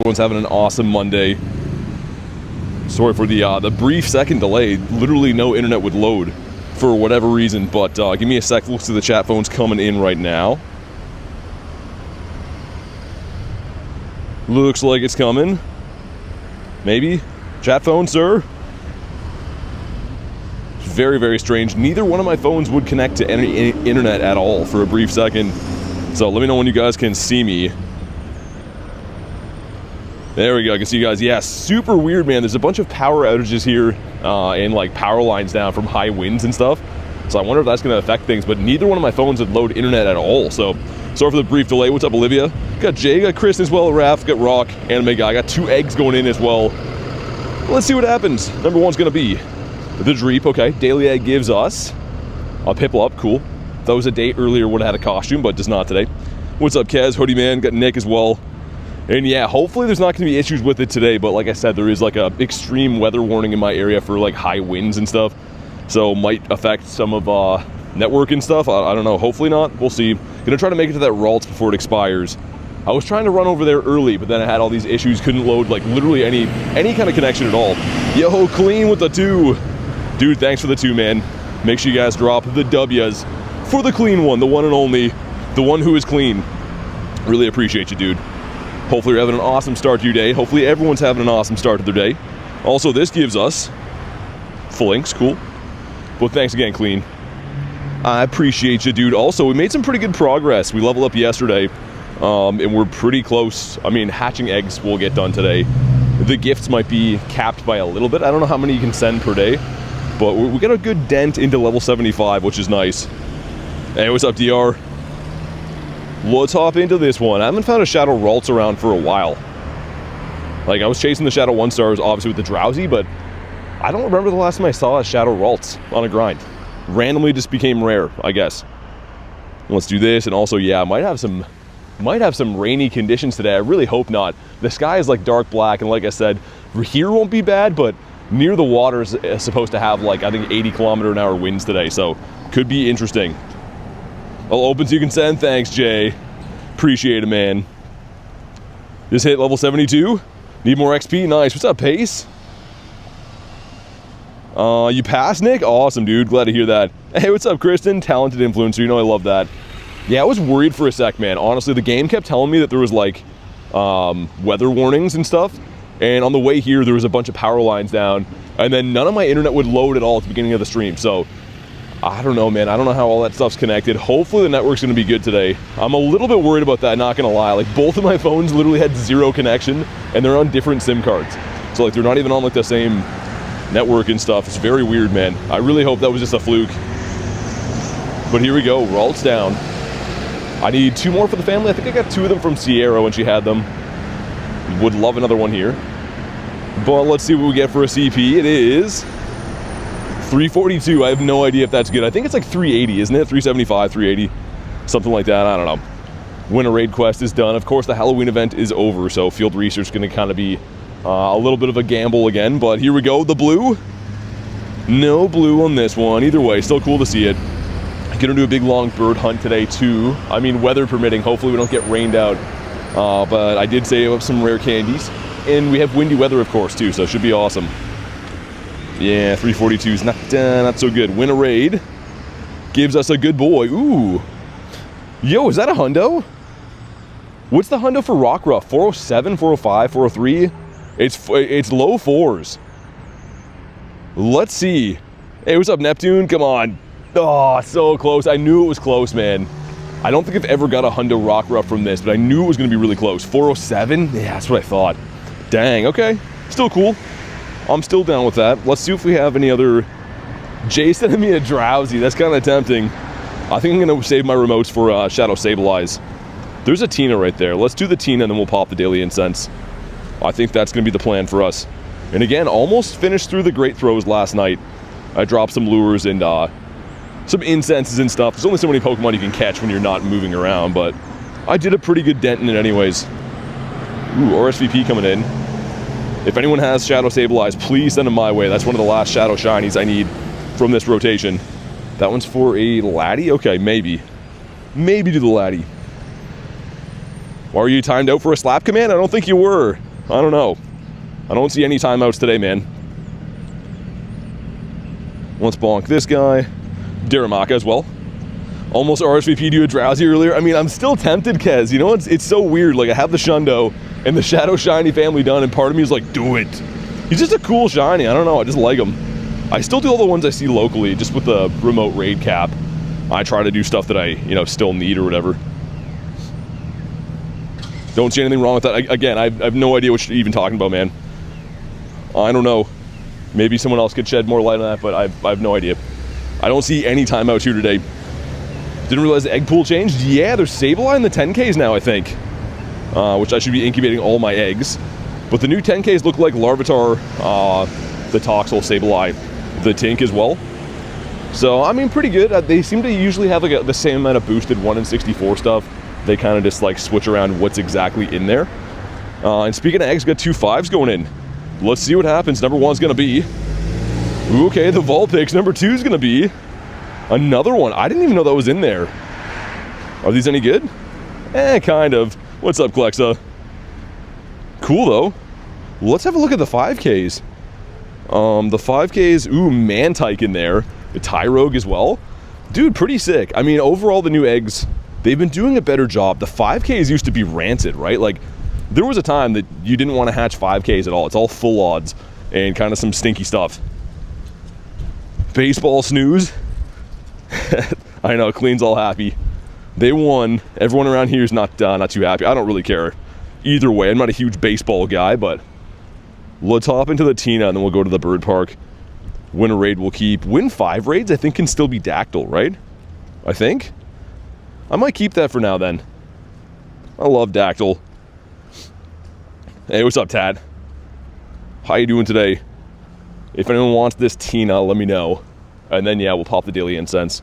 Everyone's having an awesome Monday. Sorry for the brief second delay. Literally no internet would load for whatever reason, but give me a sec. Looks like the chat phone's coming in right now. Looks like it's coming. Maybe. Chat phone, sir? Very, very strange. Neither one of my phones would connect to any internet at all for a brief second. So let me know when you guys can see me. There we go, I can see you guys. Yeah, super weird, man. There's a bunch of power outages here and like power lines down from high winds and stuff. So I wonder if that's going to affect things, but neither one of my phones would load internet at all. So sorry for the brief delay. What's up, Olivia? Got Jay, got Chris as well, Raph, got Rock, Anime Guy. Got 2 eggs going in as well. Let's see what happens. Number 1's going to be the Dreep. Okay, Daily Egg gives us a Piplup. Cool. That was a day earlier, would have had a costume, but does not today. What's up, Kez? Hoodie Man. Got Nick as well. And yeah, hopefully there's not going to be issues with it today, but like I said, there is like a extreme weather warning in my area for like high winds and stuff, so might affect some of network and stuff. I don't know, hopefully not, we'll see. Gonna try to make it to that Ralts before it expires. I was trying to run over there early, but then I had all these issues, couldn't load like literally any kind of connection at all. Yo, Clean with the 2. Dude, thanks for the 2, man. Make sure you guys drop the W's for the Clean one, the one and only, the one who is clean. Really appreciate you, dude. Hopefully you're having an awesome start to your day. Hopefully everyone's having an awesome start to their day. Also, this gives us full inks, cool. Well, thanks again, Clean. I appreciate you, dude. Also, we made some pretty good progress. We leveled up yesterday, and we're pretty close. I mean, hatching eggs will get done today. The gifts might be capped by a little bit. I don't know how many you can send per day, but we got a good dent into level 75, which is nice. Hey, what's up, DR? Let's hop into this one. I haven't found a Shadow Ralts around for a while. Like, I was chasing the Shadow 1-stars, obviously, with the Drowsy, but I don't remember the last time I saw a Shadow Ralts on a grind. Randomly just became rare, I guess. Let's do this, and also, yeah, might have some rainy conditions today. I really hope not. The sky is like dark black, and like I said, here won't be bad, but near the water is supposed to have like, I think, 80 km/h winds today, so could be interesting. I'll open so you can send. Thanks, Jay. Appreciate it, man. Just hit level 72. Need more XP. Nice. What's up, Pace? You passed, Nick? Awesome, dude. Glad to hear that. Hey, what's up, Kristen? Talented influencer. You know I love that. Yeah, I was worried for a sec, man. Honestly, the game kept telling me that there was, like, weather warnings and stuff. And on the way here, there was a bunch of power lines down. And then none of my internet would load at all at the beginning of the stream. So I don't know, man. I don't know how all that stuff's connected. Hopefully the network's going to be good today. I'm a little bit worried about that, not going to lie. Like, both of my phones literally had 0 connection, and they're on different SIM cards. So, like, they're not even on, like, the same network and stuff. It's very weird, man. I really hope that was just a fluke. But here we go. Ralts down. I need 2 more for the family. I think I got 2 of them from Sierra when she had them. Would love another one here. But let's see what we get for a CP. It is 342. I have no idea if that's good. I think it's like 380, isn't it? 375, 380, something like that. I don't know. Winter raid quest is done. Of course, the Halloween event is over, so field research is going to kind of be a little bit of a gamble again. But here we go. The blue. No blue on this one. Either way, still cool to see it. I'm going to do a big long bird hunt today too. I mean, weather permitting. Hopefully we don't get rained out. But I did save up some rare candies. And we have windy weather, of course, too, so it should be awesome. Yeah, 342 is not so good. Win a raid. Gives us a good boy. Ooh. Yo, is that a hundo? What's the hundo for Rockruff? 407, 405, 403? It's low 4s. Let's see. Hey, what's up, Neptune? Come on. Oh, so close. I knew it was close, man. I don't think I've ever got a hundo Rockruff from this, but I knew it was going to be really close. 407? Yeah, that's what I thought. Dang, okay. Still cool. I'm still down with that. Let's see if we have any other... Jay sending me a Drowsy. That's kind of tempting. I think I'm going to save my remotes for Shadow Sableye. There's a Tina right there. Let's do the Tina and then we'll pop the Daily Incense. I think that's going to be the plan for us. And again, almost finished through the Great Throws last night. I dropped some lures and some incenses and stuff. There's only so many Pokemon you can catch when you're not moving around, but I did a pretty good dent in it anyways. Ooh, RSVP coming in. If anyone has Shadow Sableye, please send them my way. That's one of the last Shadow Shinies I need from this rotation. That one's for a Laddie? Okay, maybe. Maybe do the Laddie. Are you timed out for a slap command? I don't think you were. I don't know. I don't see any timeouts today, man. Let's bonk this guy. Daramaka as well. Almost RSVP'd you a Drowsy earlier. I mean, I'm still tempted, Kez. You know, it's so weird. Like, I have the Shundo and the Shadow Shiny family done, and part of me is like, do it. He's just a cool Shiny. I don't know. I just like him. I still do all the ones I see locally, just with the remote raid cap. I try to do stuff that I, you know, still need or whatever. Don't see anything wrong with that. Again, I have no idea what you're even talking about, man. I don't know. Maybe someone else could shed more light on that, but I have no idea. I don't see any timeouts here today. Didn't realize the egg pool changed. Yeah, there's Sableye in the 10Ks now, I think. Which I should be incubating all my eggs. But the new 10Ks look like Larvitar, the Toxel, Sableye, the Tink as well. So, I mean, pretty good. They seem to usually have like the same amount of boosted 1 in 64 stuff. They kind of just like switch around what's exactly in there. And speaking of eggs, got 2 5s going in. Let's see what happens. Number 1's going to be... Okay, the Vulpix. Number 2's going to be... Another one. I didn't even know that was in there. Are these any good? Kind of. What's up, Klexa? Cool, though. Let's have a look at the 5Ks. The 5Ks... Ooh, Mantike in there. The Tyrogue as well. Dude, pretty sick. I mean, overall, the new eggs... They've been doing a better job. The 5Ks used to be rancid, right? Like, there was a time that you didn't want to hatch 5Ks at all. It's all full odds and kind of some stinky stuff. Baseball snooze. I know, Clean's all happy. They won. Everyone around here is not too happy. I don't really care either way. I'm not a huge baseball guy, but let's hop into the Tina and then we'll go to the bird park. Win a raid we'll keep. Win 5 raids I think can still be Dactyl, right? I think. I might keep that for now then. I love Dactyl. Hey, what's up, Tad? How you doing today? If anyone wants this Tina, let me know. And then, yeah, we'll pop the Daily Incense.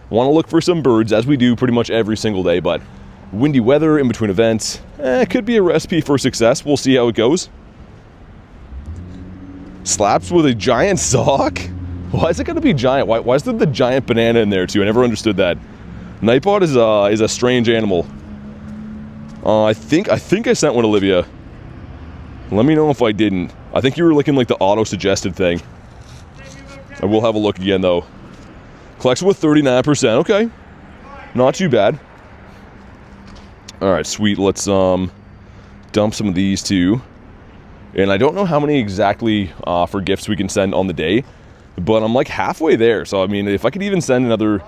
Want to look for some birds, as we do pretty much every single day, but windy weather in between events, it could be a recipe for success. We'll see how it goes. Slaps with a giant sock? Why is it going to be giant? Why is there the giant banana in there, too? I never understood that. Nightbot is a strange animal. I think I sent one, Olivia. Let me know if I didn't. I think you were looking like the auto-suggested thing. I will have a look again, though. Collects with 39%. Okay. Not too bad. Alright, sweet. Let's dump some of these, too. And I don't know how many exactly for gifts we can send on the day. But I'm like halfway there. So, I mean, if I could even send another...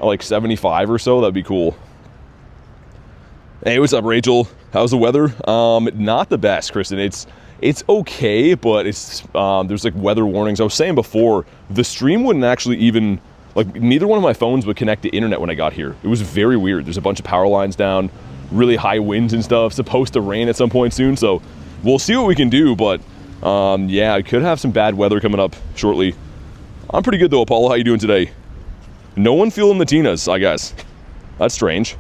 like 75 or so, that'd be cool. Hey, what's up, Rachel? How's the weather? Not the best, Kristen. It's okay, but it's there's like weather warnings. I was saying before, the stream wouldn't actually even, like, neither one of my phones would connect to internet when I got here. It was very weird. There's a bunch of power lines down, really high winds and stuff. Supposed to rain at some point soon, so we'll see what we can do, but yeah, I could have some bad weather coming up shortly. I'm pretty good though, Apollo. How you doing today? No one feeling the Tinas, I guess. That's strange.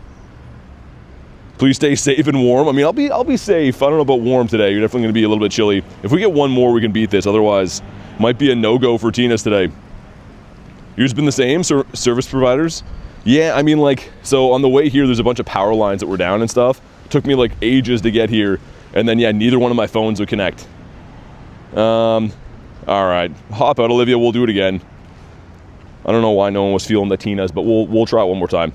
Please stay safe and warm. I mean, I'll be safe. I don't know about warm today. You're definitely going to be a little bit chilly. If we get one more, we can beat this. Otherwise, might be a no-go for Tinas today. Yours been the same, service providers? Yeah, I mean, like, so on the way here, there's a bunch of power lines that were down and stuff. It took me, like, ages to get here. And then, yeah, neither one of my phones would connect. All right. Hop out, Olivia. We'll do it again. I don't know why no one was feeling the Tinas, but we'll try it one more time.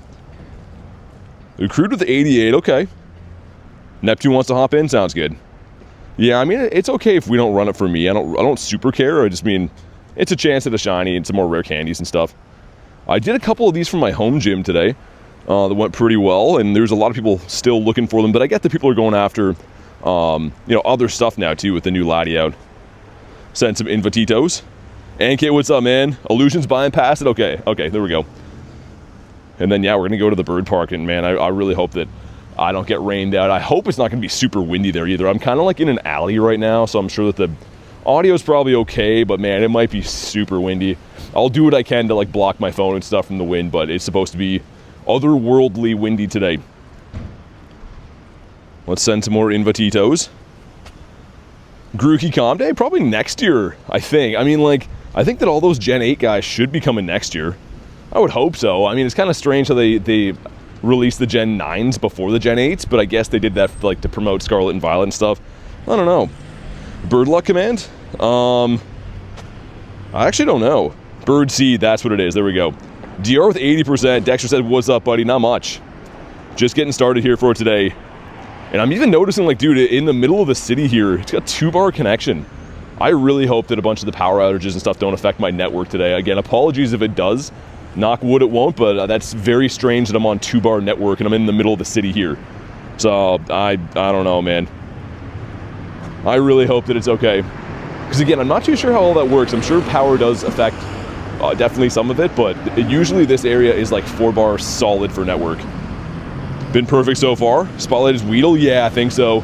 Recruit with the 88, okay. Neptune wants to hop in, sounds good. Yeah, I mean, it's okay if we don't run it for me. I don't super care. I just mean, it's a chance at a shiny and some more rare candies and stuff. I did a couple of these from my home gym today. That went pretty well, and there's a lot of people still looking for them, but I get that people are going after, you know, other stuff now, too, with the new Lati out. Send some Invatitos. NK, what's up, man? Illusions buying past it? Okay, there we go. And then, yeah, we're going to go to the bird park, and, man, I really hope that I don't get rained out. I hope it's not going to be super windy there either. I'm kind of like in an alley right now, so I'm sure that the audio's probably okay, but, man, it might be super windy. I'll do what I can to, like, block my phone and stuff from the wind, but it's supposed to be otherworldly windy today. Let's send some more Invatitos. Grookey Comday? Probably next year, I think. I mean, like, I think that all those Gen 8 guys should be coming next year. I would hope so. I mean, it's kind of strange how they released the Gen 9s before the Gen 8s, but I guess they did that, like, to promote Scarlet and Violet and stuff. I don't know. Bird luck command? I actually don't know. Bird seed, that's what it is. There we go. DR with 80%. Dexter said, what's up, buddy? Not much. Just getting started here for today. And I'm even noticing, like, dude, in the middle of the city here, it's got 2-bar connection. I really hope that a bunch of the power outages and stuff don't affect my network today. Again, apologies if it does. Knock wood, it won't, but that's very strange that I'm on 2-bar network and I'm in the middle of the city here. So, I don't know, man. I really hope that it's okay. Because again, I'm not too sure how all that works. I'm sure power does affect definitely some of it, but usually this area is like 4-bar solid for network. Been perfect so far. Spotlight is Weedle? Yeah, I think so.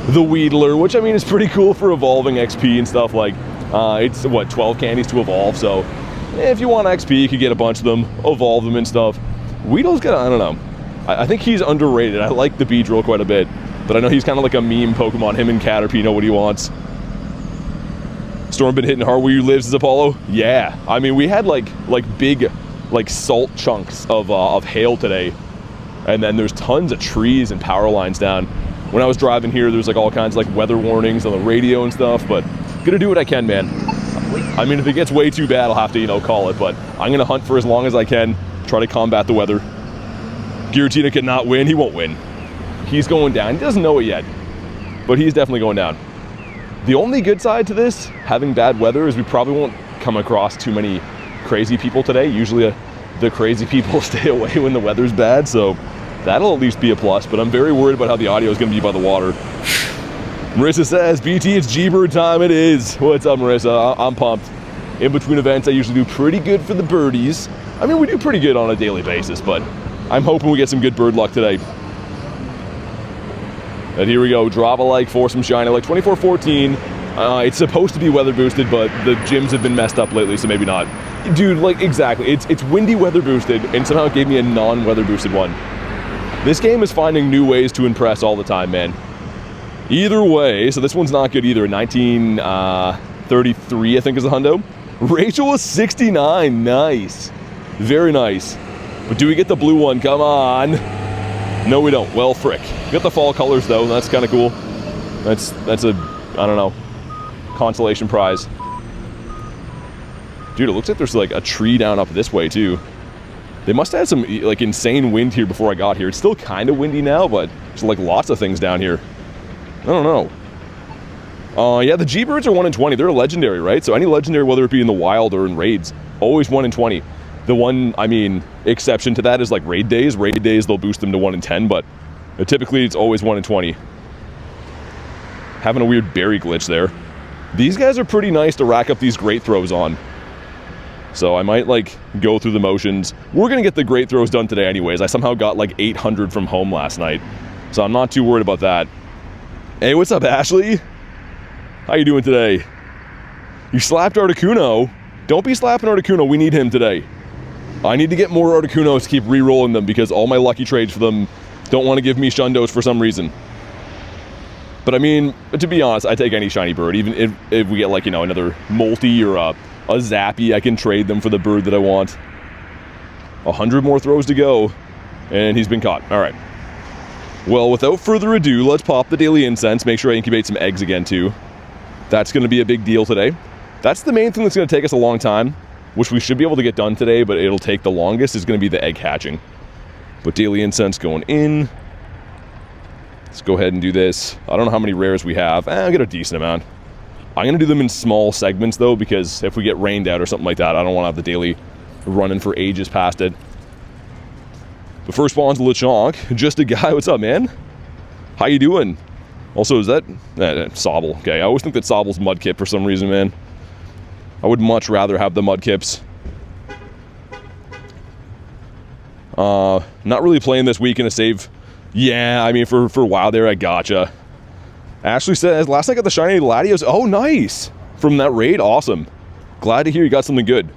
The Weedler, which I mean is pretty cool for evolving XP and stuff. Like, it's what, 12 candies to evolve, so if you want XP, you could get a bunch of them, evolve them and stuff. Weedle's got, I don't know. I think he's underrated. I like the Beedrill quite a bit, but I know he's kind of like a meme Pokemon. Him and Caterpie know what he wants. Storm been hitting hard where you lives as Apollo? Yeah. I mean, we had like big, like salt chunks of hail today. And then there's tons of trees and power lines down. When I was driving here, there's like all kinds of like weather warnings on the radio and stuff, but gonna do what I can, man. I mean, if it gets way too bad, I'll have to, you know, call it, but I'm gonna hunt for as long as I can, try to combat the weather. Giratina cannot win. He won't win. He's going down. He doesn't know it yet, but he's definitely going down. The only good side to this, having bad weather, is we probably won't come across too many crazy people today. Usually the crazy people stay away when the weather's bad, so that'll at least be a plus, but I'm very worried about how the audio is going to be by the water. Marissa says, BT, it's G-Bird time. It is. What's up, Marissa? I'm pumped. In between events, I usually do pretty good for the birdies. I mean, we do pretty good on a daily basis, but I'm hoping we get some good bird luck today. And here we go, drop a like for some shiny, like 2414. It's supposed to be weather boosted, but the gyms have been messed up lately, so maybe not. Dude, like, exactly, it's windy weather boosted, and somehow it gave me a non-weather boosted one. This game is finding new ways to impress all the time, man. Either way, so this one's not good either. 1933, I think, is the hundo. Rachel was 69, nice. Very nice. But do we get the blue one? Come on. No, we don't. Well, frick. We got the fall colors, though. That's kind of cool. That's a, I don't know, consolation prize. Dude, it looks like there's like a tree down up this way, too. They must have had some like insane wind here before I got here. It's still kind of windy now, but there's like lots of things down here. I don't know. Yeah, the G-Birds are 1 in 20. They're a legendary, right? So any legendary, whether it be in the wild or in raids, always 1 in 20. The one, I mean, exception to that is like raid days. Raid days, they'll boost them to 1 in 10, but typically it's always 1 in 20. Having a weird berry glitch there. These guys are pretty nice to rack up these great throws on. So I might like go through the motions. We're gonna get the great throws done today anyways. I somehow got like 800 from home last night, so I'm not too worried about that. Hey, what's up, Ashley? How you doing today? You slapped Articuno. Don't be slapping Articuno. We need him today. I need to get more Articunos to keep re-rolling them because all my lucky trades for them don't want to give me Shundos for some reason. But I mean, to be honest, I take any shiny bird. Even if we get like, you know, another Molty or a Zappy, I can trade them for the bird that I want. 100 more throws to go, and he's been caught. All right. Well, without further ado, let's pop the Daily Incense. Make sure I incubate some eggs again, too. That's going to be a big deal today. That's the main thing that's going to take us a long time, which we should be able to get done today, but it'll take the longest, is going to be the egg hatching. But Daily Incense going in. Let's go ahead and do this. I don't know how many rares we have. I'll get a decent amount. I'm going to do them in small segments, though, because if we get rained out or something like that, I don't want to have the daily running for ages past it. The first spawn's Lechonk. Just a guy. What's up, man? How you doing? Also, is that... Sobble. Okay, I always think that Sobble's Mudkip for some reason, man. I would much rather have the Mudkips. Not really playing this week in a save. Yeah, I mean, for a while there, I gotcha. Ashley says, last night I got the Shiny Latios. Oh, nice. From that raid, awesome. Glad to hear you got something good.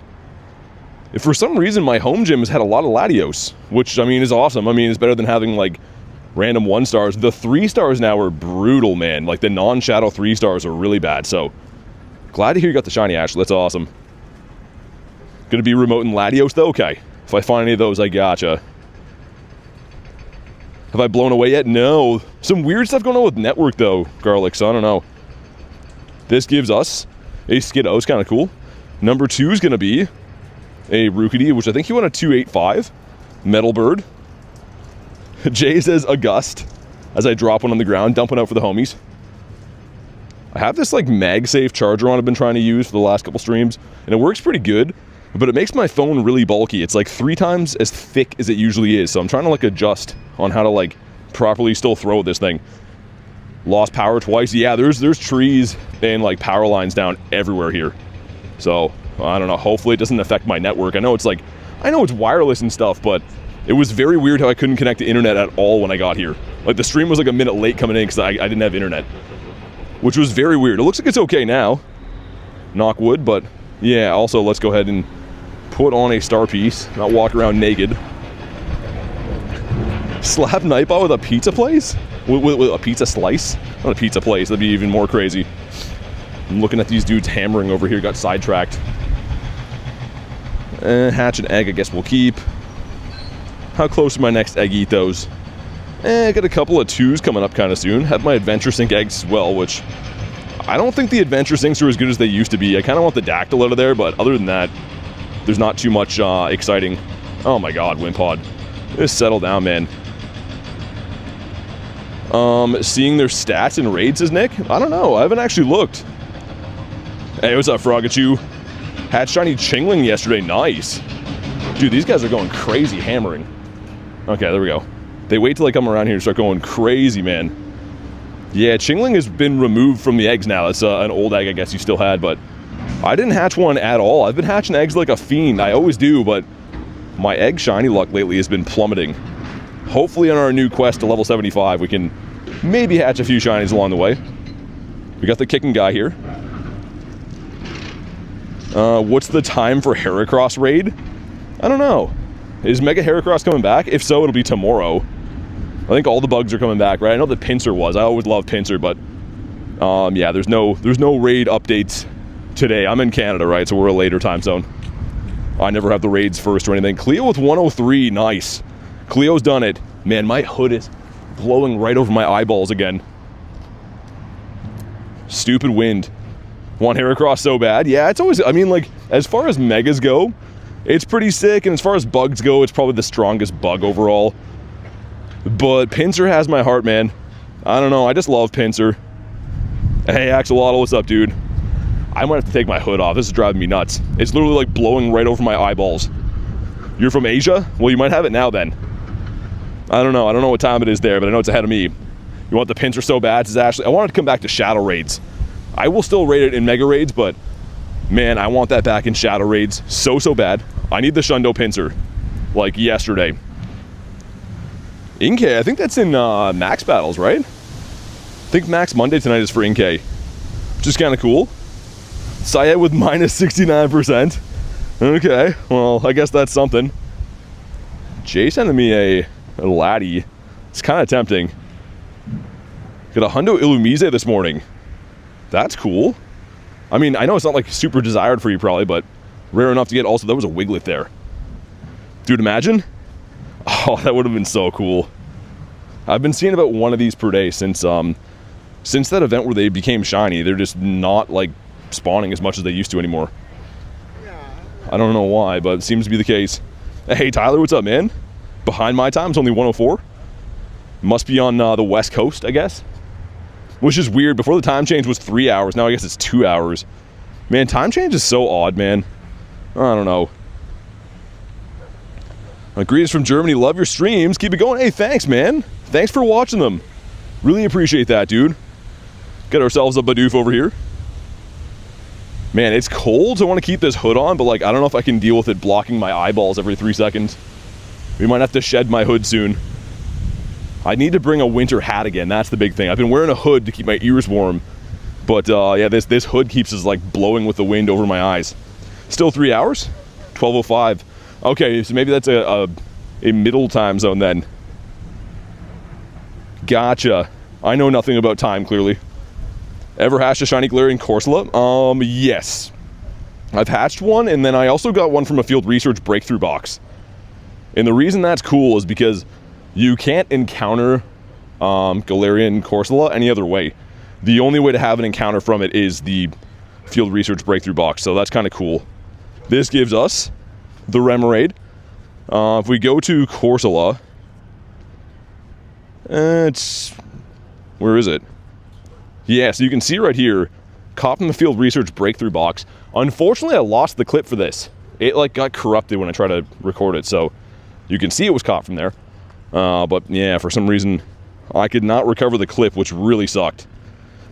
If for some reason my home gym has had a lot of Latios, which, I mean, is awesome. I mean, it's better than having, like, random 1-stars. The 3-stars now are brutal, man. Like, the non-shadow 3-stars are really bad, so glad to hear you got the Shiny, Ashley. That's awesome. Gonna be remote in Latios, though? Okay. If I find any of those, I gotcha. Have I blown away yet? No. Some weird stuff going on with network, though, Garlic, so I don't know. This gives us a Skiddo. It's kind of cool. Number 2 is going to be a Rookity, which I think he won a 285. Metal Bird. Jay says August as I drop one on the ground, dump one out for the homies. I have this like MagSafe charger on I've been trying to use for the last couple streams, and it works pretty good, but it makes my phone really bulky. It's like 3 times as thick as it usually is, so I'm trying to like adjust on how to like properly still throw this thing. Lost power twice. Yeah, there's trees and like power lines down everywhere here. So, I don't know, hopefully it doesn't affect my network. I know it's wireless and stuff, but it was very weird how I couldn't connect to internet at all when I got here. Like the stream was like a minute late coming in because I didn't have internet, which was very weird. It looks like it's okay now, knock wood, but yeah, also let's go ahead and put on a star piece, not walk around naked. Slap Nightbot with a pizza place? With a pizza slice? Not a pizza place, that'd be even more crazy. I'm looking at these dudes hammering over here, got sidetracked. Hatch and egg, I guess we'll keep. How close to my next egg eat those? I got a couple of 2s coming up kind of soon. Have my Adventure Sync eggs as well, which I don't think the Adventure Syncs are as good as they used to be. I kind of want the Dactyl out of there, but other than that, there's not too much exciting. Oh my god, Wimpod. Just settle down, man. Seeing their stats in raids, says Nick? I don't know. I haven't actually looked. Hey, what's up, Frogachu? Had Shiny Chingling yesterday. Nice. Dude, these guys are going crazy hammering. Okay, there we go. They wait till I come around here and start going crazy, man. Yeah, Chingling has been removed from the eggs now. It's an old egg I guess you still had, but I didn't hatch one at all. I've been hatching eggs like a fiend. I always do, but my egg shiny luck lately has been plummeting. Hopefully on our new quest to level 75, we can maybe hatch a few shinies along the way. We got the kicking guy here. What's the time for Heracross raid? I don't know. Is Mega Heracross coming back? If so, it'll be tomorrow. I think all the bugs are coming back, right? I know that Pinsir was. I always loved Pinsir, but yeah, there's no raid updates today. I'm in Canada, right? So we're a later time zone. I never have the raids first or anything. Cleo with 103, nice. Cleo's done it. Man, my hood is blowing right over my eyeballs again. Stupid wind. Want Heracross so bad? Yeah, it's always, I mean, like, as far as megas go, it's pretty sick, and as far as bugs go, it's probably the strongest bug overall. But Pinsir has my heart, man. I don't know, I just love Pinsir. Hey, Axolotl, what's up, dude? I might have to take my hood off. This is driving me nuts. It's literally like blowing right over my eyeballs. You're from Asia? Well, you might have it now then. I don't know what time it is there, but I know it's ahead of me. You want the Pinsir so bad, says Ashley. I wanted to come back to Shadow raids. I will still raid it in Mega raids, but man, I want that back in Shadow raids so bad. I need the Shundo Pinsir, like yesterday. Inkay, I think that's in Max Battles, right? I think Max Monday tonight is for Inkay, which is kind of cool. Syed with minus 69%. Okay, well, I guess that's something. Jay sending me a laddie. It's kind of tempting. Got a Hundo Illumise this morning. That's cool. I mean, I know it's not like super desired for you probably, but rare enough to get. Also, there was a Wiglet there. Dude, imagine. Oh, that would have been so cool. I've been seeing about one of these per day since that event where they became shiny. They're just not like spawning as much as they used to anymore. I don't know why, but it seems to be the case. Hey, Tyler, what's up, man? Behind my time, it's only 104. Must be on the West Coast, I guess. Which is weird. Before the time change was 3 hours. Now I guess it's 2 hours. Man, time change is so odd, man. I don't know. Greetings from Germany. Love your streams. Keep it going. Hey, thanks, man. Thanks for watching them. Really appreciate that, dude. Get ourselves a Bidoof over here. Man, it's cold, so I want to keep this hood on, but like, I don't know if I can deal with it blocking my eyeballs every 3 seconds. We might have to shed my hood soon. I need to bring a winter hat again. That's the big thing. I've been wearing a hood to keep my ears warm, but yeah, this hood keeps us like blowing with the wind over my eyes. Still 3 hours? 12:05. Okay, so maybe that's a middle time zone then. Gotcha. I know nothing about time, clearly. Ever hatched a Shiny Galarian Corsola? Yes. I've hatched one, and then I also got one from a field research breakthrough box. And the reason that's cool is because you can't encounter Galarian Corsola any other way. the only way to have an encounter from it is the field research breakthrough box, so that's kind of cool. This gives us the Remoraid. If we go to Corsola, where is it? Yeah, so you can see right here, caught from the field research breakthrough box. Unfortunately, I lost the clip for this. It like got corrupted when I tried to record it, so you can see it was caught from there. But yeah, for some reason, I could not recover the clip, which really sucked.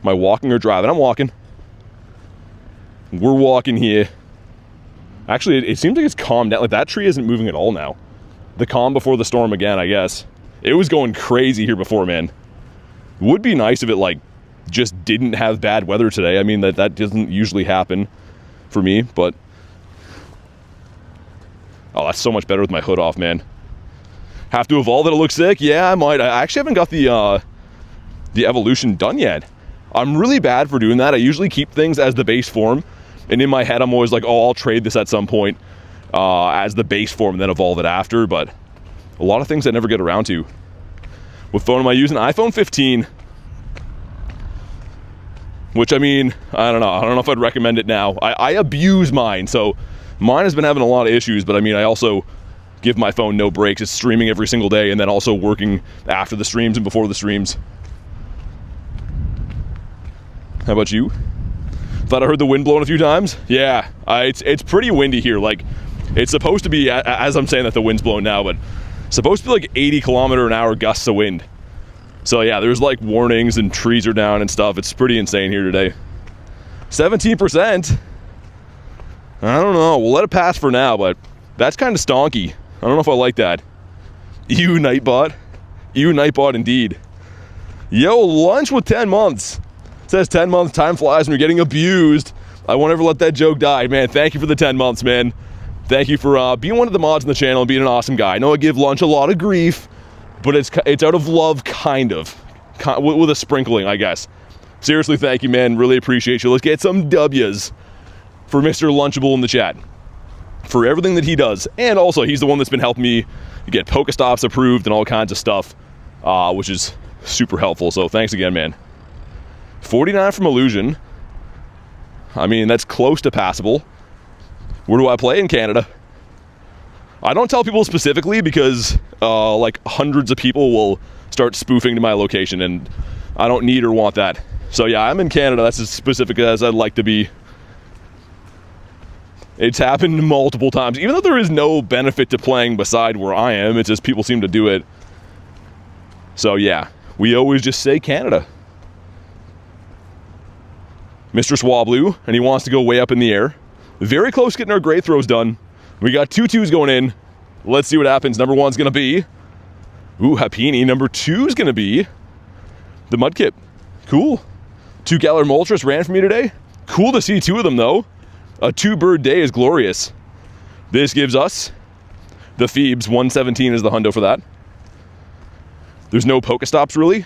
Am I walking or driving? I'm walking. We're walking here. Actually, it seems like it's calmed down. Like, that tree isn't moving at all now. The calm before the storm again, I guess. It was going crazy here before, man. Would be nice if it, like, just didn't have bad weather today. I mean, that doesn't usually happen for me, but... Oh, that's so much better with my hood off, man. Have to evolve it to look sick? Yeah, I might. I actually haven't got the evolution done yet. I'm really bad for doing that. I usually keep things as the base form. And in my head, I'm always like, oh, I'll trade this at some point as the base form and then evolve it after. But a lot of things I never get around to. What phone am I using? iPhone 15. Which, I mean, I don't know. I don't know if I'd recommend it now. I abuse mine. So mine has been having a lot of issues. But I mean, I also give my phone no breaks. It's streaming every single day and then also working after the streams and before the streams. How about you? Thought I heard the wind blowing a few times? Yeah, it's pretty windy here. Like, it's supposed to be, as I'm saying that the wind's blowing now, but supposed to be like 80km/h gusts of wind. So yeah, there's like warnings and trees are down and stuff. It's pretty insane here today. 17%? I don't know. We'll let it pass for now, but that's kind of stonky. I don't know if I like that. Ew, Nightbot. Ew, Nightbot indeed. Yo, lunch with 10 months. It says 10 months, time flies when you're getting abused. I won't ever let that joke die. Man, thank you for the 10 months, man. Thank you for being one of the mods on the channel and being an awesome guy. I know I give Lunch a lot of grief, but it's out of love, kind of. With a sprinkling, I guess. Seriously, thank you, man. Really appreciate you. Let's get some W's for Mr. Lunchable in the chat. For everything that he does. And also, he's the one that's been helping me get Pokestops approved and all kinds of stuff, which is super helpful. So thanks again, man. 49 from Illusion. I mean, that's close to passable. Where do I play? In Canada. I don't tell people specifically because like hundreds of people will start spoofing to my location and I don't need or want that. So yeah, I'm in Canada. That's as specific as I'd like to be. It's happened multiple times. Even though there is no benefit to playing beside where I am, it's just people seem to do it. So yeah, we always just say Canada. Mr. Swablu, and he wants to go way up in the air. Very close getting our great throws done. We got 2 2s going in. Let's see what happens. Number 1's going to be... Ooh, Happini. Number 2's going to be... the Mudkip. Cool. 2 Galar Moltres ran for me today. Cool to see 2 of them, though. A 2-bird day is glorious. This gives us the Phoebes. 117 is the hundo for that. There's no Pokestops, really.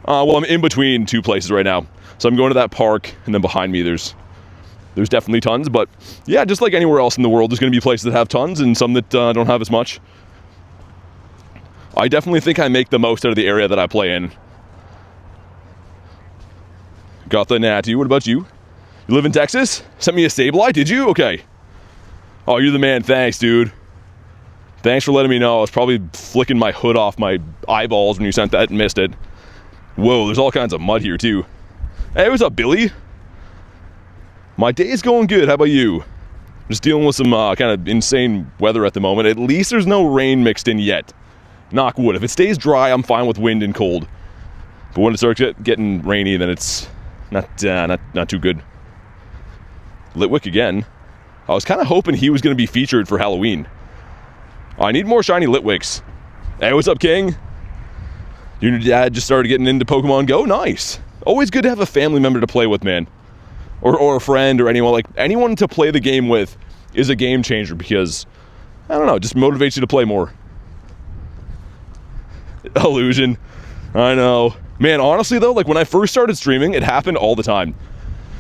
Well, I'm in between 2 places right now. So I'm going to that park, and then behind me there's definitely tons. But yeah, just like anywhere else in the world, there's going to be places that have tons and some that don't have as much. I definitely think I make the most out of the area that I play in. Got the Natty. What about you? You live in Texas? Sent me a Sableye, did you? Okay. Oh, you're the man. Thanks, dude. Thanks for letting me know. I was probably flicking my hood off my eyeballs when you sent that and missed it. Whoa, there's all kinds of mud here, too. Hey, what's up, Billy? My day is going good. How about you? Just dealing with some kind of insane weather at the moment. At least there's no rain mixed in yet. Knock wood. If it stays dry, I'm fine with wind and cold. But when it starts getting rainy, then it's not too good. Litwick again. I was kind of hoping he was going to be featured for Halloween. I need more shiny Litwicks. Hey, what's up, King? Your dad just started getting into Pokemon GO? Nice. Always good to have a family member to play with, man. Or a friend or anyone. Like, anyone to play the game with is a game changer because, I don't know, just motivates you to play more. Illusion. I know. Man, honestly, though, like, when I first started streaming, it happened all the time.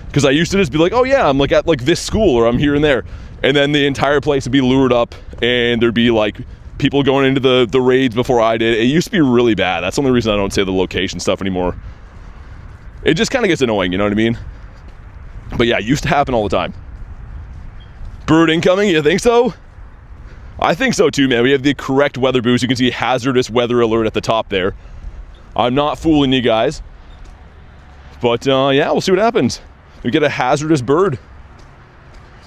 Because I used to just be like, oh yeah, I'm like at like this school or I'm here and there. And then the entire place would be lured up and there'd be like people going into the raids before I did. It used to be really bad. That's the only reason I don't say the location stuff anymore. It just kind of gets annoying, you know what I mean? But yeah, it used to happen all the time. Bird incoming, you think so? I think so too, man. We have the correct weather boost. You can see hazardous weather alert at the top there. I'm not fooling you guys. But yeah, we'll see what happens. We get a hazardous bird.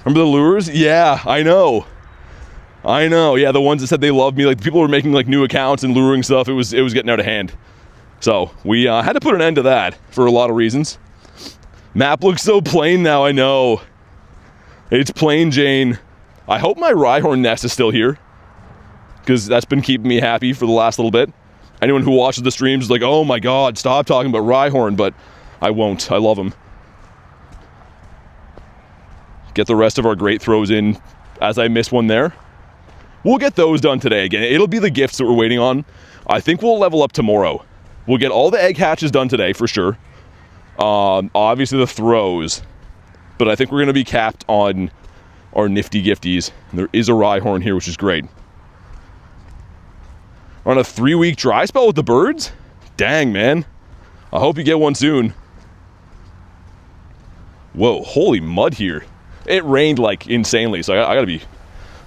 Remember the lures? Yeah, I know. Yeah, the ones that said they loved me. Like, people were making like new accounts and luring stuff. It was getting out of hand. So we had to put an end to that for a lot of reasons. Map looks so plain now, I know. It's plain Jane. I hope my Rhyhorn nest is still here, because that's been keeping me happy for the last little bit. Anyone who watches the streams is like, oh my god, stop talking about Rhyhorn, but I won't. I love him. Get the rest of our great throws in as I miss one there. We'll get those done today again. It'll be the gifts that we're waiting on. I think we'll level up tomorrow. We'll get all the egg hatches done today for sure. Obviously the throws, but I think we're going to be capped on our nifty gifties. There is a Rhyhorn here, which is great. We're on a 3-week dry spell with the birds? Dang, man. I hope you get one soon. Whoa, holy mud here. It rained like insanely, so I gotta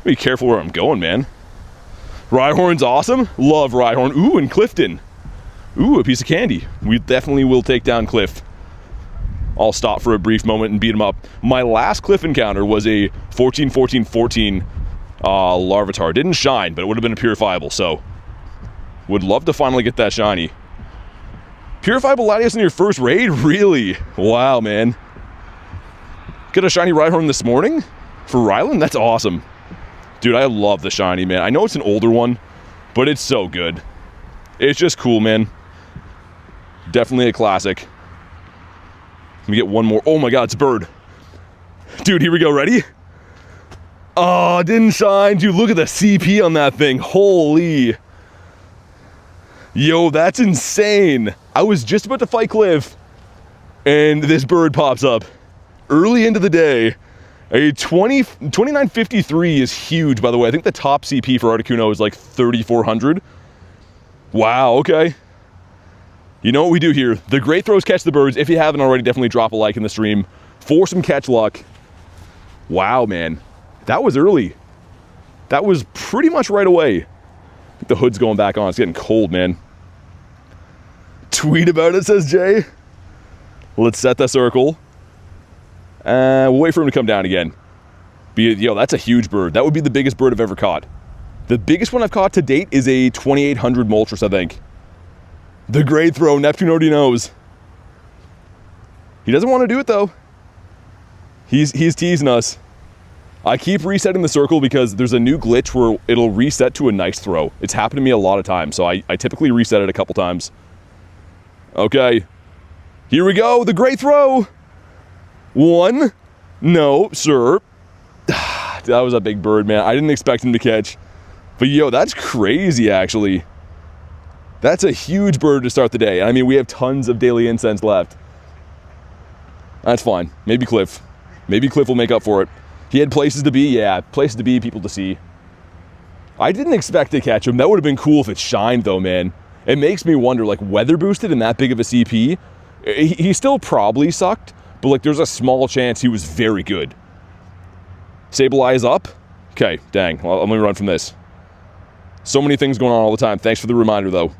be careful where I'm going, man. Rhyhorn's awesome. Love Rhyhorn. Ooh, and Clifton. Ooh, a piece of candy. We definitely will take down Cliff. I'll stop for a brief moment and beat him up. My last Cliff encounter was a 14-14-14 Larvitar. Didn't shine, but it would have been a purifiable, so would love to finally get that shiny. Purifiable Latios in your first raid? Really? Wow, man. Get a shiny Rhyhorn this morning for Ryland? That's awesome. Dude, I love the shiny, man. I know it's an older one, but it's so good. It's just cool, man. Definitely a classic. Let me get one more. Oh my god, it's a bird. Dude, here we go. Ready? Oh, didn't shine. Dude, look at the CP on that thing. Holy. Yo, that's insane. I was just about to fight Cliff, and this bird pops up. Early into the day. A 2953 is huge, by the way. I think the top CP for Articuno is like 3,400. Wow, okay. You know what we do here. The great throws catch the birds. If you haven't already, definitely drop a like in the stream for some catch luck. Wow, man. That was early. That was pretty much right away. I think the hood's going back on. It's getting cold, man. Tweet about it, says Jay. Let's set the circle. We'll wait for him to come down again. Yo, that's a huge bird. That would be the biggest bird I've ever caught. The biggest one I've caught to date is a 2800 Moltres, I think. The great throw. Neptune already knows. He doesn't want to do it, though. He's teasing us. I keep resetting the circle because there's a new glitch where it'll reset to a nice throw. It's happened to me a lot of times, so I typically reset it a couple times. Okay. Here we go. The great throw. One. No, sir. That was a big bird, man. I didn't expect him to catch. But yo, that's crazy, actually. That's a huge bird to start the day. I mean, we have tons of Daily Incense left. That's fine. Maybe Cliff. Maybe Cliff will make up for it. He had places to be. Yeah, places to be, people to see. I didn't expect to catch him. That would have been cool if it shined, though, man. It makes me wonder, like, weather boosted and that big of a CP, he still probably sucked, but, like, there's a small chance he was very good. Sableye up. Okay, dang. Well, let me run from this. So many things going on all the time. Thanks for the reminder, though.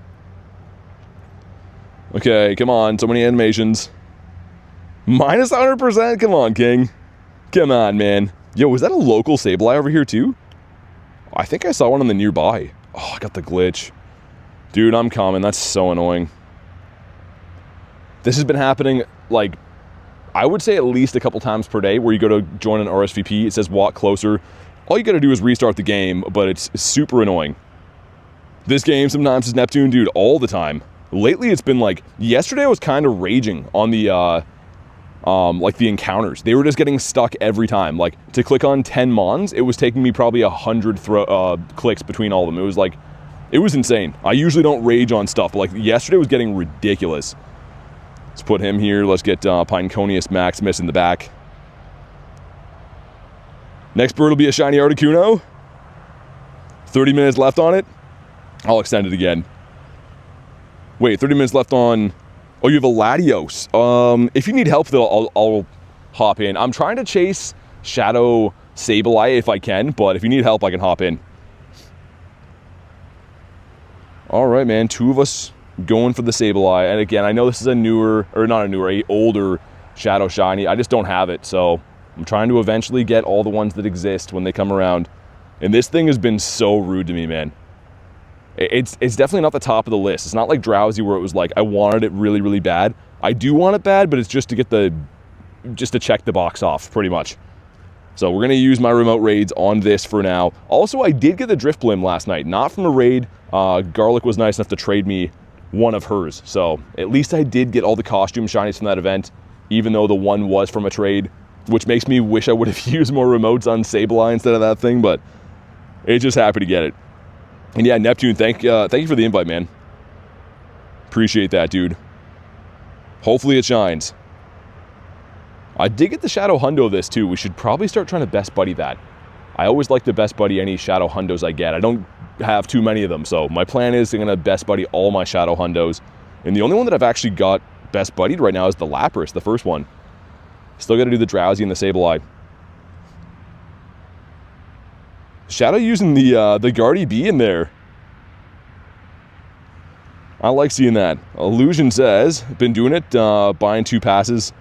Okay, come on. So many animations. Minus 100%? Come on, King. Come on, man. Yo, was that a local Sableye over here, too? I think I saw one on the nearby. Oh, I got the glitch. Dude, I'm coming. That's so annoying. This has been happening, like, I would say at least a couple times per day where you go to join an RSVP, it says walk closer. All you gotta do is restart the game, but it's super annoying. This game sometimes is Neptune, dude, all the time. Lately it's been like, yesterday I was kind of raging on the, like the encounters. They were just getting stuck every time. Like, to click on 10 Mons, it was taking me probably 100 clicks between all of them. It was like, it was insane. I usually don't rage on stuff, but like yesterday was getting ridiculous. Let's put him here. Let's get Pineconius Maximus in the back. Next bird will be a shiny Articuno. 30 minutes left on it. I'll extend it again. Wait, 30 minutes left on Oh, you have a Latios. If you need help, though, I'll hop in. I'm trying to chase Shadow Sableye if I can, but if you need help, I can hop in. All right, man. 2 of us going for the Sableye. And again, I know this is a newer, or not a newer, a older Shadow Shiny. I just don't have it, so I'm trying to eventually get all the ones that exist when they come around. And this thing has been so rude to me, man. It's definitely not the top of the list. It's not like Drowsy where it was like, I wanted it really, really bad. I do want it bad, but it's just to get just to check the box off, pretty much. So we're going to use my remote raids on this for now. Also, I did get the Drift Blim last night. Not from a raid. Garlic was nice enough to trade me one of hers. So at least I did get all the costume shinies from that event, even though the one was from a trade, which makes me wish I would have used more remotes on Sableye instead of that thing, but it's just happy to get it. And yeah, Neptune, thank you for the invite, man. Appreciate that, dude. Hopefully it shines. I did get the Shadow Hundo of this, too. We should probably start trying to best buddy that. I always like to best buddy any Shadow Hundos I get. I don't have too many of them, so my plan is I'm going to best buddy all my Shadow Hundos. And the only one that I've actually got best buddied right now is the Lapras, the first one. Still got to do the Drowsy and the Sableye. Shadow using the Guardy B in there. I like seeing that. Illusion says, been doing it, buying 2 passes.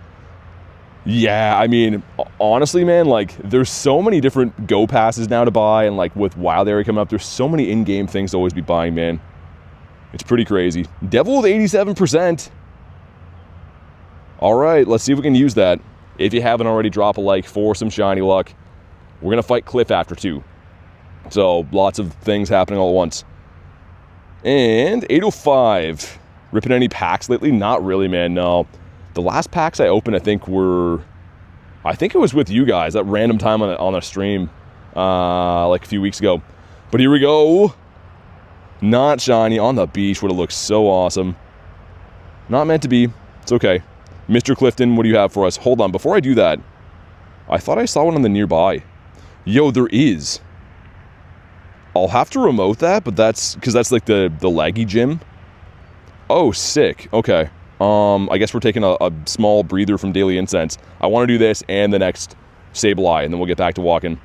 Yeah, I mean, honestly, man, like, there's so many different Go passes now to buy, and like with Wild Area coming up, there's so many in-game things to always be buying, man. It's pretty crazy. Devil with 87%. All right, let's see if we can use that. If you haven't already, drop a like for some shiny luck. We're going to fight Cliff after 2. So, lots of things happening all at once. And 805. Ripping any packs lately? Not really, man, no. The last packs I opened, I think it was with you guys at random time on a stream like a few weeks ago. But here we go. Not shiny. On the beach would have looked so awesome. Not meant to be. It's okay. Mr. Clifton, what do you have for us? Hold on, before I do that, I thought I saw one on the nearby. Yo, there is. I'll have to remote that, but that's because that's like the laggy gym. Oh, sick. Okay. I guess we're taking a small breather from Daily Incense. I want to do this and the next Sableye, and then we'll get back to walking.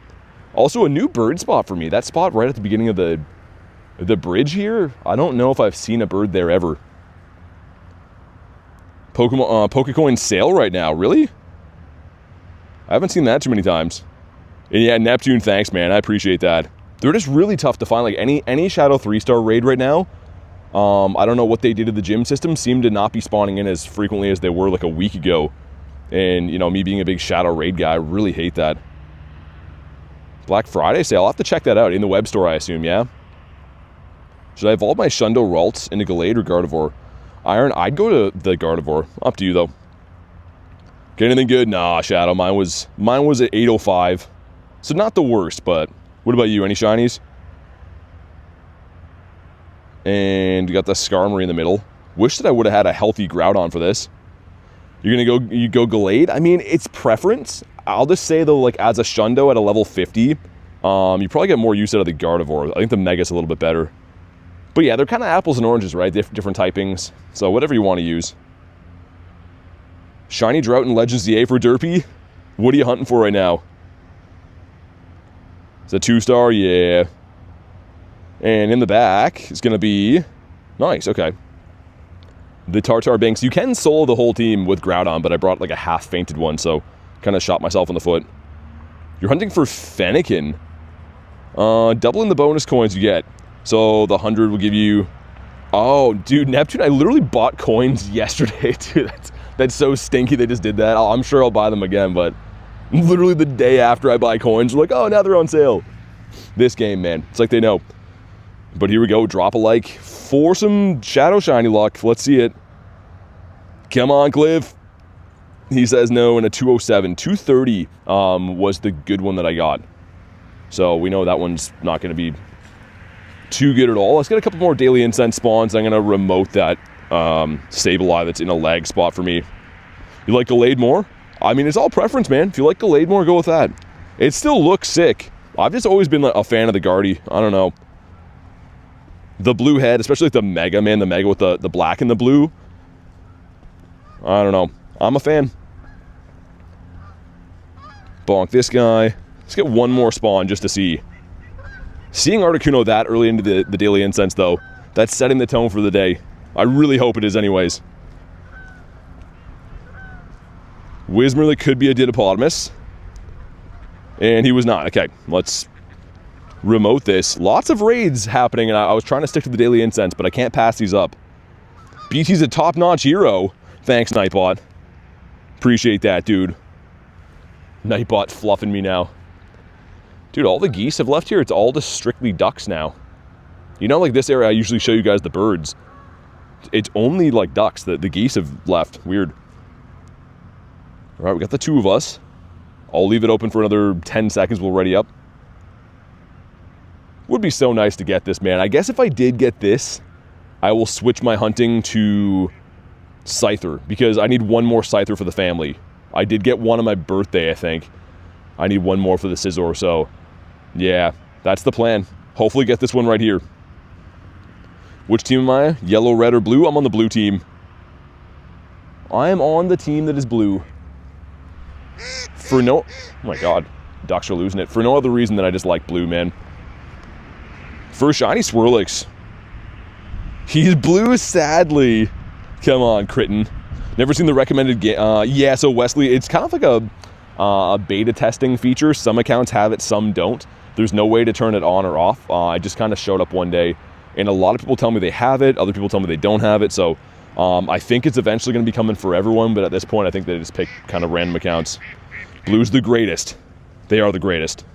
Also, a new bird spot for me. That spot right at the beginning of the bridge here, I don't know if I've seen a bird there ever. Pokecoin sale right now, really? I haven't seen that too many times. And yeah, Neptune, thanks, man. I appreciate that. They're just really tough to find. Like any Shadow 3-star raid right now, I don't know what they did to the gym system. Seemed to not be spawning in as frequently as they were like a week ago. And, you know, me being a big Shadow raid guy, I really hate that. Black Friday sale. I'll have to check that out in the web store, I assume, yeah? Should I evolve my Shundo Ralts into Gallade or Gardevoir? Iron, I'd go to the Gardevoir. Up to you, though. Get anything good? Nah, Shadow. Mine was at 805. So not the worst, but what about you? Any shinies? And you got the Skarmory in the middle. Wish that I would have had a healthy Groudon for this. You go Gallade? I mean, it's preference. I'll just say, though, like, as a Shundo at a level 50, you probably get more use out of the Gardevoir. I think the Mega's a little bit better. But yeah, they're kind of apples and oranges, right? Different typings. So whatever you want to use. Shiny Drought and Legends ZA for Derpy? What are you hunting for right now? Is it 2-star? Yeah. And in the back is going to be... Nice, okay. The Tartar Banks. You can solo the whole team with Groudon, but I brought like a half-fainted one, so kind of shot myself in the foot. You're hunting for Fennekin. Doubling the bonus coins you get. So the 100 will give you... Oh, dude, Neptune, I literally bought coins yesterday, dude. That's so stinky they just did that. I'm sure I'll buy them again, but literally the day after I buy coins, they're like, oh, now they're on sale. This game, man. It's like they know. But here we go. Drop a like for some Shadow Shiny luck. Let's see it. Come on, Cliff. He says no in a 207. 230 was the good one that I got. So we know that one's not going to be too good at all. Let's get a couple more Daily Incense spawns. I'm going to remote that Sableye that's in a lag spot for me. You like Gallade more? I mean, it's all preference, man. If you like Gallade more, go with that. It still looks sick. I've just always been a fan of the Guardy. I don't know. The blue head, especially like the Mega, man. The Mega with the black and the blue. I don't know. I'm a fan. Bonk this guy. Let's get one more spawn just to see. Seeing Articuno that early into the Daily Incense, though, that's setting the tone for the day. I really hope it is anyways. Whismur could be a Didopotamus. And he was not. Okay, let's remote this. Lots of raids happening, and I was trying to stick to the Daily Incense, but I can't pass these up. BT's a top-notch hero. Thanks, Nightbot. Appreciate that, dude. Nightbot fluffing me now. Dude, all the geese have left here. It's all just strictly ducks now. You know, like this area, I usually show you guys the birds. It's only, like, ducks. The geese have left. Weird. All right, we got the two of us. I'll leave it open for another 10 seconds. We'll ready up. Would be so nice to get this, man. I guess if I did get this, I will switch my hunting to Scyther, because I need one more Scyther for the family. I did get one on my birthday, I think. I need one more for the Scizor, so yeah, that's the plan. Hopefully get this one right here. Which team am I? Yellow, red, or blue? I'm on the blue team. I am on the team that is blue. For no... Oh my god. Ducks are losing it. For no other reason than I just like blue, man. First shiny Swirlix. He's blue, sadly. Come on, Kritten. Never seen the recommended game. Yeah, so Wesley, it's kind of like a beta testing feature. Some accounts have it, some don't. There's no way to turn it on or off. I just kind of showed up one day, and a lot of people tell me they have it. Other people tell me they don't have it. So I think it's eventually going to be coming for everyone, but at this point, I think they just pick kind of random accounts. Blue's the greatest. They are the greatest.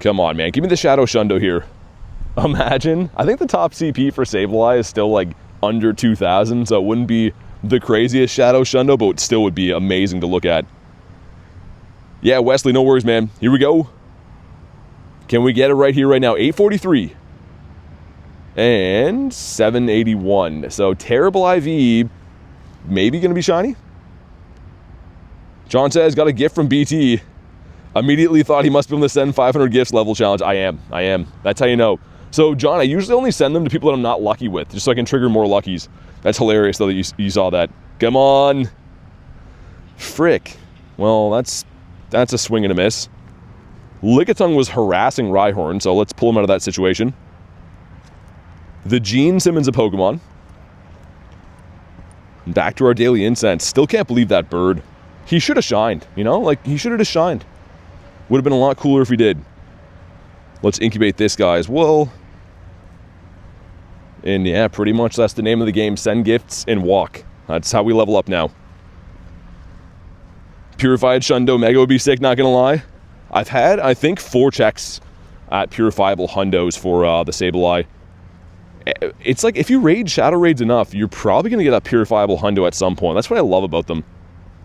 Come on, man. Give me the Shadow Shundo here. Imagine. I think the top CP for Sableye is still like under 2,000, so it wouldn't be the craziest Shadow Shundo, but it still would be amazing to look at. Yeah, Wesley, no worries, man. Here we go. Can we get it right here, right now? 843. And 781. So, terrible IV. Maybe going to be shiny? John says, got a gift from BT. Immediately thought he must be able to send 500 gifts level challenge. I am. That's how you know. So, John, I usually only send them to people that I'm not lucky with, just so I can trigger more luckies. That's hilarious, though, that you saw that. Come on. Frick. Well, that's a swing and a miss. Lickitung was harassing Rhyhorn, so let's pull him out of that situation. The Gene Simmons of Pokemon. Back to our Daily Incense. Still can't believe that bird. He should have shined, you know? Like, he should have just shined. Would have been a lot cooler if he did. Let's incubate this guy as well. And yeah, pretty much that's the name of the game. Send gifts and walk. That's how we level up now. Purified Shundo Mega would be sick, not gonna lie. I've had, I think, 4 checks at Purifiable Hundos for the Sableye. It's like, if you raid Shadow Raids enough, you're probably gonna get a Purifiable Hundo at some point. That's what I love about them.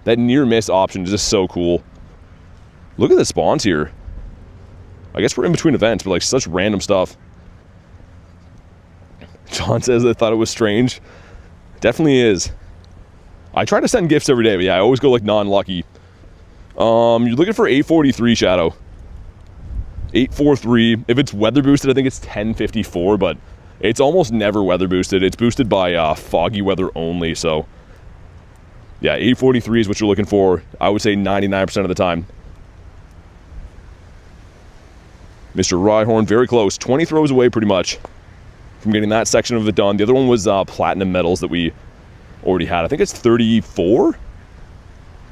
That near miss option is just so cool. Look at the spawns here. I guess we're in between events, but like such random stuff. John says they thought it was strange. Definitely is. I try to send gifts every day, but yeah, I always go like non-lucky. You're looking for 843 Shadow. 843. If it's weather boosted, I think it's 1054, but it's almost never weather boosted. It's boosted by foggy weather only, so yeah, 843 is what you're looking for. I would say 99% of the time. Mr. Rhyhorn, very close. 20 throws away pretty much from getting that section of it done. The other one was Platinum Medals that we already had. I think it's 34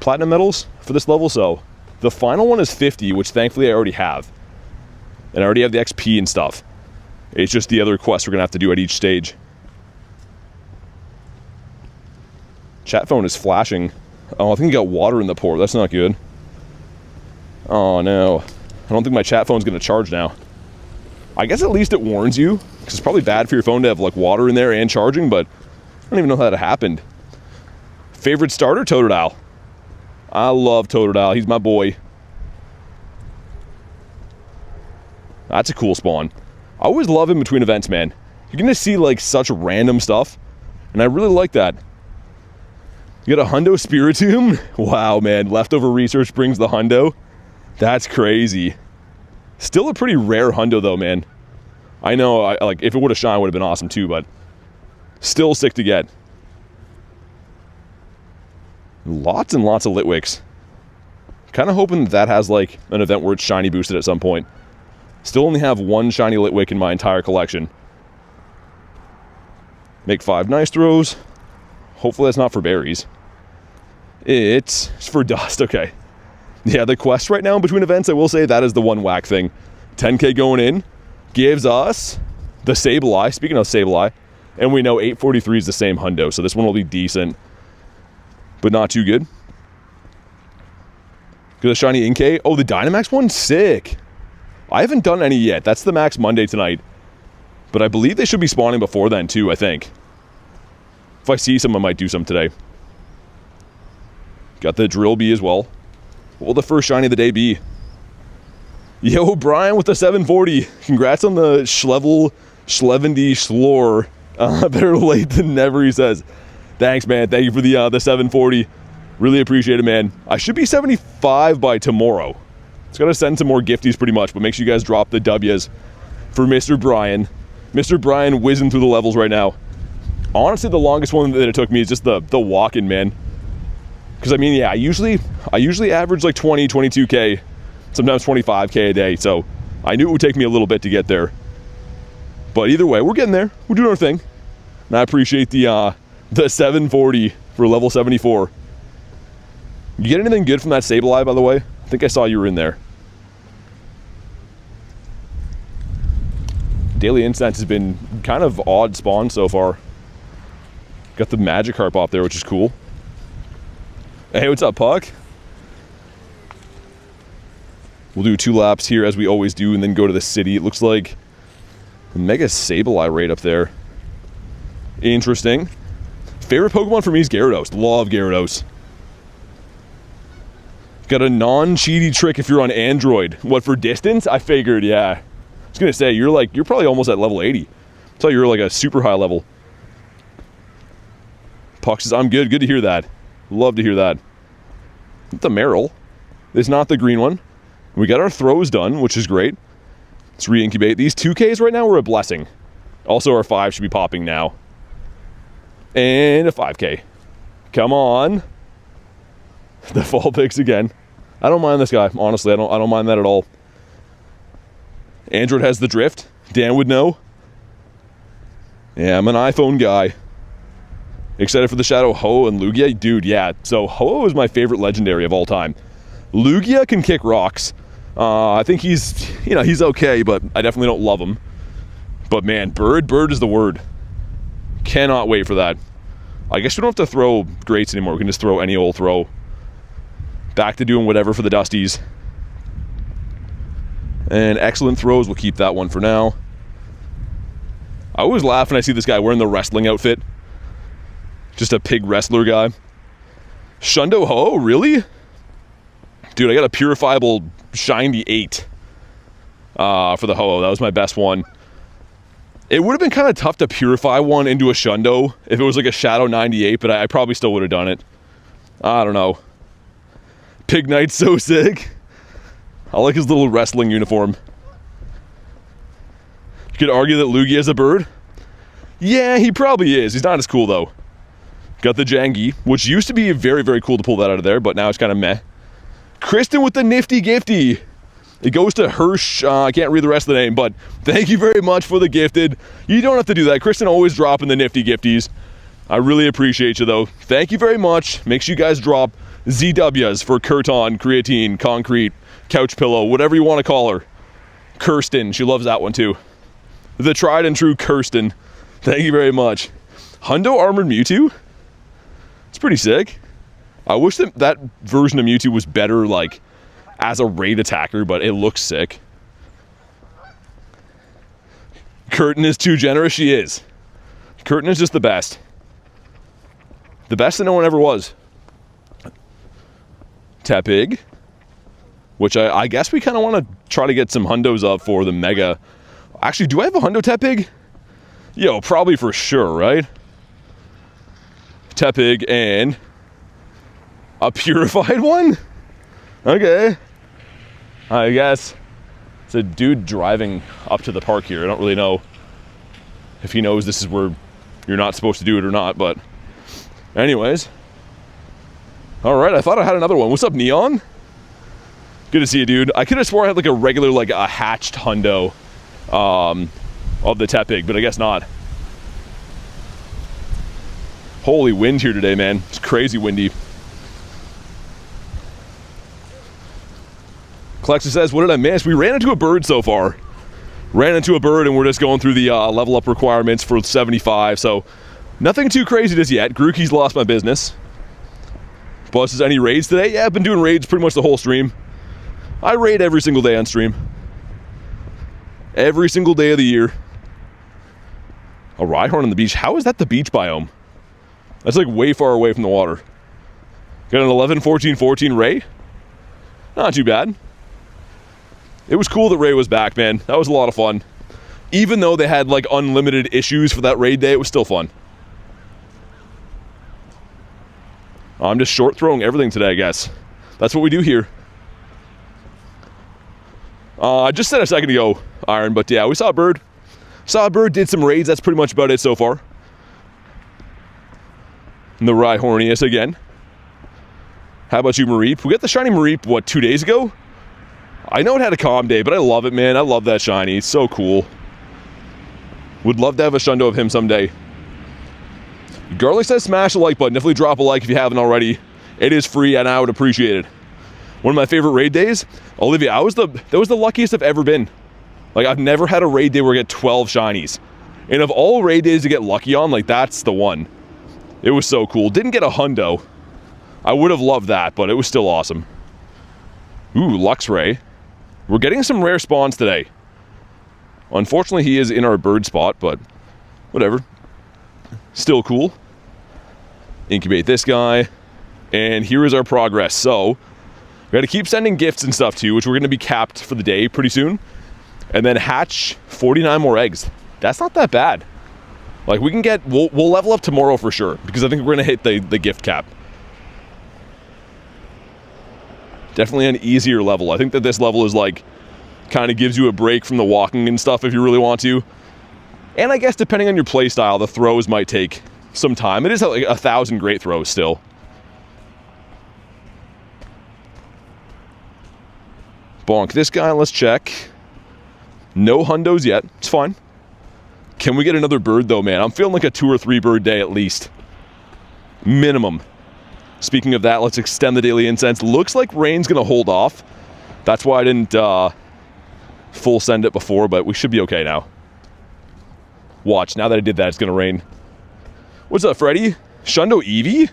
Platinum Medals for this level, so the final one is 50, which thankfully I already have. And I already have the XP and stuff. It's just the other quests we're going to have to do at each stage. Chat phone is flashing. Oh, I think you got water in the port. That's not good. Oh, no. I don't think my chat phone's going to charge now. I guess at least it warns you, because it's probably bad for your phone to have like water in there and charging, but I don't even know how that happened. Favorite starter? Totodile. I love Totodile. He's my boy. That's a cool spawn. I always love in between events, man. You're going to see like such random stuff, and I really like that. You got a Hundo Spiritomb? Wow, man. Leftover research brings the Hundo. That's crazy. Still a pretty rare Hundo, though, man. I know, like, if it would have shined, it would have been awesome, too, but Still sick to get. Lots and lots of Litwicks. Kind of hoping that has like an event where it's shiny boosted at some point. Still only have one shiny Litwick in my entire collection. Make 5 nice throws. Hopefully that's not for berries. It's for dust, okay. Yeah, the quest right now in between events, I will say that is the one whack thing. 10k going in gives us the Sableye. Speaking of Sableye, and we know 843 is the same hundo, so this one will be decent, but not too good. Got a shiny Inkay. Oh, the Dynamax one's sick. I haven't done any yet. That's the Max Monday tonight. But I believe they should be spawning before then too, I think. If I see some, I might do some today. Got the Drill Bee as well. What will the first shiny of the day be? Yo, Brian with the 740. Congrats on the Schlevel, Schlevendy, Schlor. Better late than never, he says. Thanks, man. Thank you for the 740. Really appreciate it, man. I should be 75 by tomorrow. It's got to send some more gifties pretty much, but make sure you guys drop the W's for Mr. Brian. Mr. Brian whizzing through the levels right now. Honestly, the longest one that it took me is just the walk-in, man. Because, I mean, yeah, I usually average like 20, 22k, sometimes 25k a day, so I knew it would take me a little bit to get there. But either way, we're getting there. We're doing our thing. And I appreciate the 740 for level 74. You get anything good from that Sableye, by the way? I think I saw you were in there. Daily Incense has been kind of odd spawn so far. Got the Magikarp off there, which is cool. Hey, what's up, Puck? We'll do 2 laps here as we always do and then go to the city. It looks like a Mega Sableye right up there. Interesting. Favorite Pokemon for me is Gyarados. Love Gyarados. Got a non-cheaty trick if you're on Android. What, for distance? I figured, yeah. I was gonna say, you're probably almost at level 80. I thought you were like a super high level. Puck says, I'm good. Good to hear that. Love to hear that. The Meryl is not the green one. We got our throws done, which is great. Let's re-incubate. These 2Ks right now were a blessing. Also, our 5 should be popping now. And a 5K. Come on. The fall picks again. I don't mind this guy, honestly. I don't mind that at all. Android has the drift. Dan would know. Yeah, I'm an iPhone guy. Excited for the Shadow Ho and Lugia? Dude, yeah. So Ho is my favorite legendary of all time. Lugia can kick rocks. I think he's okay, but I definitely don't love him. But man, Bird is the word. Cannot wait for that. I guess we don't have to throw greats anymore. We can just throw any old throw. Back to doing whatever for the Dusties. And excellent throws. We'll keep that one for now. I always laugh when I see this guy wearing the wrestling outfit. Just a pig wrestler guy. Shundo Ho, really? Dude, I got a purifiable Shiny 8 for the Ho. That was my best one. It would have been kind of tough to purify one into a Shundo if it was like a Shadow 98, but I probably still would have done it. I don't know. Pig Knight's so sick. I like his little wrestling uniform. You could argue that Lugia is a bird. Yeah, he probably is. He's not as cool, though. Got the Jangi, which used to be very, very cool to pull that out of there, but now it's kind of meh. Kristen with the nifty gifty. It goes to Hirsch. I can't read the rest of the name, but thank you very much for the gifted. You don't have to do that. Kristen always dropping the nifty gifties. I really appreciate you, though. Thank you very much. Make sure you guys drop ZWs for Curton, Creatine, Concrete, Couch Pillow, whatever you want to call her. Kirsten, she loves that one too. The tried and true Kirsten. Thank you very much. Hundo Armored Mewtwo? It's pretty sick. I wish that version of Mewtwo was better, like, as a raid attacker, but it looks sick. Curtin is too generous. She is. Curtin is just the best. The best that no one ever was. Tepig. Which I guess we kind of want to try to get some hundos up for the Mega. Actually, do I have a hundo Tepig? Yo, probably for sure, right? Tepig and a purified one? Okay. I guess. It's a dude driving up to the park here. I don't really know if he knows this is where you're not supposed to do it or not, but anyways. Alright, I thought I had another one. What's up, Neon? Good to see you, dude. I could have swore I had like a regular, like a hatched hundo of the Tepig, but I guess not. Holy wind here today, man. It's crazy windy. Clexa says, what did I miss? We ran into a bird so far. Ran into a bird and we're just going through the level up requirements for 75, so nothing too crazy just yet. Grookey's lost my business. Boss says, any raids today? Yeah, I've been doing raids pretty much the whole stream. I raid every single day on stream. Every single day of the year. A Rhyhorn on the beach. How is that the beach biome? That's like way far away from the water. Got an 11, 14, 14 Ray. Not too bad. It was cool that Ray was back, man. That was a lot of fun. Even though they had like unlimited issues for that raid day, it was still fun. I'm just short throwing everything today, I guess. That's what we do here. I just said a second ago, Iron, but yeah, we saw a bird. Saw a bird, did some raids. That's pretty much about it so far. And the Rhyhornius again. How about you, Mareep? We got the shiny Mareep, what, 2 days ago? I know it had a calm day, but I love it, man. I love that shiny. It's so cool. Would love to have a shundo of him someday. Garlic says smash the like button. Definitely drop a like if you haven't already. It is free and I would appreciate it. One of my favorite raid days, Olivia, that was the luckiest I've ever been. Like, I've never had a raid day where I get 12 shinies. And of all raid days to get lucky on, like, that's the one. It was so cool. Didn't get a hundo. I would have loved that, but it was still awesome. Ooh, Luxray. We're getting some rare spawns today. Unfortunately, he is in our bird spot, but whatever. Still cool. Incubate this guy. And here is our progress. So, we got to keep sending gifts and stuff too, which we're going to be capped for the day pretty soon. And then hatch 49 more eggs. That's not that bad. Like, we can get, we'll level up tomorrow for sure, because I think we're going to hit the gift cap. Definitely an easier level. I think that this level is like, kind of gives you a break from the walking and stuff if you really want to. And I guess depending on your play style, the throws might take some time. It is like 1,000 great throws still. Bonk this guy, let's check. No hundos yet, it's fine. Can we get another bird though, man? I'm feeling like a 2 or 3 bird day at least. Minimum. Speaking of that, let's extend the daily incense. Looks like rain's gonna hold off. That's why I didn't full send it before, but we should be okay now. Watch, now that I did that, it's gonna rain. What's up, Freddy? Shundo Eevee?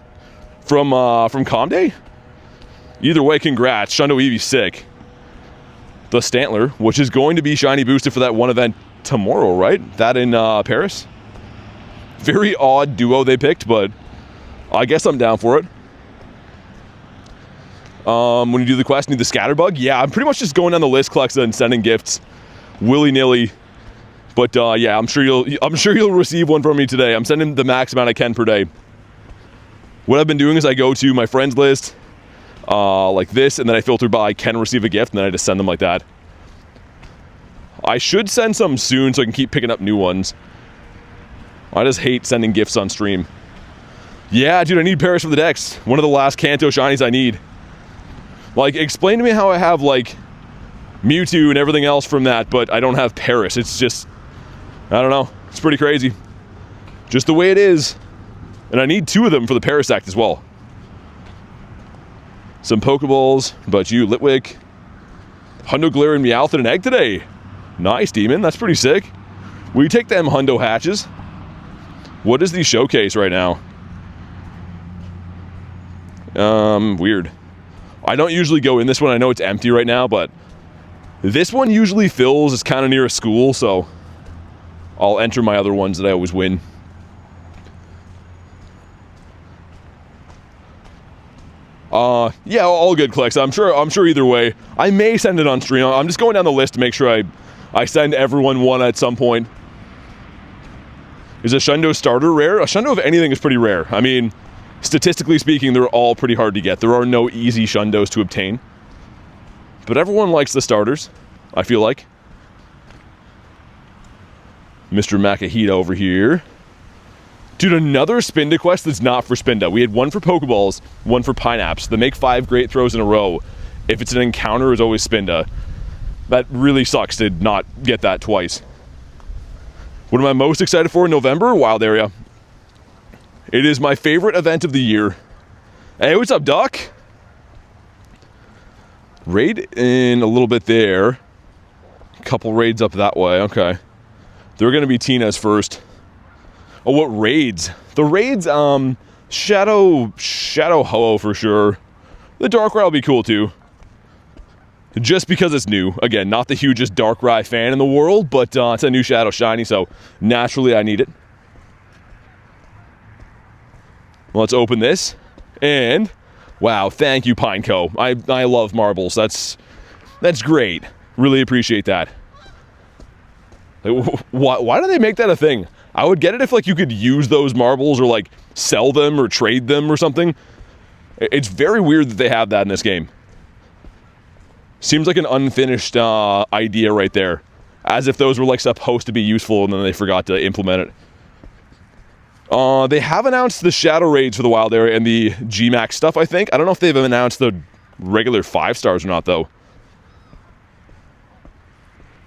From Comday? Either way, congrats. Shundo Eevee's sick. The Stantler, which is going to be shiny boosted for that one event tomorrow, right? That in Paris? Very odd duo they picked, but I guess I'm down for it. When you do the quest, need the Scatterbug? Yeah, I'm pretty much just going down the list, collecting and sending gifts willy-nilly. But yeah, I'm sure you'll receive one from me today. I'm sending the max amount I can per day. What I've been doing is I go to my friends list, like this, and then I filter by can receive a gift, and then I just send them like that. I should send some soon so I can keep picking up new ones. I just hate sending gifts on stream. Yeah, dude, I need Paris for the Dex. One of the last Kanto shinies I need. Like, explain to me how I have, like, Mewtwo and everything else from that, but I don't have Paris. It's just, I don't know. It's pretty crazy. Just the way it is. And I need 2 of them for the Parasect as well. Some Pokeballs. But you, Litwick. Hundo, Galarian, Meowth, and an egg today. Nice, Demon. That's pretty sick. Will you take them Hundo hatches? What is the showcase right now? Weird. I don't usually go in this one. I know it's empty right now, but this one usually fills. It's kind of near a school, so I'll enter my other ones that I always win. Yeah, all good clicks. I'm sure either way. I may send it on stream. I'm just going down the list to make sure I send everyone one at some point. Is a Shundo starter rare? A Shundo of anything is pretty rare. I mean, statistically speaking, they're all pretty hard to get. There are no easy Shundos to obtain. But everyone likes the starters, I feel like. Mr. Makahita over here. Dude, another Spinda quest that's not for Spinda. We had one for Pokeballs, one for Pineapps. They make 5 great throws in a row. If it's an encounter, it's always Spinda. That really sucks to not get that twice. What am I most excited for in November? Wild Area. It is my favorite event of the year. Hey, what's up, Duck? Raid in a little bit there. Couple raids up that way, okay. They're gonna be Tina's first. Oh, what raids? The raids, Shadow Ho-Oh for sure. The Darkrai will be cool too. Just because it's new. Again, not the hugest Darkrai fan in the world, but it's a new Shadow Shiny, so naturally I need it. Let's open this. And, wow, thank you, Pineco. I love marbles. That's great. Really appreciate that. Like, why do they make that a thing? I would get it if, like, you could use those marbles or, like, sell them or trade them or something. It's very weird that they have that in this game. Seems like an unfinished idea right there. As if those were, like, supposed to be useful and then they forgot to implement it. They have announced the Shadow Raids for the Wild Area and the G-Max stuff, I think. I don't know if they've announced the regular 5 stars or not, though.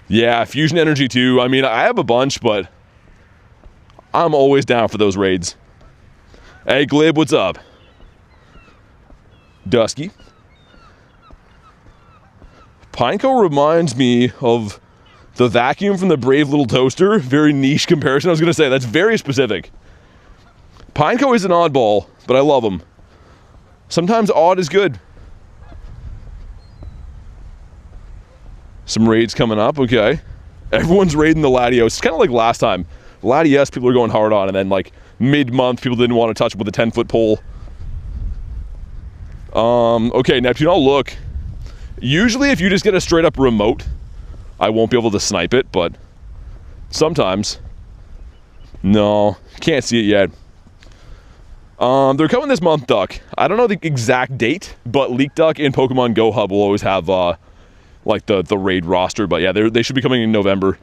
Yeah, Fusion Energy too. I mean, I have a bunch, but I'm always down for those raids. Hey, Glib, what's up? Dusky. Pineco reminds me of the vacuum from the Brave Little Toaster. Very niche comparison, I was going to say. That's very specific. Pineco is an oddball, but I love him. Sometimes odd is good. Some raids coming up, okay. Everyone's raiding the Latios. It's kind of like last time. Latios, people are going hard on, and then like mid-month, people didn't want to touch it with a 10-foot pole. Okay, Neptune, I'll look. Usually if you just get a straight-up remote, I won't be able to snipe it, but sometimes. No, can't see it yet. They're coming this month, Duck. I don't know the exact date, but Leak Duck and Pokemon Go Hub will always have, like, the raid roster. But yeah, they should be coming in November.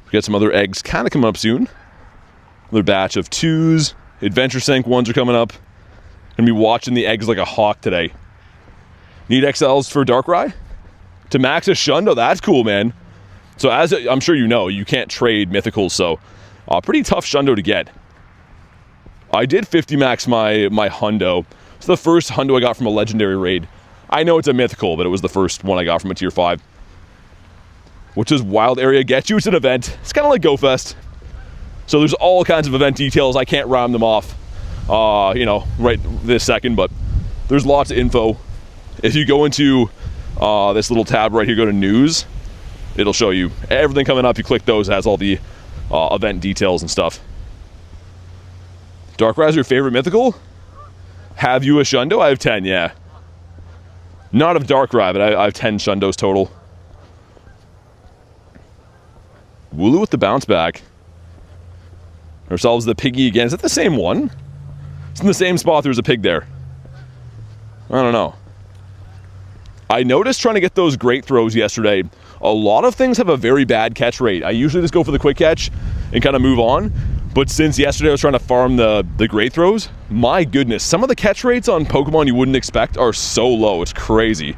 We got some other eggs kind of coming up soon. Another batch of 2s. Adventure Sync 1s are coming up. Gonna be watching the eggs like a hawk today. Need XLs for Darkrai? To max a Shundo? That's cool, man. So as I'm sure you know, you can't trade mythicals, so pretty tough Shundo to get. I did 50 max my Hundo. It's the first Hundo I got from a legendary raid. I know it's a mythical, but it was the first one I got from a tier 5. Which is Wild Area Get You. It's an event. It's kind of like GoFest. So there's all kinds of event details. I can't rhyme them off, you know, right this second, but there's lots of info. If you go into this little tab right here, go to News, it'll show you everything coming up. You click those, it has all the event details and stuff. Darkrai's your favorite mythical? Have you a Shundo? I have 10, yeah. Not of Darkrai, but I have 10 Shundos total. Wooloo with the bounce back. Ourselves the Piggy again. Is that the same one? It's in the same spot. There's a pig there. I don't know. I noticed trying to get those great throws yesterday, a lot of things have a very bad catch rate. I usually just go for the quick catch and kind of move on. But since yesterday I was trying to farm the great throws, my goodness, some of the catch rates on Pokemon you wouldn't expect are so low. It's crazy.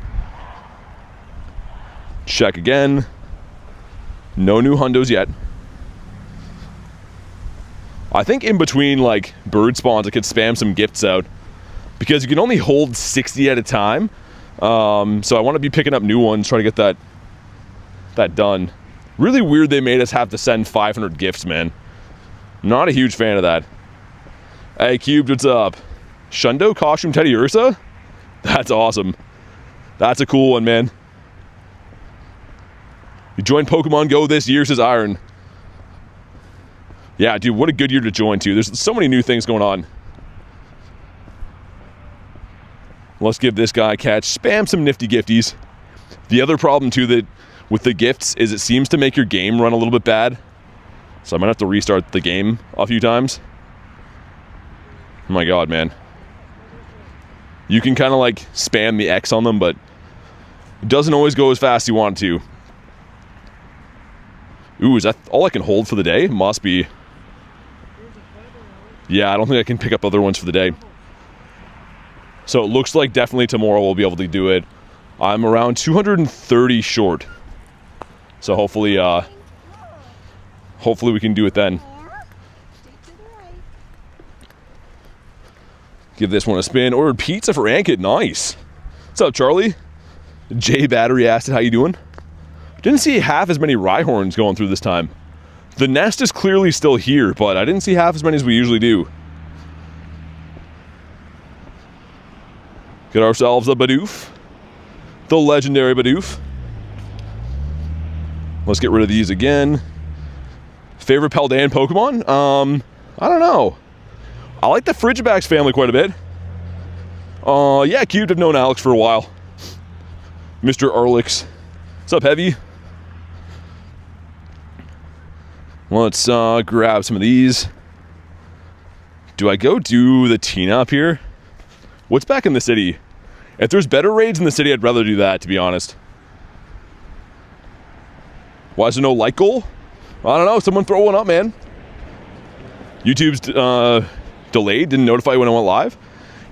Check again. No new Hundos yet. I think in between, like, bird spawns, I could spam some gifts out. Because you can only hold 60 at a time. So I want to be picking up new ones, trying to get that done. Really weird they made us have to send 500 gifts, man. Not a huge fan of that. Hey, Cubed, what's up? Shundo Costume Teddy Ursa? That's awesome. That's a cool one, man. You joined Pokemon Go this year, says Iron. Yeah, dude, what a good year to join, too. There's so many new things going on. Let's give this guy a catch. Spam some nifty gifties. The other problem, too, that with the gifts is it seems to make your game run a little bit bad. So I might have to restart the game a few times. Oh my god, man. You can kind of like spam the X on them, but it doesn't always go as fast as you want it to. Ooh, is that all I can hold for the day? Must be. Yeah, I don't think I can pick up other ones for the day. So it looks like definitely tomorrow we'll be able to do it. I'm around 230 short. So hopefully we can do it then. Give this one a spin. Ordered pizza for Ankit. Nice. What's up, Charlie? J Battery asked it, how you doing? Didn't see half as many Rhyhorns going through this time. The nest is clearly still here, but I didn't see half as many as we usually do. Get ourselves a Bidoof. The legendary Bidoof. Let's get rid of these again. Favorite Paldean Pokemon? I don't know. I like the Frigibax family quite a bit. Yeah, cute. I've known Alex for a while. Mr. Arlix. What's up, Heavy? Let's grab some of these. Do I go do the Tina up here? What's back in the city? If there's better raids in the city, I'd rather do that, to be honest. Why is there no like goal? I don't know. Someone throw one up, man. YouTube's delayed. Didn't notify you when I went live.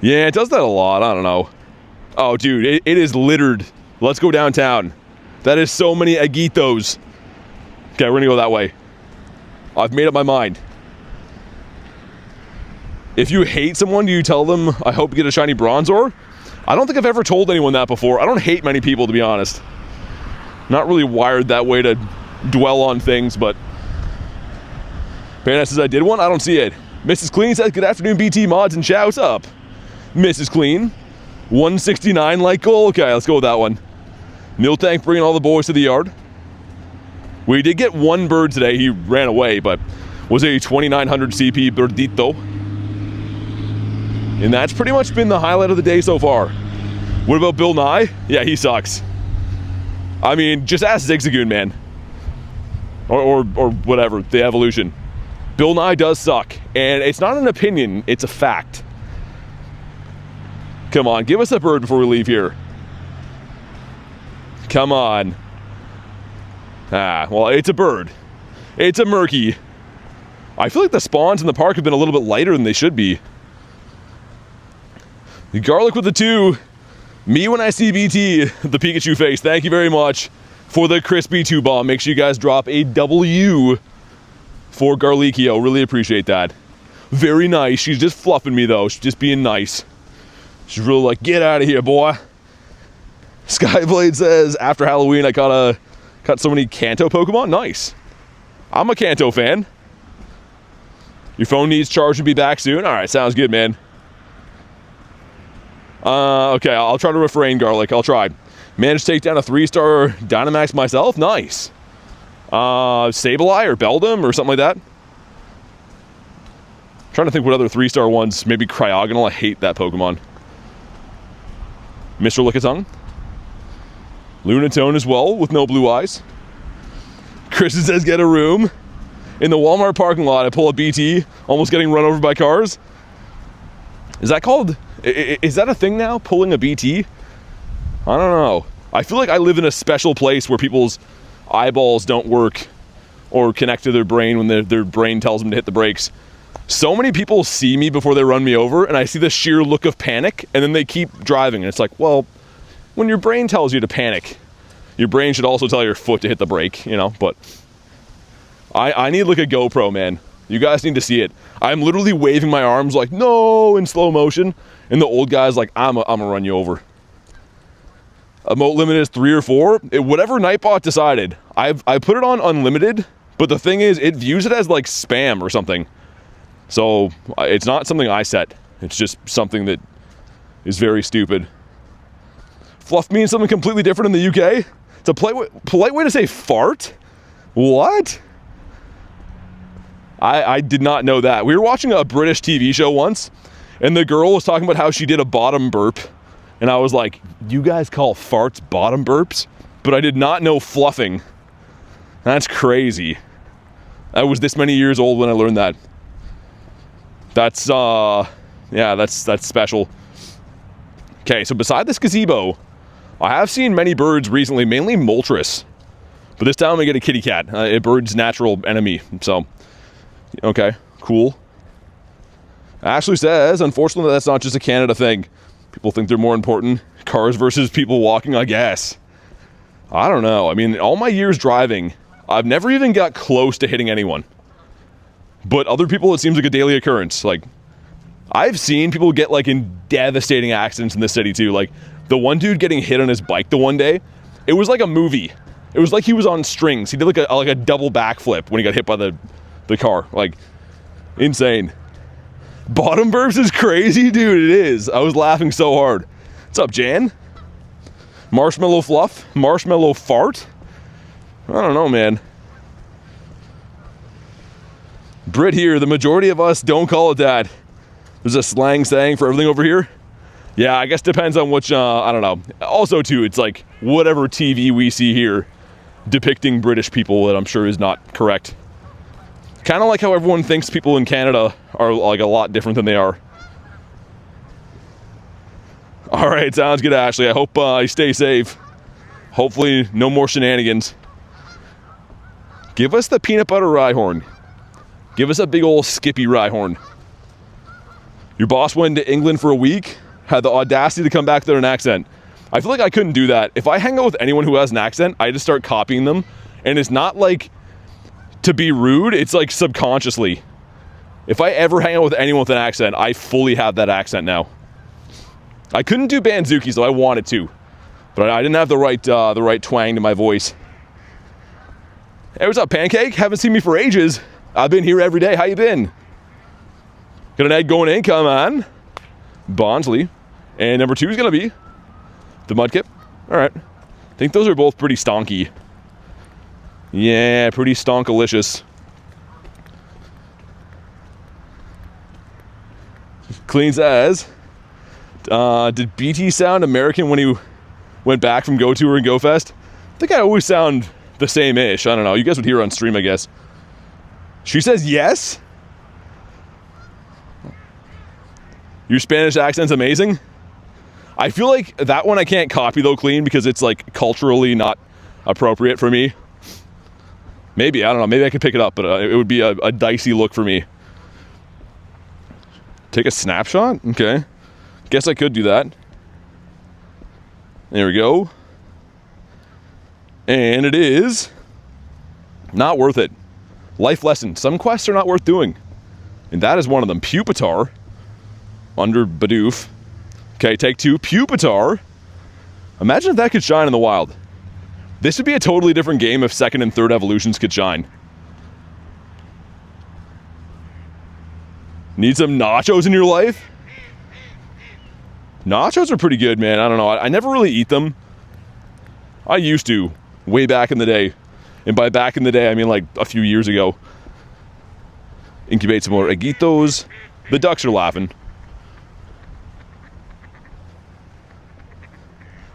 Yeah, it does that a lot. I don't know. Oh, dude, it is littered. Let's go downtown. That is so many Agitos. Okay, we're gonna go that way. I've made up my mind. If you hate someone, do you tell them, I hope you get a shiny Bronzor? I don't think I've ever told anyone that before. I don't hate many people, to be honest. Not really wired that way to dwell on things, but... Paradise says I did one? I don't see it. Mrs. Clean says, good afternoon, BT Mods and chat. What's up? Mrs. Clean. 169 like goal. Okay, let's go with that one. Miltank bringing all the boys to the yard. We did get one bird today. He ran away, but was a 2900 CP birdito. And that's pretty much been the highlight of the day so far. What about Bill Nye? Yeah, he sucks. I mean, just ask Zigzagoon, man. Or whatever, the evolution. Bill Nye does suck. And it's not an opinion, it's a fact. Come on, give us a bird before we leave here. Come on. Ah, well, it's a bird. It's a Murky. I feel like the spawns in the park have been a little bit lighter than they should be. The garlic with the 2. Me when I see BT, the Pikachu face. Thank you very much for the crispy 2 bomb. Make sure you guys drop a W for Garlikio. Really appreciate that. Very nice. She's just fluffing me though. She's just being nice. She's really like, get out of here, boy. Skyblade says, after Halloween, I caught so many Kanto Pokemon. Nice. I'm a Kanto fan. Your phone needs charge and be back soon. All right, sounds good, man. Okay, I'll try to refrain, Garlic. I'll try. Managed to take down a 3-star Dynamax myself. Nice. Sableye or Beldum or something like that. Trying to think what other 3-star ones. Maybe Cryogonal. I hate that Pokemon. Mr. Lickitung. Lunatone as well, with no blue eyes. Kristen says, get a room. In the Walmart parking lot, I pull a BT, almost getting run over by cars. Is that called... Is that a thing now, pulling a BT? I don't know. I feel like I live in a special place where people's eyeballs don't work or connect to their brain when their brain tells them to hit the brakes. So many people see me before they run me over, and I see the sheer look of panic, and then they keep driving. And it's like, well, when your brain tells you to panic, your brain should also tell your foot to hit the brake, you know? But I need like a GoPro, man. You guys need to see it. I'm literally waving my arms like, no, in slow motion. And the old guy's like, I'm gonna run you over. Emote limit is 3 or 4. Whatever Nightbot decided. I put it on unlimited, but the thing is, it views it as like spam or something. So it's not something I set. It's just something that is very stupid. Fluff means something completely different in the UK? It's a polite way to say fart? What? I did not know that. We were watching a British TV show once, and the girl was talking about how she did a bottom burp. And I was like, you guys call farts bottom burps? But I did not know fluffing. That's crazy. I was this many years old when I learned that. That's, yeah, that's special. Okay, so beside this gazebo, I have seen many birds recently, mainly Moltres. But this time I'm gonna get a kitty cat, a bird's natural enemy. So, okay, cool. Ashley says, unfortunately, that's not just a Canada thing. People think they're more important. Cars versus people walking, I guess. I don't know. I mean, all my years driving, I've never even got close to hitting anyone. But other people, it seems like a daily occurrence. Like, I've seen people get, like, in devastating accidents in this city, too. Like, the one dude getting hit on his bike the one day, it was like a movie. It was like he was on strings. He did, like a double backflip when he got hit by the car. Like, insane. Bottom burps is crazy, dude. It is. I was laughing so hard. What's up, Jan? Marshmallow fluff? Marshmallow fart? I don't know, man. Brit here, the majority of us don't call it that. There's a slang saying for everything over here. Yeah, I guess depends on which, I don't know. Also, too, it's like whatever TV we see here depicting British people that I'm sure is not correct. Kind of like how everyone thinks people in Canada are like a lot different than they are. All right, sounds good, Ashley. I hope you stay safe. Hopefully, no more shenanigans. Give us the peanut butter Rhyhorn. Give us a big old Skippy Rhyhorn. Your boss went to England for a week, had the audacity to come back there with an accent. I feel like I couldn't do that. If I hang out with anyone who has an accent, I just start copying them. And it's not like to be rude, it's like subconsciously. If I ever hang out with anyone with an accent, I fully have that accent now. I couldn't do Banzuki, so I wanted to. But I didn't have the right twang to my voice. Hey, what's up, Pancake? Haven't seen me for ages. I've been here every day. How you been? Got an egg going in, come on. Bonsley. And number 2 is going to be the Mudkip. All right. I think those are both pretty stonky. Yeah, pretty stonkalicious. Cleans as. Did BT sound American when he went back from Go Tour and Go Fest? I think I always sound the same-ish. I don't know. You guys would hear on stream, I guess. She says yes. Your Spanish accent's amazing. I feel like that one I can't copy though clean because it's like culturally not appropriate for me. Maybe, I don't know, maybe I could pick it up, but it would be a dicey look for me. Take a snapshot? Okay. Guess I could do that. There we go. And it is not worth it. Life lesson. Some quests are not worth doing. And that is one of them. Pupitar. Under Bidoof. Okay, take 2. Pupitar. Imagine if that could shine in the wild. This would be a totally different game if 2nd and 3rd evolutions could shine. Need some nachos in your life? Nachos are pretty good, man. I don't know. I never really eat them. I used to, way back in the day. And by back in the day, I mean like a few years ago. Incubate some more aguitos. The ducks are laughing.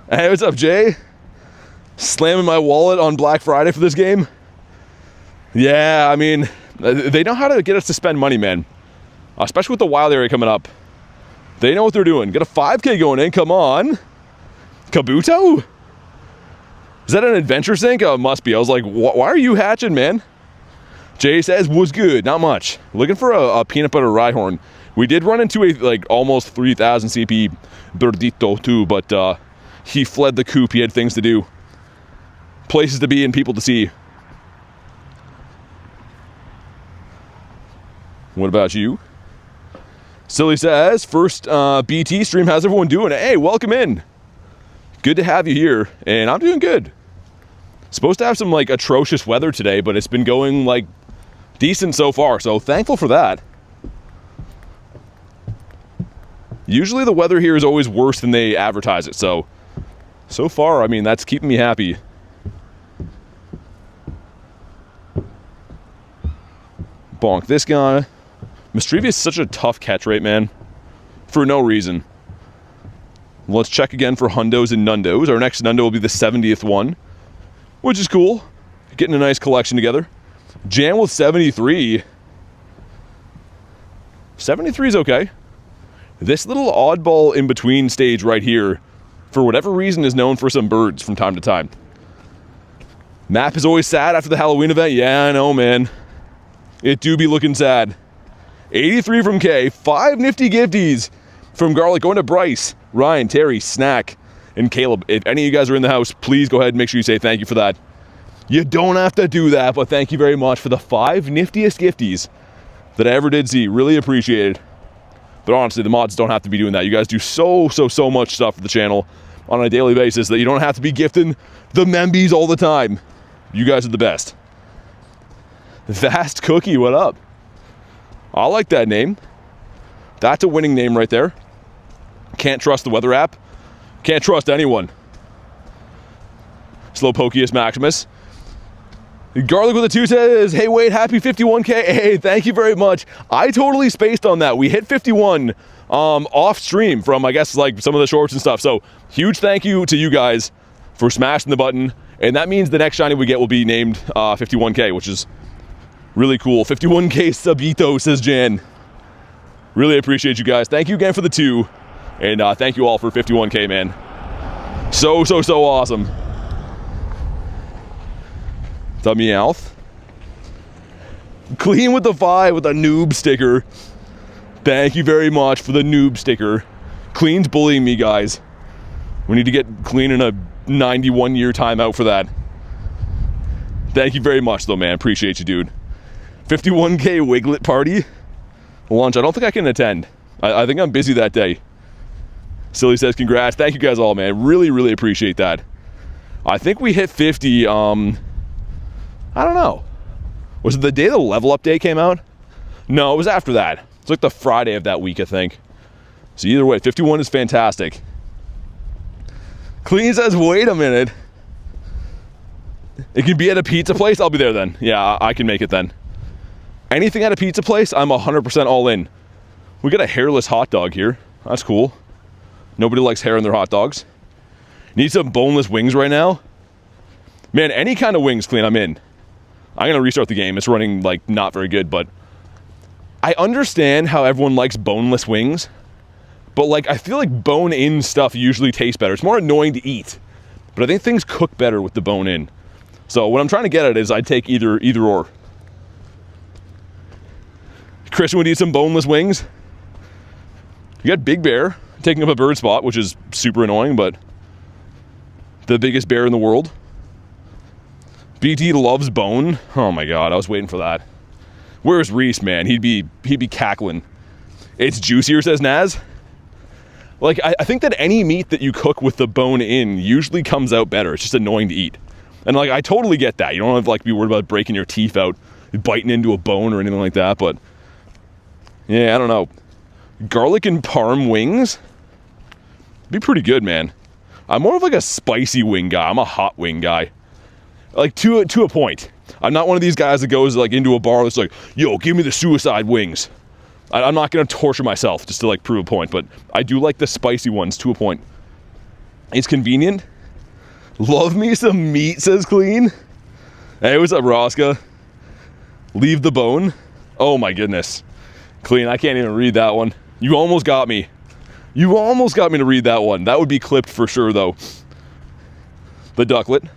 Hey, what's up, Jay? Slamming my wallet on Black Friday for this game? Yeah, I mean, they know how to get us to spend money, man. Especially with the wild area coming up. They know what they're doing. Get a 5K going in, come on. Kabuto? Is that an adventure sync? Oh, it must be. I was like, why are you hatching, man? Jay says, was good, not much. Looking for a peanut butter Rhyhorn. We did run into a, like, almost 3,000 CP Birdito, too, but, he fled the coop. He had things to do. Places to be and people to see. What about you? Silly says, first BT stream, how's everyone doing? Hey, welcome in. Good to have you here, and I'm doing good. Supposed to have some like atrocious weather today, but it's been going like decent so far, so thankful for that. Usually the weather here is always worse than they advertise it, so far, I mean, that's keeping me happy. Bonk this guy. Mischievous is such a tough catch rate, man. For no reason. Let's check again for Hundos and Nundos. Our next Nundo will be the 70th one, which is cool. Getting a nice collection together. Jan with 73. 73 is okay. This little oddball in between stage right here, for whatever reason, is known for some birds from time to time. Map is always sad after the Halloween event. Yeah, I know, man. It do be looking sad. 83 from K. 5 nifty gifties from Garlic going to Bryce, Ryan, Terry, Snack, and Caleb. If any of you guys are in the house, please go ahead and make sure you say thank you for that. You don't have to do that, but thank you very much for the 5 niftiest gifties that I ever did see. Really appreciate it. But honestly, the mods don't have to be doing that. You guys do so much stuff for the channel on a daily basis that you don't have to be gifting the membies all the time. You guys are the best. Vast Cookie, what up? I like that name. That's a winning name right there. Can't trust the weather app. Can't trust anyone. Slowpokeus Maximus. Garlic with a 2 says, hey Wade, happy 51K. Hey, thank you very much. I totally spaced on that. We hit 51 off stream from, I guess, like some of the shorts and stuff. So huge thank you to you guys for smashing the button. And that means the next shiny we get will be named 51K, which is really cool. 51K Sabito, says Jan. Really appreciate you guys. Thank you again for the 2. And thank you all for 51K, man. So awesome. The Meowth. Clean with the 5 with a noob sticker. Thank you very much for the noob sticker. Clean's bullying me, guys. We need to get Clean in a 91-year timeout for that. Thank you very much, though, man. Appreciate you, dude. 51K Wiglet party. Lunch. I don't think I can attend. I think I'm busy that day. Silly says, congrats. Thank you guys all, man. Really appreciate that. I think we hit 50, I don't know. Was it the day the level up day came out? No, it was after that. It's like the Friday of that week, I think. So either way, 51 is fantastic. Clean says, wait a minute. It can be at a pizza place? I'll be there then. Yeah, I can make it then. Anything at a pizza place, I'm 100% all in. We got a hairless hot dog here. That's cool. Nobody likes hair in their hot dogs. Need some boneless wings right now? Man, any kind of wings, Clean, I'm in. I'm going to restart the game. It's running, like, not very good, but I understand how everyone likes boneless wings, but, like, I feel like bone-in stuff usually tastes better. It's more annoying to eat, but I think things cook better with the bone-in. So what I'm trying to get at is I'd take either or. Christian would eat some boneless wings. You got Big Bear taking up a bird spot, which is super annoying, but the biggest bear in the world. BT loves bone. Oh my god, I was waiting for that. Where's Reese, man? He'd be cackling. It's juicier, says Naz. Like, I think that any meat that you cook with the bone in usually comes out better. It's just annoying to eat. And like, I totally get that. You don't have to like be worried about breaking your teeth out, biting into a bone or anything like that, but yeah, I don't know. Garlic and parm wings? Be pretty good, man. I'm more of like a spicy wing guy. I'm a hot wing guy. Like, to a point. I'm not one of these guys that goes, like, into a bar that's like, yo, give me the suicide wings. I'm not going to torture myself just to, like, prove a point, but I do like the spicy ones to a point. It's convenient. Love me some meat, says Clean. Hey, what's up, Rosca? Leave the bone. Oh, my goodness. Clean, I can't even read that one. You almost got me. You almost got me to read that one. That would be clipped for sure, though. The ducklet.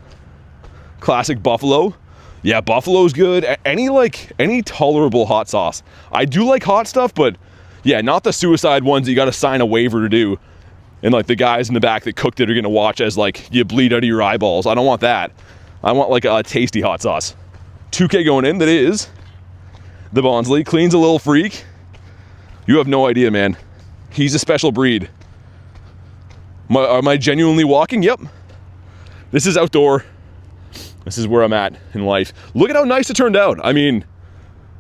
Classic buffalo. Yeah, buffalo's good. Any tolerable hot sauce. I do like hot stuff, but yeah, not the suicide ones that you gotta sign a waiver to do. And like the guys in the back that cooked it are gonna watch as like you bleed out of your eyeballs. I don't want that. I want like a tasty hot sauce. 2K going in, that is. The Bonsley. Clean's a little freak. You have no idea, man. He's a special breed. Am I genuinely walking? Yep. This is outdoor. This is where I'm at in life. Look at how nice it turned out. I mean,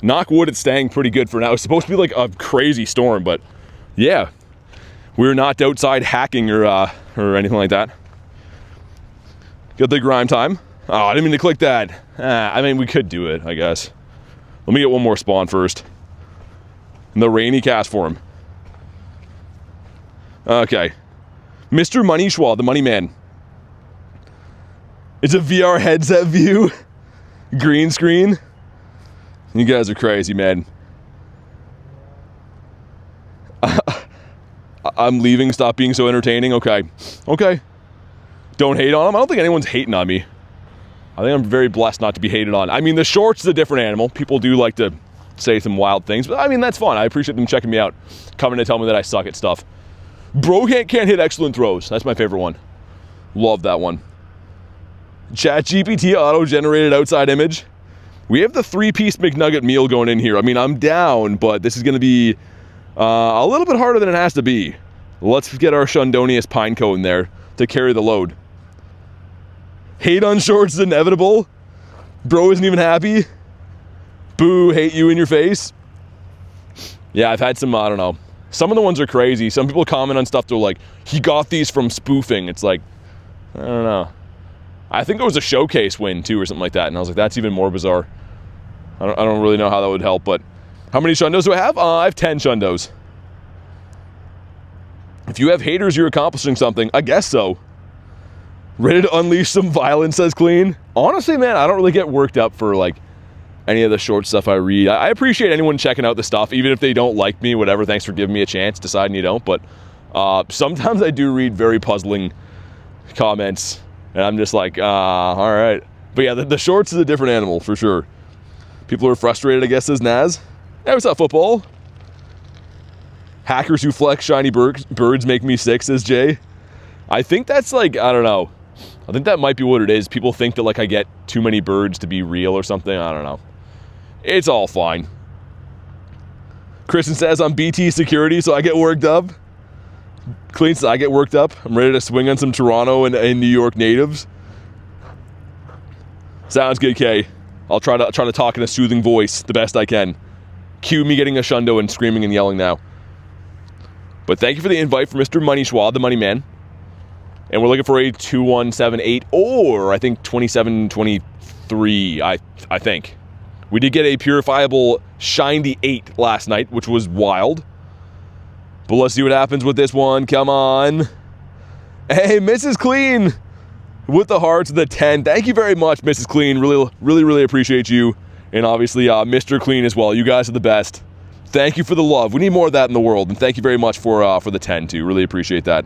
knock wood, it's staying pretty good for now. It's supposed to be like a crazy storm, but yeah. We're not outside hacking or anything like that. Got the grime time. Oh, I didn't mean to click that. I mean, we could do it, I guess. Let me get one more spawn first. And the rainy cast for him. Okay. Mr. Money Schwab, the money man. It's a VR headset view. Green screen. You guys are crazy, man. I'm leaving. Stop being so entertaining. Okay. Okay. Don't hate on him. I don't think anyone's hating on me. I think I'm very blessed not to be hated on. I mean, the shorts is a different animal. People do like to say some wild things, but I mean, that's fun. I appreciate them checking me out, coming to tell me that I suck at stuff. Bro can't hit excellent throws. That's my favorite one. Love that one. ChatGPT auto-generated outside image. We have the 3-piece McNugget meal going in here. I mean, I'm down, but this is going to be a little bit harder than it has to be. Let's get our Shundonius Pineco in there to carry the load. Hate on shorts is inevitable. Bro isn't even happy. Boo, hate you in your face. Yeah, I've had some, I don't know. Some of the ones are crazy. Some people comment on stuff, they're like, he got these from spoofing. It's like, I don't know. I think it was a showcase win, too, or something like that. And I was like, that's even more bizarre. I don't really know how that would help, but how many Shundos do I have? I have 10 Shundos. If you have haters, you're accomplishing something. I guess so. Ready to unleash some violence, says Clean. Honestly, man, I don't really get worked up for, like, any of the short stuff I read. I appreciate anyone checking out the stuff, even if they don't like me, whatever. Thanks for giving me a chance, deciding you don't. But sometimes I do read very puzzling comments, and I'm just like, all right. But yeah, the shorts is a different animal, for sure. People are frustrated, I guess, says Naz. Hey, what's up, football? Hackers who flex shiny birds make me sick, says Jay. I think that's like, I don't know. I think that might be what it is. People think that, like, I get too many birds to be real or something. I don't know. It's all fine. Kristen says I'm BT security, so I get worked up. Clean says I get worked up. I'm ready to swing on some Toronto and New York natives. Sounds good, Kay. I'll try to talk in a soothing voice the best I can. Cue me getting a Shundo and screaming and yelling now. But thank you for the invite for Mr. Money Schwab, the money man. And we're looking for a 2178 or I think 2723, I think. We did get a purifiable Shiny 8 last night, which was wild. But let's see what happens with this one. Come on. Hey, Mrs. Clean with the hearts of the 10. Thank you very much, Mrs. Clean. Really appreciate you. And obviously, Mr. Clean as well. You guys are the best. Thank you for the love. We need more of that in the world. And thank you very much for the 10, too. Really appreciate that.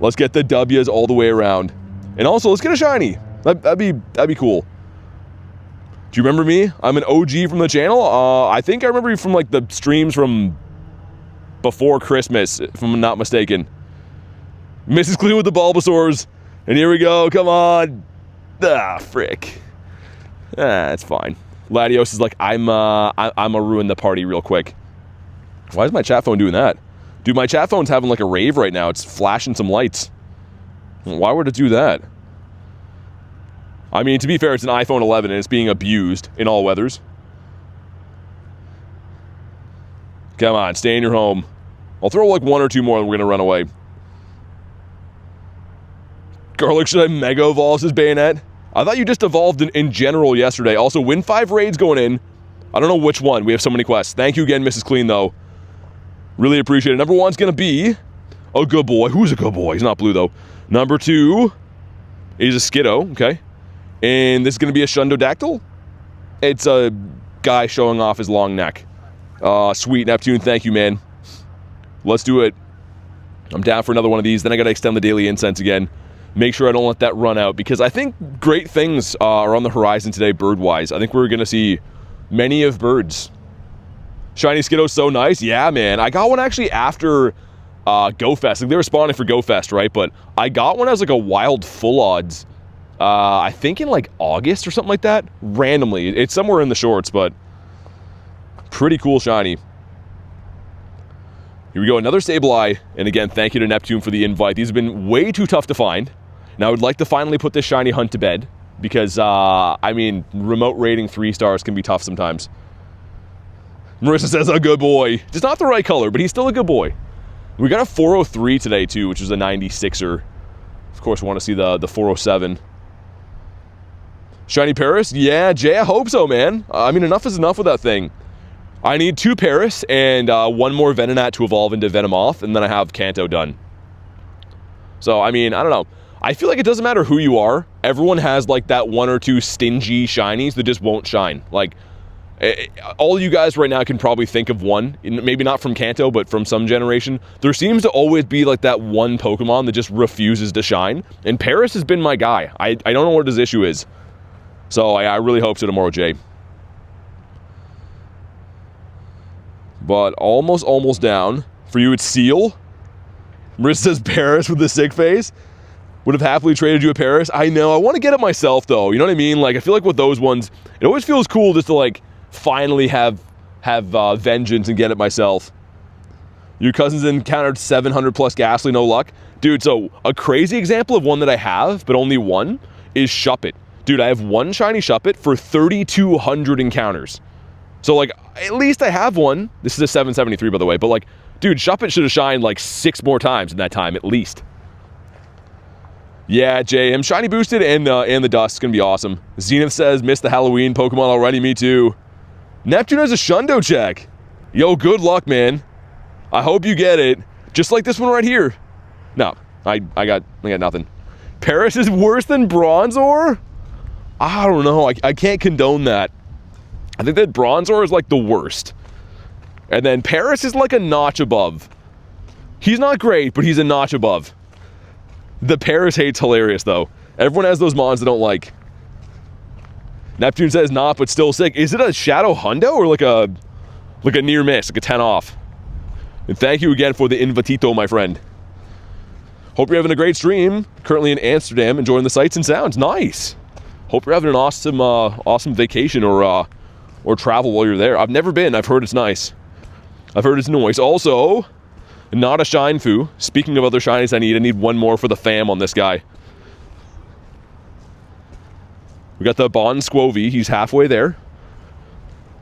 Let's get the W's all the way around. And also, let's get a shiny. That'd be cool. Do you remember me? I'm an OG from the channel. I think I remember you from, like, the streams from before Christmas, if I'm not mistaken. Mrs. Clean with the Bulbasaurs. And here we go. Come on. Ah, frick. It's fine. Latios is like, I'ma ruin the party real quick. Why is my chat phone doing that? Dude, my chat phone's having like a rave right now. It's flashing some lights. Why would it do that? I mean, to be fair, it's an iPhone 11 and it's being abused in all weathers. Come on, stay in your home. I'll throw like one or two more and we're gonna run away. Garlic, should I Mega Evolve his Bayonet? I thought you just evolved in general yesterday. Also, win 5 raids going in. I don't know which one. We have so many quests. Thank you again, Mrs. Clean, though. Really appreciate it. Number 1's going to be a good boy. Who's a good boy? He's not blue, though. Number 2 is a Skiddo. Okay. And this is going to be a Shundodactyl. It's a guy showing off his long neck. Sweet, Neptune. Thank you, man. Let's do it. I'm down for another one of these. Then I got to extend the Daily Incense again. Make sure I don't let that run out, because I think great things are on the horizon today, bird-wise. I think we're going to see many of birds. Shiny Skiddo's so nice. Yeah, man. I got one actually after Go Fest. Like, they were spawning for Go Fest, right? But I got one as like a wild full odds. I think in like August or something like that. Randomly. It's somewhere in the shorts, but pretty cool shiny. Here we go, another Sableye. And again, thank you to Neptune for the invite. These have been way too tough to find. Now, I would like to finally put this shiny hunt to bed, because, I mean, remote rating 3 stars can be tough sometimes. Marissa says, a good boy. Just not the right color, but he's still a good boy. We got a 403 today, too, which is a 96er. Of course, we want to see the 407. Shiny Paris? Yeah, Jay, I hope so, man. I mean, enough is enough with that thing. I need 2 Paris and 1 more Venonat to evolve into Venomoth, and then I have Kanto done. So, I mean, I don't know. I feel like it doesn't matter who you are. Everyone has, like, that 1 or 2 stingy shinies that just won't shine. Like, all you guys right now can probably think of one. Maybe not from Kanto, but from some generation. There seems to always be, like, that one Pokemon that just refuses to shine. And Paris has been my guy. I don't know what his issue is. So I really hope so tomorrow, Jay. But almost down. For you, it's Seal. Marissa says Paris with the sick face. Would have happily traded you a Paris. I know. I want to get it myself, though. You know what I mean? Like, I feel like with those ones, it always feels cool just to, like, finally have vengeance and get it myself. Your cousins encountered 700 plus ghastly, no luck. Dude, so a crazy example of one that I have, but only one, is Shuppet. Dude, I have one shiny Shuppet for 3,200 encounters. So, like, at least I have one. This is a 773, by the way. But, like, dude, Shuppet should have shined, like, 6 more times in that time, at least. Yeah, JM, shiny boosted and the dust is going to be awesome. Zenith says, missed the Halloween Pokemon already. Me too. Neptune has a Shundo check. Yo, good luck, man. I hope you get it. Just like this one right here. No, I got nothing. Paris is worse than Bronzor? I don't know. I can't condone that. I think that Bronzor is like the worst. And then Paris is like a notch above. He's not great, but he's a notch above. The Paris hate's hilarious, though. Everyone has those mons they don't like. Neptune says not, but still sick. Is it a Shadow Hundo or like a near miss, like a 10 off? And thank you again for the invitito, my friend. Hope you're having a great stream. Currently in Amsterdam, enjoying the sights and sounds. Nice. Hope you're having an awesome vacation or travel while you're there. I've never been. I've heard it's nice. I've heard it's nice. Also, not a shine foo. Speaking of other shinies I need one more for the fam on this guy. We got the Bon Squovy. He's halfway there.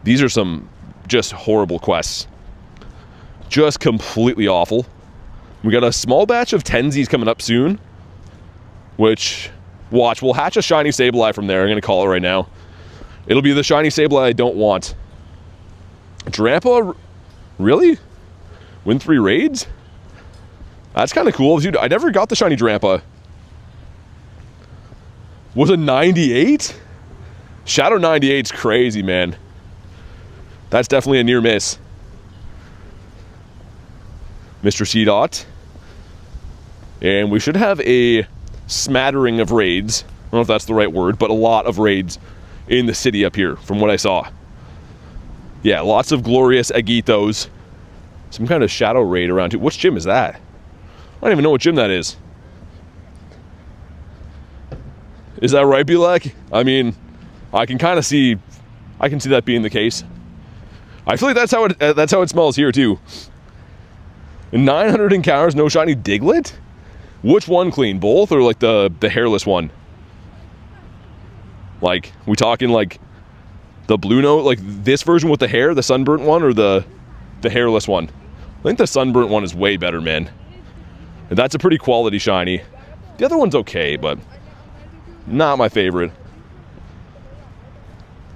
These are some just horrible quests. Just completely awful. We got a small batch of Tenzies coming up soon. Which, watch, we'll hatch a shiny Sableye from there. I'm going to call it right now. It'll be the shiny Sableye I don't want. Drampa, really? Win 3 raids? That's kind of cool. Dude, I never got the shiny Drampa. Was it 98? Shadow 98's crazy, man. That's definitely a near miss. Mr. C-Dot. And we should have a smattering of raids. I don't know if that's the right word, but a lot of raids in the city up here, from what I saw. Yeah, lots of glorious Agitos. Some kind of shadow raid around here. Which gym is that? I don't even know what gym that is. Is that right, Bulak? I mean, I can kind of see... I can see that being the case. I feel like that's how it smells here, too. 900 encounters, no shiny Diglett? Which one clean? Both or like the hairless one? Like, we talking like the blue note, like this version with the hair, the sunburnt one, or the hairless one? I think the sunburnt one is way better, man. And that's a pretty quality shiny. The other one's okay, but not my favorite.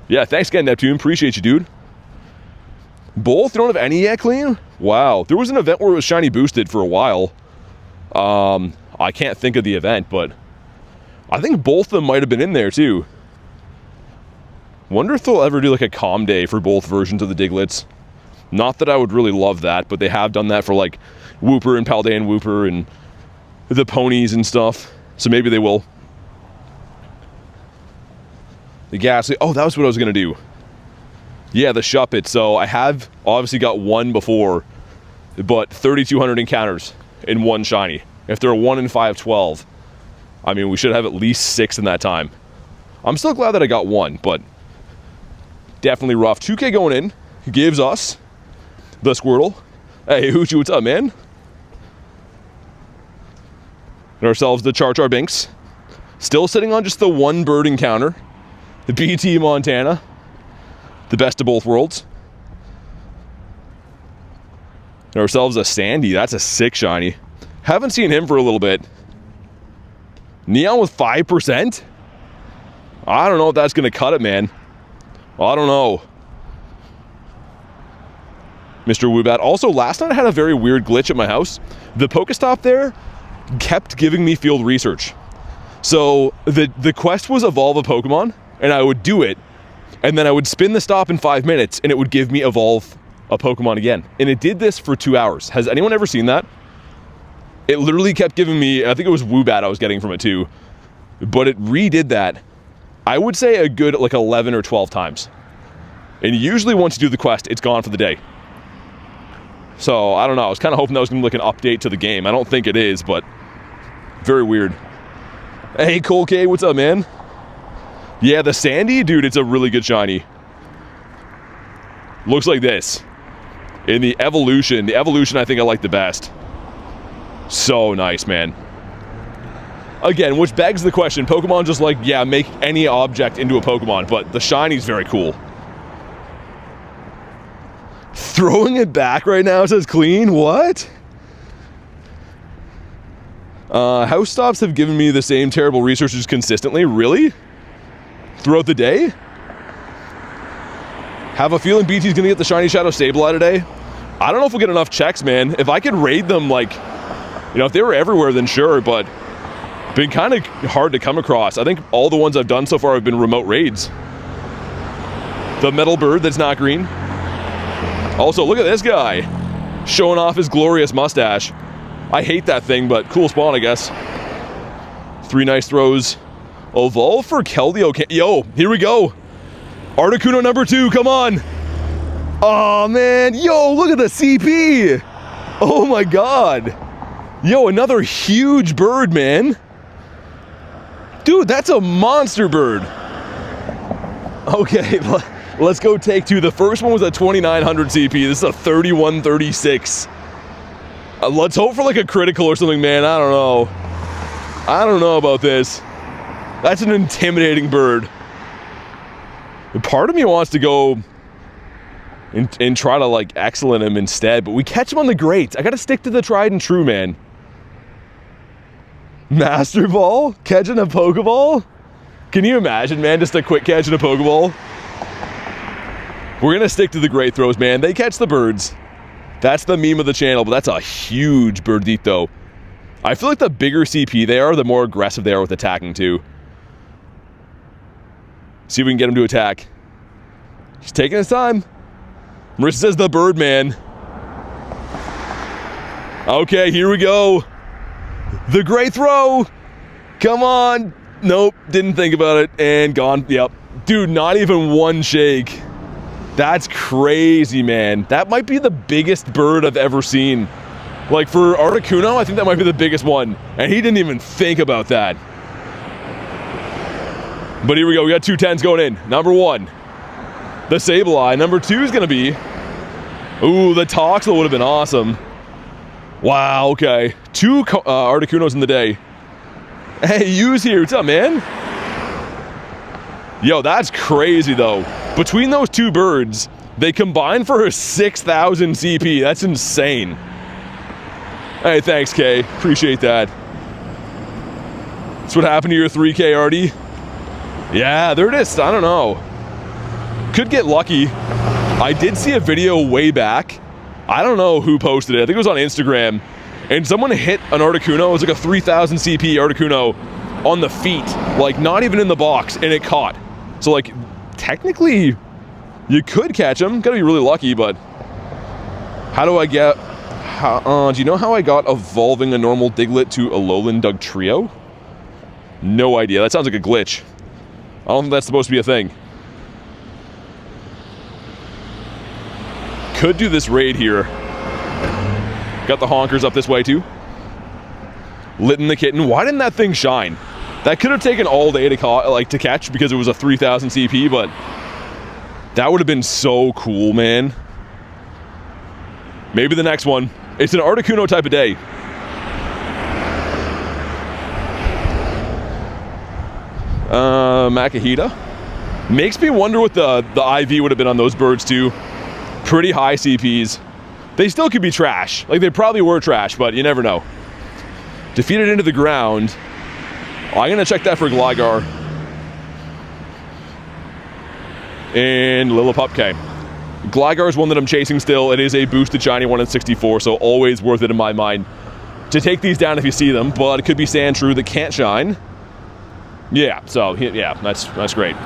Yeah, thanks again, Neptune. Appreciate you, dude. Both? You don't have any yet, clean? Wow. There was an event where it was shiny boosted for a while. I can't think of the event, but I think both of them might have been in there, too. Wonder if they'll ever do, like, a calm day for both versions of the Digletts. Not that I would really love that, but they have done that for, like, Wooper and Paldean Wooper and the ponies and stuff. So maybe they will. The Ghastly. Oh, that was what I was going to do. Yeah, the Shuppet. So I have obviously got one before, but 3,200 encounters in one shiny. If they're a 1 in 512, I mean, we should have at least 6 in that time. I'm still glad that I got one, but definitely rough. 2K going in gives us the Squirtle. Hey, Hoochie, what's up, man? And ourselves the Char Binks. Still sitting on just the one bird encounter. The BT Montana. The best of both worlds. And ourselves a Sandy. That's a sick shiny. Haven't seen him for a little bit. Neon with 5%? I don't know if that's going to cut it, man. I don't know. Mr. Woobat. Also, last night I had a very weird glitch at my house. The Pokestop there kept giving me field research. So, the quest was evolve a Pokemon, and I would do it, and then I would spin the stop in 5 minutes, and it would give me evolve a Pokemon again. And it did this for 2 hours. Has anyone ever seen that? It literally kept giving me, I think it was Woobat I was getting from it too, but it redid that I would say a good like 11 or 12 times. And usually once you do the quest, it's gone for the day. So, I don't know. I was kind of hoping that was going to be like an update to the game. I don't think it is, but very weird. Hey, Cole K, what's up, man? Yeah, the Sandy, dude, it's a really good shiny. Looks like this. In the evolution I think I like the best. So nice, man. Again, which begs the question, Pokemon just like, yeah, make any object into a Pokemon, but the shiny's very cool. Throwing it back right now says clean? What? House stops have given me the same terrible researches consistently. Really? Throughout the day? Have a feeling BT's gonna get the shiny Shadow Sableye today. I don't know if we'll get enough checks, man. If I could raid them, like, you know, if they were everywhere, then sure, but been kind of hard to come across. I think all the ones I've done so far have been remote raids. The metal bird that's not green. Also, look at this guy showing off his glorious mustache. I hate that thing, but cool spawn, I guess. 3 nice throws. Evolve for Keldeo. Yo, here we go. Articuno number 2, come on. Oh, man. Yo, look at the CP. Oh, my God. Yo, another huge bird, man. Dude, that's a monster bird. Okay, let's go take 2. The first one was a 2900 CP. This is a 3136. Let's hope for like a critical or something, man. I don't know. I don't know about this. That's an intimidating bird. Part of me wants to go and try to like excellent him instead, but we catch him on the greats. I gotta stick to the tried and true, man. Master Ball? Catching a Pokeball? Can you imagine, man, just a quick catch in a Pokeball? We're gonna stick to the great throws, man. They catch the birds. That's the meme of the channel, but that's a huge birdito. I feel like the bigger CP they are, the more aggressive they are with attacking too. See if we can get him to attack. He's taking his time. Marissa says the Birdman. Okay, here we go. The great throw. Come on. Nope, didn't think about it and gone. Yep. Dude, not even one shake. That's crazy, man. That might be the biggest bird I've ever seen. Like for Articuno, I think that might be the biggest one. And he didn't even think about that. But here we go, we got 2 10s going in. Number 1, the Sableye. Number 2 is gonna be, ooh, the Toxel would have been awesome. Wow, okay. 2 Articunos in the day. Hey, Yu's here, what's up, man? Yo, that's crazy though. Between those 2 birds, they combine for a 6,000 CP. That's insane. Hey, thanks, Kay. Appreciate that. That's what happened to your 3K, Artie. Yeah, there it is. I don't know. Could get lucky. I did see a video way back. I don't know who posted it. I think it was on Instagram. And someone hit an Articuno. It was like a 3,000 CP Articuno on the feet. Like, not even in the box. And it caught. So, like, technically, you could catch him. Gotta be really lucky, but how do I get... do you know how I got evolving a normal Diglett to Alolan Dugtrio? No idea. That sounds like a glitch. I don't think that's supposed to be a thing. Could do this raid here. Got the honkers up this way too. Litten the Kitten. Why didn't that thing shine? That could have taken all day to catch because it was a 3,000 CP, but that would have been so cool, man. Maybe the next one. It's an Articuno type of day. Makahita. Makes me wonder what the IV would have been on those birds too. Pretty high CPs. They still could be trash. Like, they probably were trash, but you never know. Defeated into the ground. Oh, I'm gonna check that for Gligar. And Lillipup. Okay. Gligar is one that I'm chasing still. It is a boosted shiny 1 in 64, so always worth it in my mind to take these down if you see them, but it could be Sandshrew that can't shine. Yeah, so, yeah, that's great.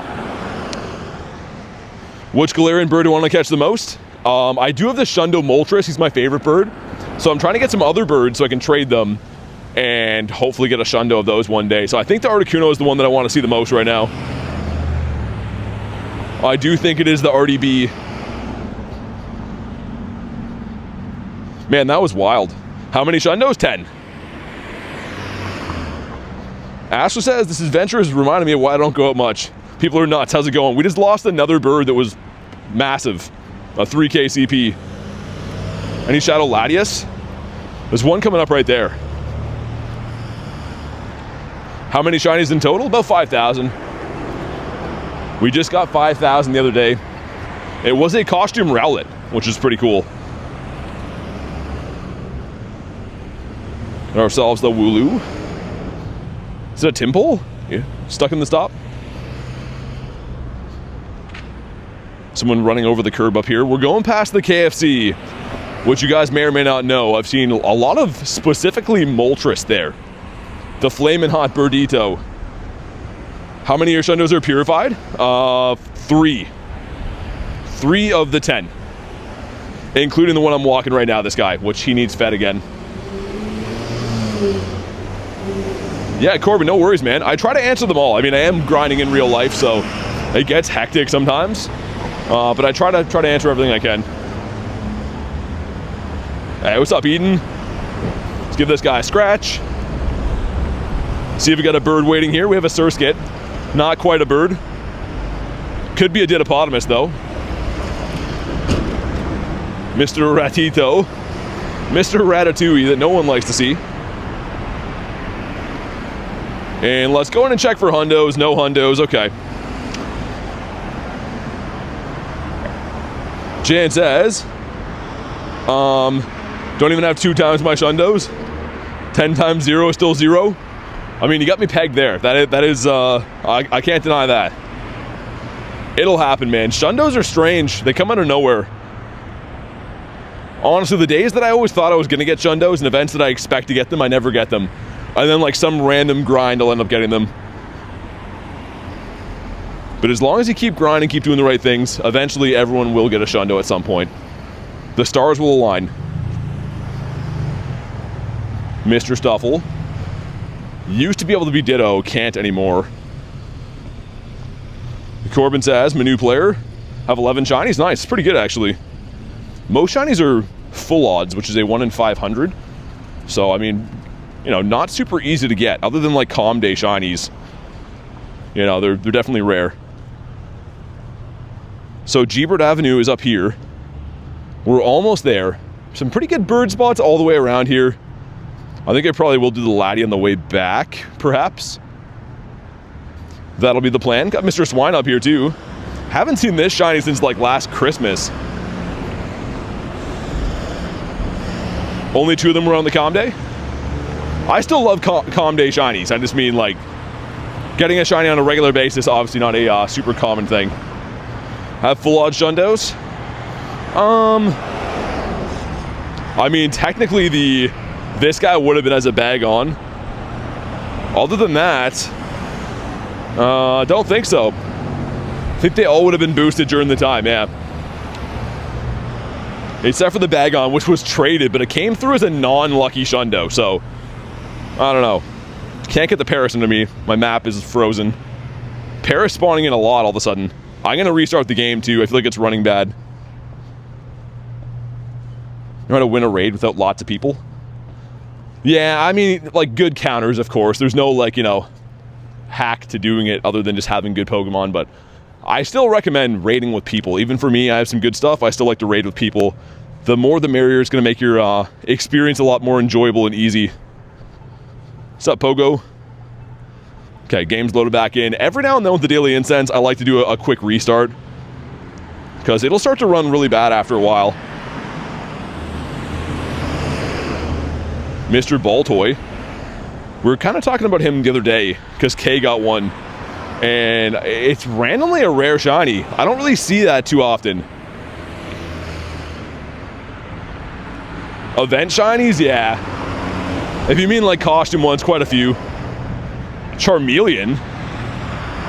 Which Galarian bird do I want to catch the most? I do have the Shadow Moltres. He's my favorite bird. So I'm trying to get some other birds so I can trade them and hopefully get a Shadow of those one day. So I think the Articuno is the one that I want to see the most right now. I do think it is the RDB. Man, that was wild. How many Shundos? 10. Ashley says, this adventure is reminding me of why I don't go out much. People are nuts. How's it going? We just lost another bird that was massive. A 3K CP. Any Shadow Latios? There's one coming up right there. How many shinies in total? About 5,000. We just got 5,000 the other day. It was a costume Rowlet, which is pretty cool. Got ourselves the Wooloo. Is it a Timpole? Yeah, stuck in the stop. Someone running over the curb up here. We're going past the KFC, which you guys may or may not know. I've seen a lot of specifically Moltres there. The Flamin' Hot Birdito. How many of your Shundos are purified? 3. 3 of the 10. Including the one I'm walking right now, this guy, which he needs fed again. Yeah, Corbin, no worries, man. I try to answer them all. I mean, I am grinding in real life, so it gets hectic sometimes. But I try to answer everything I can. Hey, what's up, Eden? Let's give this guy a scratch. See if we got a bird waiting here. We have a Surskit. Not quite a bird. Could be a Didapodimus, though. Mr. Ratito. Mr. Ratatouille that no one likes to see. And let's go in and check for hundos. No hundos. Okay. Jan says, don't even have 2 times my Shundos. 10 times 0 is still 0. I mean, you got me pegged there. That is I can't deny that. It'll happen, man. Shundos are strange. They come out of nowhere. Honestly, the days that I always thought I was going to get Shundos and events that I expect to get them, I never get them. And then like some random grind, I'll end up getting them. But as long as you keep grinding, keep doing the right things, eventually everyone will get a Shundo at some point. The stars will align. Mr. Stuffle. Used to be able to be Ditto, can't anymore. Corbin says, Manu player, have 11 shinies. Nice, pretty good actually. Most shinies are full odds, which is a 1 in 500. So, I mean, you know, not super easy to get, other than like Calm Day shinies. You know, they're definitely rare. So G-Bird Avenue is up here. We're almost there. Some pretty good bird spots all the way around here. I think I probably will do the Laddie on the way back, perhaps. That'll be the plan. Got Mr. Swine up here too. Haven't seen this shiny since like last Christmas. Only 2 of them were on the Calm Day. I still love Calm Day shinies. I just mean like getting a shiny on a regular basis, obviously not a super common thing. Have full odds Shundos? I mean, technically this guy would have been as a bag on. Other than that, don't think so. I think they all would have been boosted during the time, yeah. Except for the bag on, which was traded, but it came through as a non-lucky Shundo, so I don't know. Can't get the Paris into me. My map is frozen. Paris spawning in a lot all of a sudden. I'm gonna restart the game too. I feel like it's running bad. You know how to win a raid without lots of people? Yeah, I mean, like good counters, of course. There's no like, you know, hack to doing it other than just having good Pokemon, but I still recommend raiding with people. Even for me, I have some good stuff. I still like to raid with people. The more the merrier. It's gonna make your experience a lot more enjoyable and easy. What's up, Pogo? Okay, game's loaded back in. Every now and then with the Daily Incense, I like to do a quick restart, because it'll start to run really bad after a while. Mr. Baltoy. We were kind of talking about him the other day, because Kay got one. And it's randomly a rare shiny. I don't really see that too often. Event shinies? Yeah. If you mean like costume ones, quite a few. Charmeleon.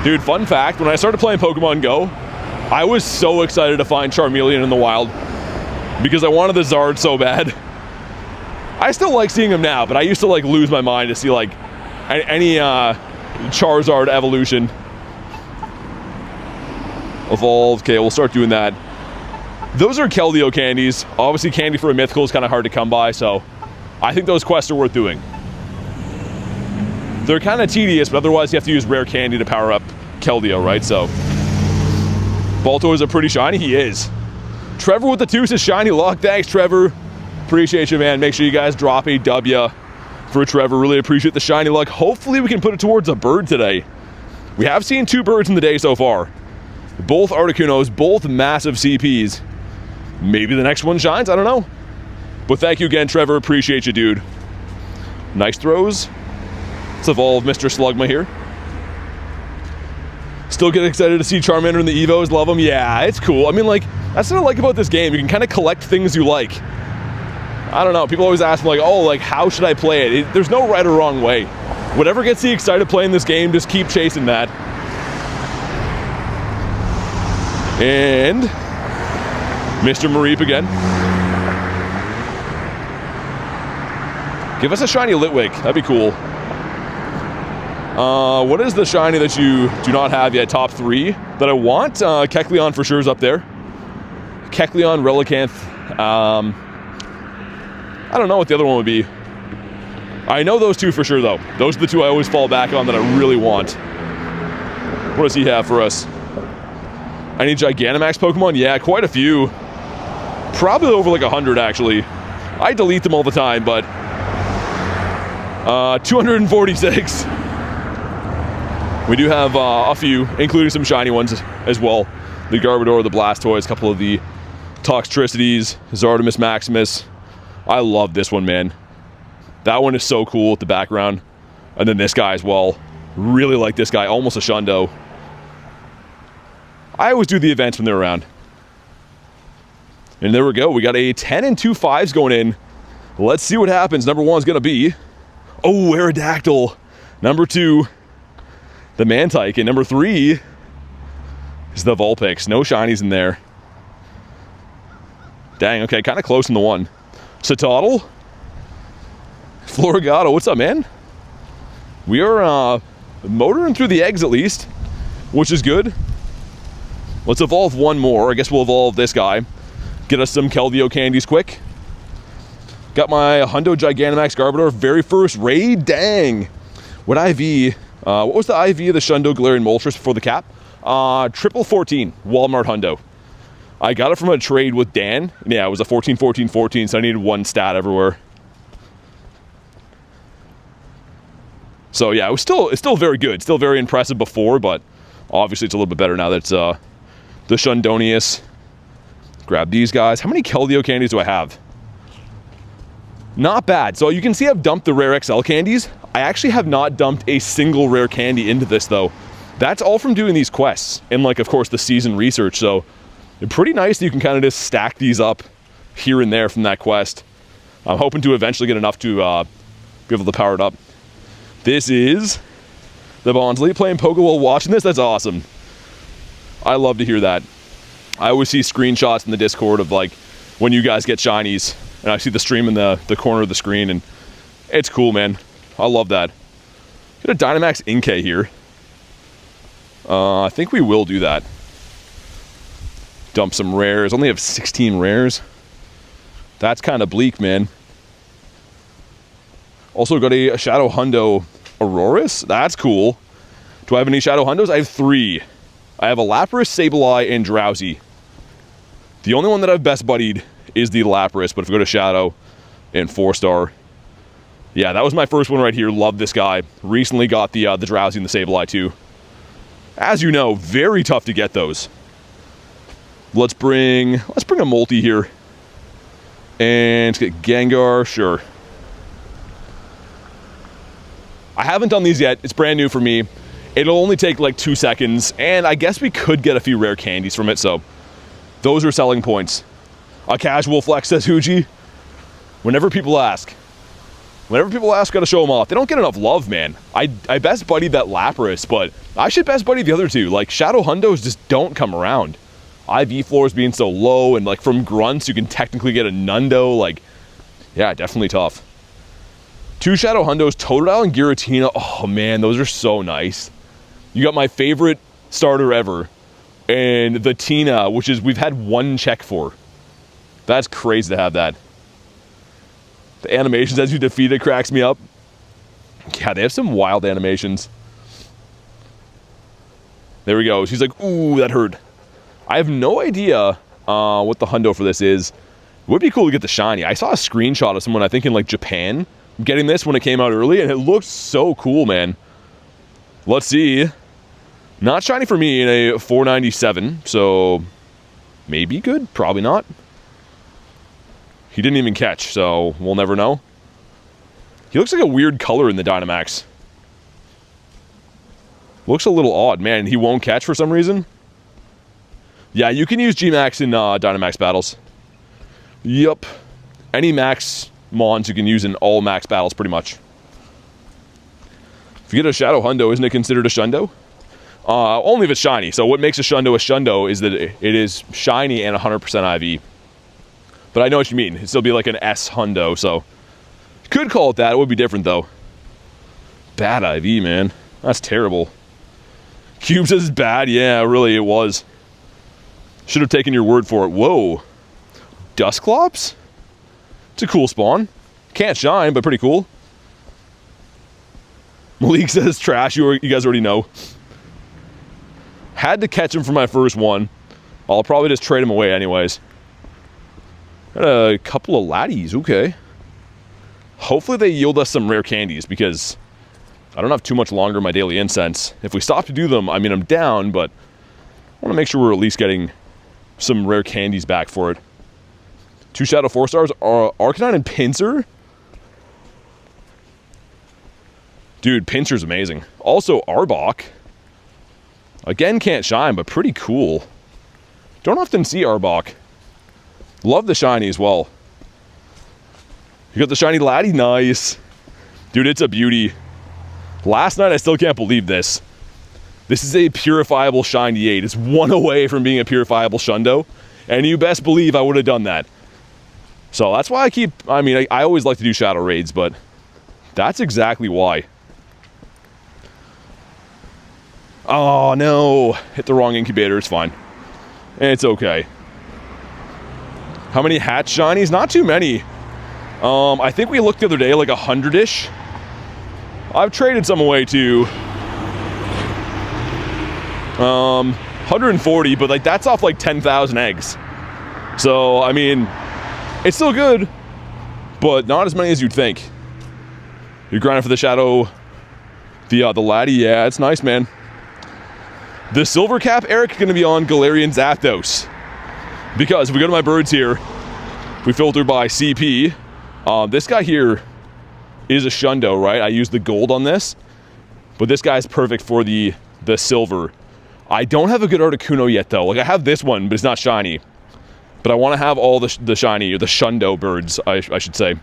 Dude, fun fact, when I started playing Pokemon GO, I was so excited to find Charmeleon in the wild because I wanted the Zard so bad. I still like seeing him now, but I used to like lose my mind to see like any Charizard evolution. Evolve. Okay, we'll start doing that. Those are Keldeo candies. Obviously, candy for a mythical is kind of hard to come by, so I think those quests are worth doing. They're kind of tedious, but otherwise you have to use rare candy to power up Keldeo, right? So, Balto is a pretty shiny. He is. Trevor with the 2 says shiny luck. Thanks, Trevor. Appreciate you, man. Make sure you guys drop a W for Trevor. Really appreciate the shiny luck. Hopefully we can put it towards a bird today. We have seen 2 birds in the day so far. Both Articunos, both massive CPs. Maybe the next one shines, I don't know. But thank you again, Trevor. Appreciate you, dude. Nice throws. Let's evolve Mr. Slugma here. Still get excited to see Charmander in the Evos. Love him. Yeah, it's cool. I mean, like, that's what I like about this game. You can kind of collect things you like. I don't know. People always ask me, like, oh, like, how should I play it? There's no right or wrong way. Whatever gets you excited playing this game, just keep chasing that. And Mr. Mareep again. Give us a shiny Litwick. That'd be cool. What is the shiny that you do not have yet? Top 3 that I want? Kecleon for sure is up there. Kecleon, Relicanth. I don't know what the other one would be. I know those 2 for sure, though. Those are the 2 I always fall back on that I really want. What does he have for us? Any Gigantamax Pokemon? Yeah, quite a few. Probably over like 100, actually. I delete them all the time, but 246. We do have a few, including some shiny ones as well. The Garbodor, the Blastoise, a couple of the Toxtricities, Zardomus Maximus. I love this one, man. That one is so cool with the background. And then this guy as well. Really like this guy, almost a Shundo. I always do the events when they're around. And there we go. We got a 10 and 2 5s going in. Let's see what happens. Number 1 is going to be... oh, Aerodactyl. Number 2, the Mantike. And number 3 is the Vulpix. No shinies in there. Dang, okay. Kind of close in the 1. Cetoddle. Florigato. What's up, man? We are motoring through the eggs at least, which is good. Let's evolve one more. I guess we'll evolve this guy. Get us some Keldeo candies quick. Got my Hundo Gigantamax Garbodor. Very first raid. Dang. What IV? What was the IV of the Shiny Galarian Moltres before the cap? 1414. Walmart Hundo. I got it from a trade with Dan. Yeah, it was a 14-14-14, so I needed 1 stat everywhere. So yeah, it's still very good. Still very impressive before, but obviously it's a little bit better now that it's the Shundonius. Grab these guys. How many Keldeo candies do I have? Not bad. So you can see I've dumped the rare XL candies. I actually have not dumped a single rare candy into this though. That's all from doing these quests and, like, of course, the season research. So they're pretty nice that you can kind of just stack these up here and there from that quest. I'm hoping to eventually get enough to be able to power it up. This is the Bonsley playing Poké while watching this. That's awesome. I love to hear that. I always see screenshots in the Discord of, like, when you guys get shinies, and I see the stream in the corner of the screen, and it's cool, man. I love that. Get a Dynamax Inkay here. I think we will do that. Dump some rares. Only have 16 rares. That's kind of bleak, man. Also got a Shadow Hundo Aurorus. That's cool. Do I have any Shadow Hundos? I have 3. I have a Lapras, Sableye, and Drowsy. The only one that I've best buddied is the Lapras, but if we go to Shadow and 4-star, yeah, that was my first one right here. Love this guy. Recently got the Drowsy and the Sableye too. As you know, very tough to get those. Let's bring a multi here. And let's get Gengar, sure. I haven't done these yet. It's brand new for me. It'll only take like 2 seconds, and I guess we could get a few rare candies from it, so those are selling points. A casual flex, says Huji. Whenever people ask, gotta show them off. They don't get enough love, man. I best buddied that Lapras, but I should best buddy the other two. Like, Shadow Hundos just don't come around. IV floors being so low, and like from grunts you can technically get a Nundo. Like, yeah, definitely tough. 2 Shadow Hundos, Totodile and Giratina. Oh man, those are so nice. You got my favorite starter ever. and the Tina, which is we've had one check for. That's crazy to have that. The animations as you defeat it cracks me up. Yeah, they have some wild animations. There we go. She's like, ooh, that hurt. I have no idea what the hundo for this is. It would be cool to get the shiny. I saw a screenshot of someone, I think in like Japan, getting this when it came out early, and it looked so cool, man. Let's see. Not shiny for me in a 497, so maybe good, probably not. He didn't even catch, so we'll never know. He looks like a weird color in the Dynamax. Looks a little odd. Man, he won't catch for some reason. Yeah, you can use G-Max in Dynamax battles. Yup. Any max mons you can use in all max battles, pretty much. If you get a Shadow Hundo, isn't it considered a Shundo? Only if it's shiny. So what makes a Shundo is that it is shiny and 100% IV. But I know what you mean. It'd still be like an S Hundo, so... Could call it that. It would be different, though. Bad IV, man. That's terrible. Cube says it's bad. Yeah, really, it was. Should have taken your word for it. Whoa. Dusclops? It's a cool spawn. Can't shine, but pretty cool. Malik says trash. You guys already know. Had to catch him for my first one. I'll probably just trade him away anyways. Got a couple of laddies. Okay. Hopefully they yield us some rare candies, because I don't have too much longer in my daily incense. If we stop to do them, I mean, I'm down, but I want to make sure we're at least getting some rare candies back for it. 2 Shadow 4-stars are Arcanine and Pinsir. Dude, Pinsir's amazing. Also, Arbok. Again, can't shine, but pretty cool. Don't often see Arbok. Love the shiny as well. You got the shiny laddie, nice. Dude, it's a beauty. Last night, I still can't believe this. This is a purifiable shiny 8. It's one away from being a purifiable Shundo. And you best believe I would have done that. So that's why I always like to do shadow raids, but that's exactly why. Oh no, hit the wrong incubator, it's fine. It's okay. How many hatch shinies? Not too many. I think we looked the other day, like 100-ish. I've traded some away too. 140, but like that's off like 10,000 eggs. So, I mean, it's still good, but not as many as you'd think. You're grinding for the shadow, the laddie, yeah, it's nice, man. The silver cap, Eric, gonna be on Galarian Zapdos. Because if we go to my birds here, we filter by CP. This guy here is a Shundo, right? I use the gold on this, but this guy's perfect for the silver. I don't have a good Articuno yet, though. Like, I have this one, but it's not shiny. But I want to have all the shiny, or the Shundo birds, I should say.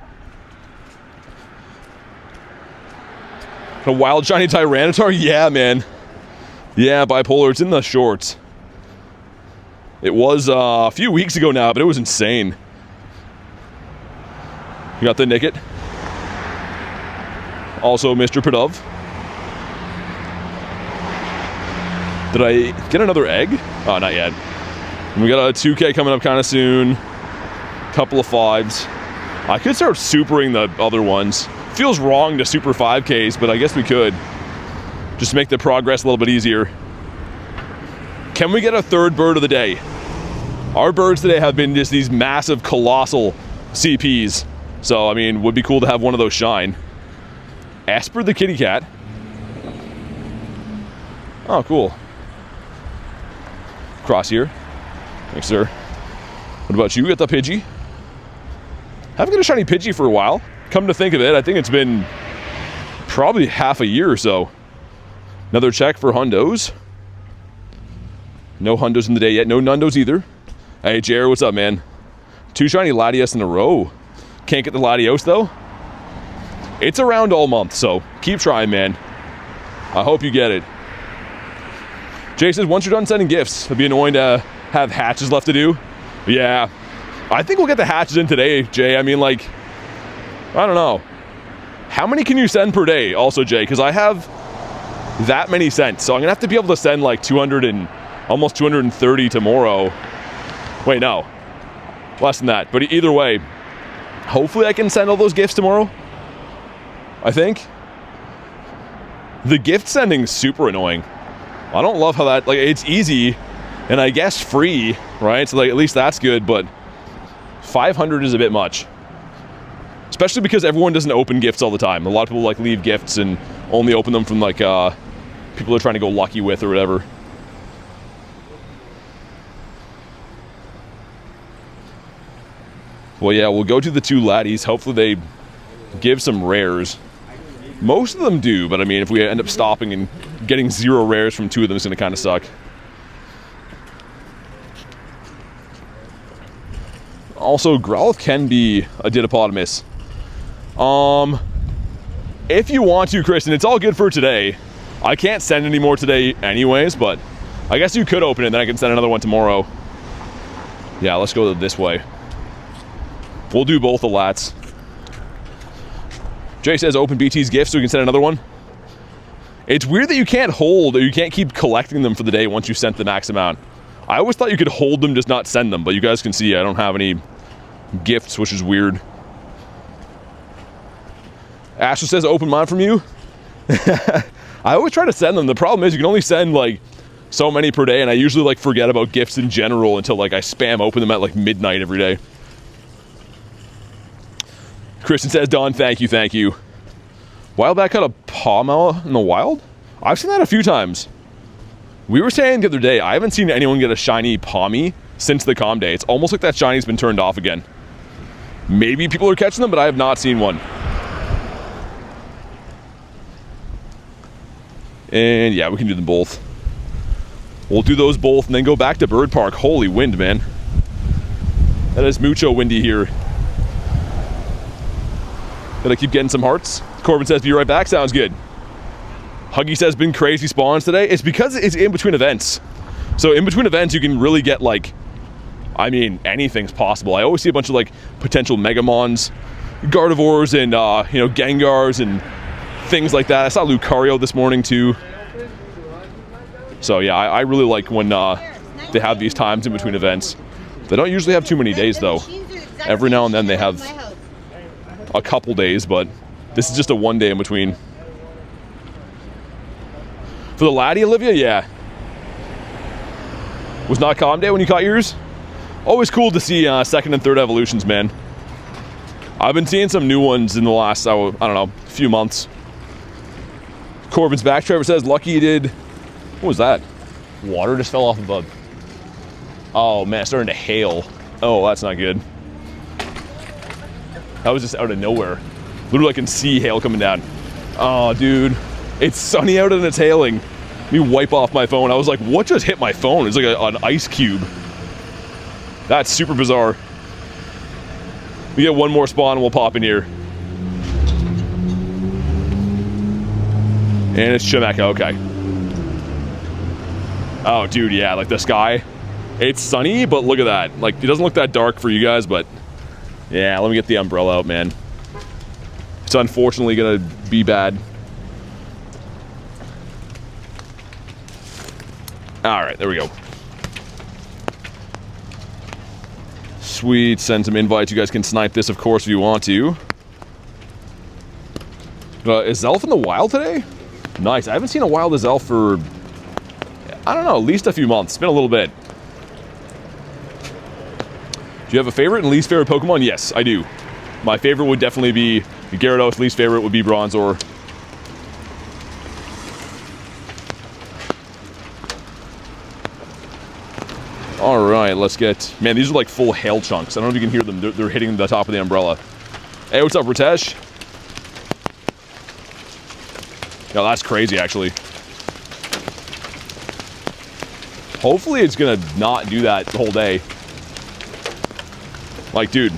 A wild shiny Tyranitar? Yeah, man. Yeah, bipolar. It's in the shorts. It was a few weeks ago now, but it was insane. You got the Nickit. Also, Mr. Pidove. Did I get another egg? Oh, not yet. And we got a 2K coming up kind of soon. Couple of 5s. I could start supering the other ones. Feels wrong to super 5Ks, but I guess we could. Just to make the progress a little bit easier. Can we get a third bird of the day? Our birds today have been just these massive, colossal CPs. So, I mean, would be cool to have one of those shine. Esper the kitty cat. Oh, cool. Cross here. Thanks, sir. What about you? You got the Pidgey? Haven't got a shiny Pidgey for a while. Come to think of it, I think it's been probably half a year or so. Another check for Hundos. No Hundos in the day yet. No Nundos either. Hey, Jared, what's up, man? 2 shiny Latios in a row. Can't get the Latios, though. It's around all month, so keep trying, man. I hope you get it. Jay says, once you're done sending gifts, it'd be annoying to have hatches left to do. Yeah. I think we'll get the hatches in today, Jay. I mean, like, I don't know. How many can you send per day, also, Jay? Because I have that many sent, so I'm going to have to be able to send, like, 200 and Almost 230 tomorrow. Wait, no. Less than that. But either way, hopefully I can send all those gifts tomorrow. I think. The gift sending is super annoying. I don't love how that, like, it's easy and I guess free, right? So like, at least that's good, but 500 is a bit much. Especially because everyone doesn't open gifts all the time. A lot of people like leave gifts and only open them from like people they're trying to go lucky with or whatever. Well, yeah, we'll go to the 2 laddies. Hopefully they give some rares. Most of them do, but I mean, if we end up stopping and getting 0 rares from 2 of them, it's going to kind of suck. Also, Growlithe can be a Didopotamus. If you want to, Kristen, it's all good for today. I can't send any more today anyways, but I guess you could open it and then I can send another one tomorrow. Yeah, let's go this way. We'll do both the lats. Jay says open BT's gifts so we can send another one. It's weird that you can't hold or you can't keep collecting them for the day once you sent the max amount. I always thought you could hold them, just not send them, but you guys can see I don't have any gifts, which is weird. Asher says open mine from you. I always try to send them. The problem is you can only send like so many per day, and I usually like forget about gifts in general until like I spam open them at like midnight every day. Christian says, Don, thank you, thank you. Wildbat caught a Pawmela in the wild? I've seen that a few times. We were saying the other day, I haven't seen anyone get a shiny Pawmi since the Calm Day. It's almost like that shiny's been turned off again. Maybe people are catching them, but I have not seen one. And yeah, we can do them both. We'll do those both and then go back to Bird Park. Holy wind, man. That is mucho windy here. Gotta keep getting some hearts. Corbin says, be right back. Sounds good. Huggy says, been crazy spawns today. It's because it's in between events. So in between events, you can really get like, I mean, anything's possible. I always see a bunch of like potential Megamons, Gardevoirs, and you know, Gengars and things like that. I saw Lucario this morning too. So yeah, I really like when they have these times in between events. They don't usually have too many days though. Every now and then they have a couple days, but this is just a 1 day in between. For the laddie, Olivia, yeah. Was not Calm Day when you caught yours? Always cool to see second and third evolutions, man. I've been seeing some new ones in the last, I don't know, few months. Corbin's back. Trevor says, lucky you did. What was that? Water just fell off the bug. Oh man, it's starting to hail. Oh, that's not good. That was just out of nowhere. Literally, I can see hail coming down. Oh, dude. It's sunny out and it's hailing. Let me wipe off my phone. I was like, what just hit my phone? It's like an ice cube. That's super bizarre. We get one more spawn and we'll pop in here. And it's Chimeka, okay. Oh, dude, yeah, like the sky. It's sunny, but look at that. Like, it doesn't look that dark for you guys, but yeah, let me get the umbrella out, man. It's unfortunately gonna be bad. All right, there we go. Sweet, send some invites. You guys can snipe this, of course, if you want to. Is Zelf in the wild today? Nice. I haven't seen a wild Zelf for, I don't know, at least a few months. It's been a little bit. Do you have a favorite and least favorite Pokemon? Yes, I do. My favorite would definitely be Gyarados. Least favorite would be Bronzor. All right, let's get... Man, these are like full hail chunks. I don't know if you can hear them. They're hitting the top of the umbrella. Hey, what's up, Ritesh? No, that's crazy, actually. Hopefully it's gonna not do that the whole day. Like, dude.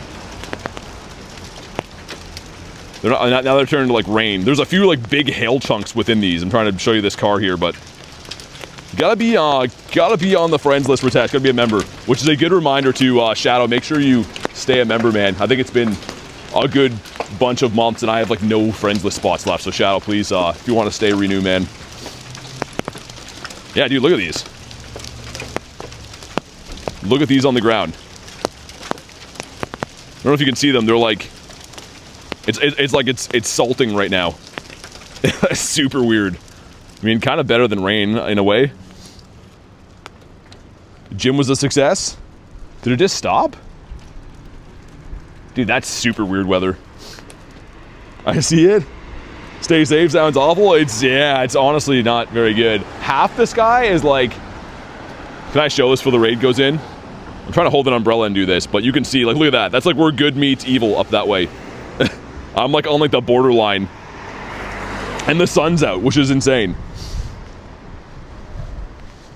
They're not, now they're turning to like rain. There's a few like big hail chunks within these. I'm trying to show you this car here, but gotta be on the friends list, Ritesh. Gotta be a member, which is a good reminder to Shadow. Make sure you stay a member, man. I think it's been a good bunch of months, and I have like no friends list spots left. So Shadow, please, if you want to stay, renew, man. Yeah, dude, look at these. Look at these on the ground. I don't know if you can see them. They're like... It's like it's salting right now. Super weird. I mean, kind of better than rain, in a way. Gym was a success? Did it just stop? Dude, that's super weird weather. I see it. Stay safe sounds awful. Yeah, it's honestly not very good. Half the sky is like... Can I show this before the raid goes in? I'm trying to hold an umbrella and do this, but you can see, like, look at that. That's like where good meets evil up that way. I'm like on like the borderline. And the sun's out, which is insane.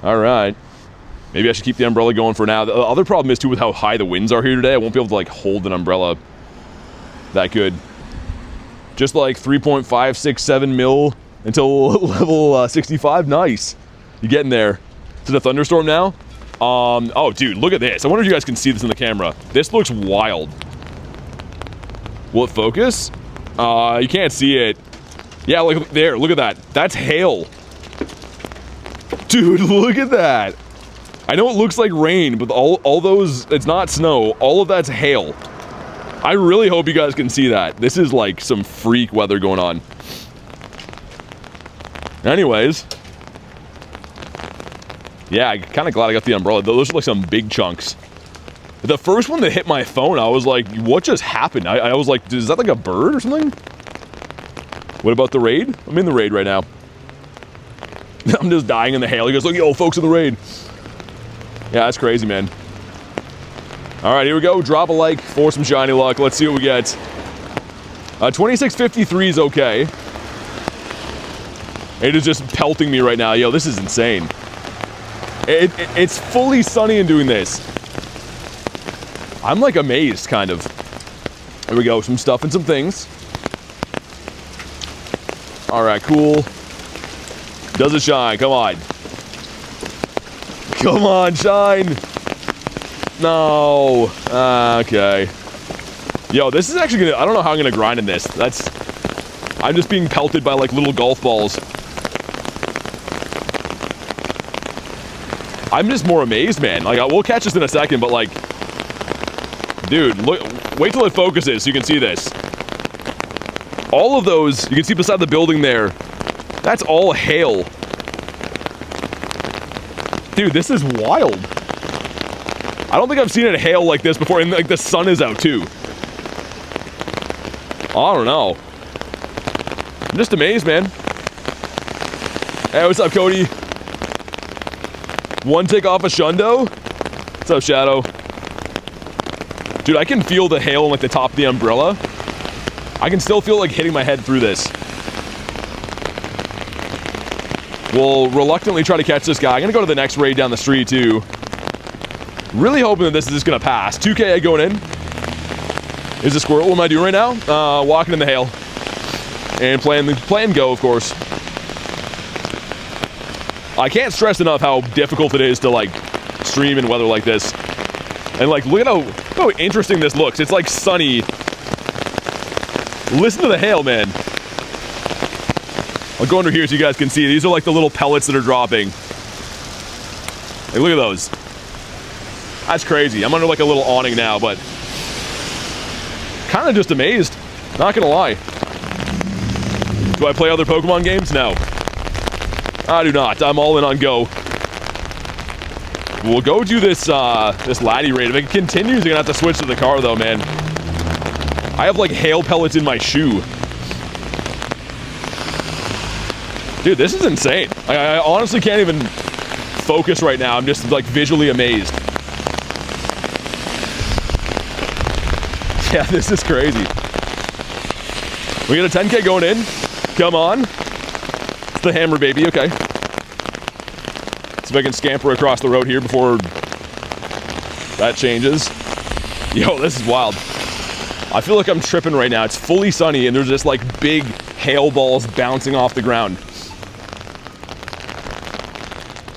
Alright. Maybe I should keep the umbrella going for now. The other problem is, too, with how high the winds are here today, I won't be able to, like, hold an umbrella that good. Just, like, 3.567 mil until level 65. Nice. You getting there. To the thunderstorm now? Oh, dude, look at this. I wonder if you guys can see this in the camera. This looks wild. Will it focus? You can't see it. Yeah, like, there. Look at that. That's hail. Dude, look at that. I know it looks like rain, but all those, it's not snow. All of that's hail. I really hope you guys can see that. This is like some freak weather going on. Anyways. Yeah, I'm kind of glad I got the umbrella. Those are like some big chunks. The first one that hit my phone, I was like, what just happened? I was like, is that like a bird or something? What about the raid? I'm in the raid right now. I'm just dying in the hail. He goes, look, yo, folks in the raid. Yeah, that's crazy, man. Alright, here we go. Drop a like for some shiny luck. Let's see what we get. 2653 is okay. It is just pelting me right now. Yo, this is insane. It's fully sunny in doing this. I'm like amazed, kind of. Here we go. Some stuff and some things. Alright, cool. Does it shine? Come on. Come on, shine! No. Okay. Yo, this is actually gonna... I don't know how I'm gonna grind in this. I'm just being pelted by, like, little golf balls. I'm just more amazed, man. Like, we'll catch this in a second, but, like... Dude, look... Wait till it focuses so you can see this. All of those, you can see beside the building there. That's all hail. Dude, this is wild. I don't think I've seen it hail like this before, and like the sun is out too. I don't know. I'm just amazed, man. Hey, what's up, Cody? One tick off a Shundo? What's up, Shadow? Dude, I can feel the hail on like the top of the umbrella. I can still feel like hitting my head through this. We'll reluctantly try to catch this guy. I'm gonna go to the next raid down the street too. Really hoping that this is just gonna pass. 2K going in. Is a squirrel. What am I doing right now? Walking in the hail. And playing Go, of course. I can't stress enough how difficult it is to like stream in weather like this. And like, look at how interesting this looks. It's like sunny. Listen to the hail, man. I'll go under here so you guys can see. These are like the little pellets that are dropping. Hey, look at those. That's crazy. I'm under like a little awning now, but kind of just amazed. Not gonna lie. Do I play other Pokemon games? No. I do not. I'm all in on Go. We'll go do this this laddie raid. If it continues, you're gonna have to switch to the car though, man. I have like hail pellets in my shoe. Dude, this is insane. I honestly can't even focus right now. I'm just like visually amazed. Yeah, this is crazy. We got a 10K going in. Come on. It's the hammer, baby. Okay. See if I can scamper across the road here before that changes. Yo, this is wild. I feel like I'm tripping right now. It's fully sunny and there's just like big hail balls bouncing off the ground.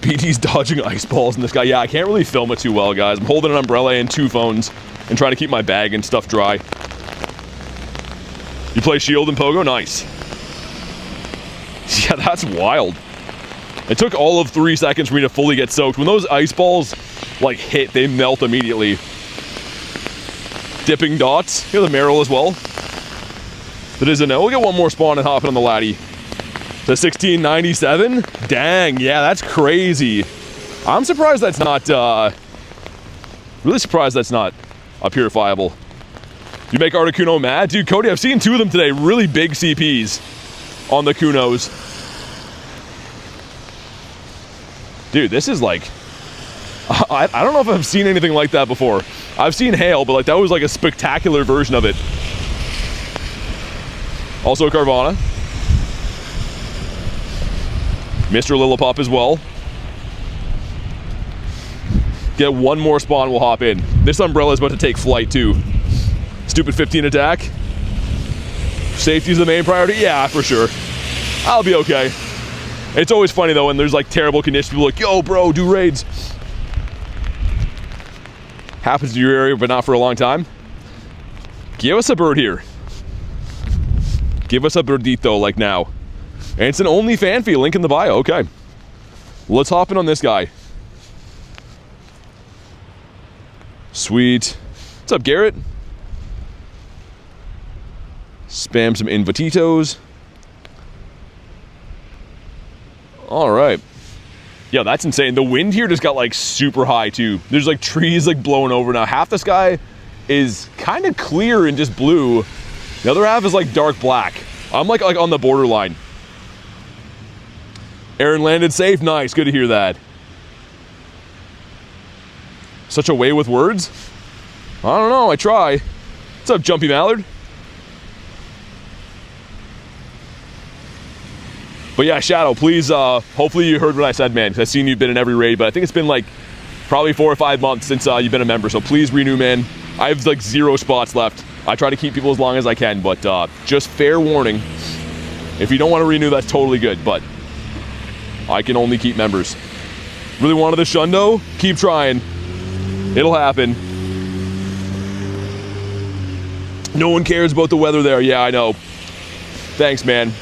BT's dodging ice balls in the sky. Yeah, I can't really film it too well, guys. I'm holding an umbrella and 2 phones and trying to keep my bag and stuff dry. You play Shield and Pogo? Nice. Yeah, that's wild. It took all of 3 seconds for me to fully get soaked. When those ice balls like hit, they melt immediately. Dipping dots. Here, the Meryl as well. That is a no. We'll get one more spawn and hop in on the Laddie. The 1697? Dang, yeah, that's crazy. I'm surprised that's not, really surprised that's not a purifiable. You make Articuno mad? Dude, Cody, I've seen 2 of them today. Really big CPs on the Kunos. Dude, this is like... I don't know if I've seen anything like that before. I've seen hail, but like that was like a spectacular version of it. Also Carvana. Mr. Lillipop as well. Get one more spawn, we'll hop in. This umbrella is about to take flight too. Stupid 15 attack. Safety is the main priority? Yeah, for sure. I'll be okay. It's always funny though when there's like terrible conditions. People are like, yo bro, do raids. Happens to your area, but not for a long time. Give us a bird here. Give us a birdito like now. And it's an only fan fee, link in the bio, okay. Let's hop in on this guy. Sweet. What's up, Garrett? Spam some invititos. All right. Yeah, that's insane. The wind here just got like super high too. There's like trees like blowing over now. Half the sky is kind of clear and just blue. The other half is like dark black. I'm like on the borderline. Aaron landed safe. Nice. Good to hear that. Such a way with words? I don't know. I try. What's up, Jumpy Mallard? But yeah, Shadow, please, hopefully you heard what I said, man, because I've seen you've been in every raid, but I think it's been like probably 4 or 5 months since you've been a member, so please renew, man. I have like 0 spots left. I try to keep people as long as I can, but just fair warning, if you don't want to renew, that's totally good, but I can only keep members. Really wanted the Shundo? Keep trying. It'll happen. No one cares about the weather there. Yeah, I know. Thanks, man.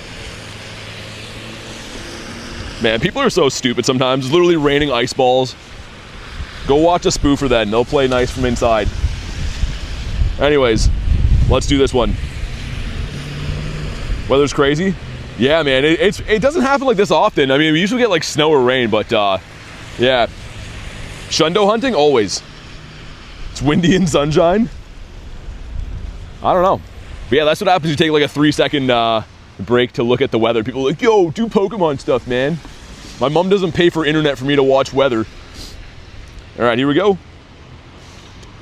Man, people are so stupid sometimes. It's literally raining ice balls. Go watch a spoofer then. They'll play nice from inside. Anyways, let's do this one. Weather's crazy. Yeah, man, it doesn't happen like this often. I mean, we usually get like snow or rain, but yeah. Shundo hunting, always. It's windy and sunshine. I don't know. But yeah, that's what happens. You take like a 3-second break to look at the weather. People are like, yo, do Pokemon stuff, man. My mom doesn't pay for internet for me to watch weather. All right, here we go.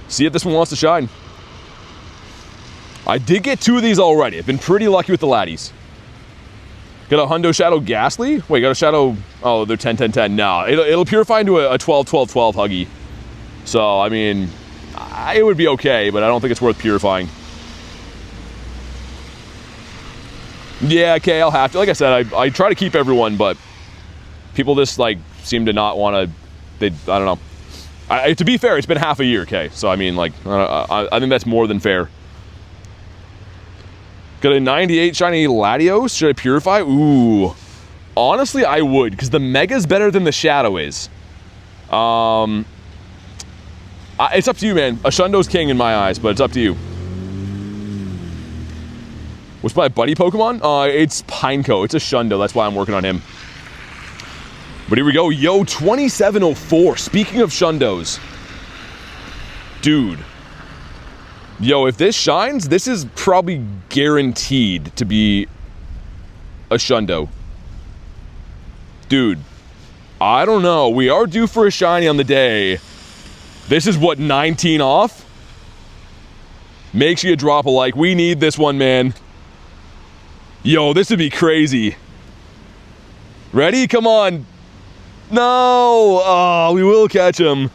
See if this one wants to shine. I did get 2 of these already. I've been pretty lucky with the laddies. Got a Hundo Shadow Ghastly? Wait, got a Shadow... Oh, they're 10-10-10. No, it'll purify into a 12-12-12 Huggy. So, I mean, it would be okay, but I don't think it's worth purifying. Yeah, okay, I'll have to. Like I said, I try to keep everyone, but people just, like, seem to not want to... I don't know. To be fair, it's been half a year, okay? So, I mean, like, I think that's more than fair. Got a 98 Shiny Latios. Should I purify? Ooh. Honestly, I would, because the Mega's better than the Shadow is. It's up to you, man. A Shundo's king in my eyes, but it's up to you. What's my buddy Pokemon? It's Pineco. It's a Shundo. That's why I'm working on him. But here we go. Yo, 2704. Speaking of Shundos. Dude. Yo, if this shines, this is probably guaranteed to be a Shundo. Dude. I don't know. We are due for a shiny on the day. This is what, 19 off? Make sure you drop a like. We need this one, man. Yo, this would be crazy. Ready? Come on. No! Oh, we will catch him.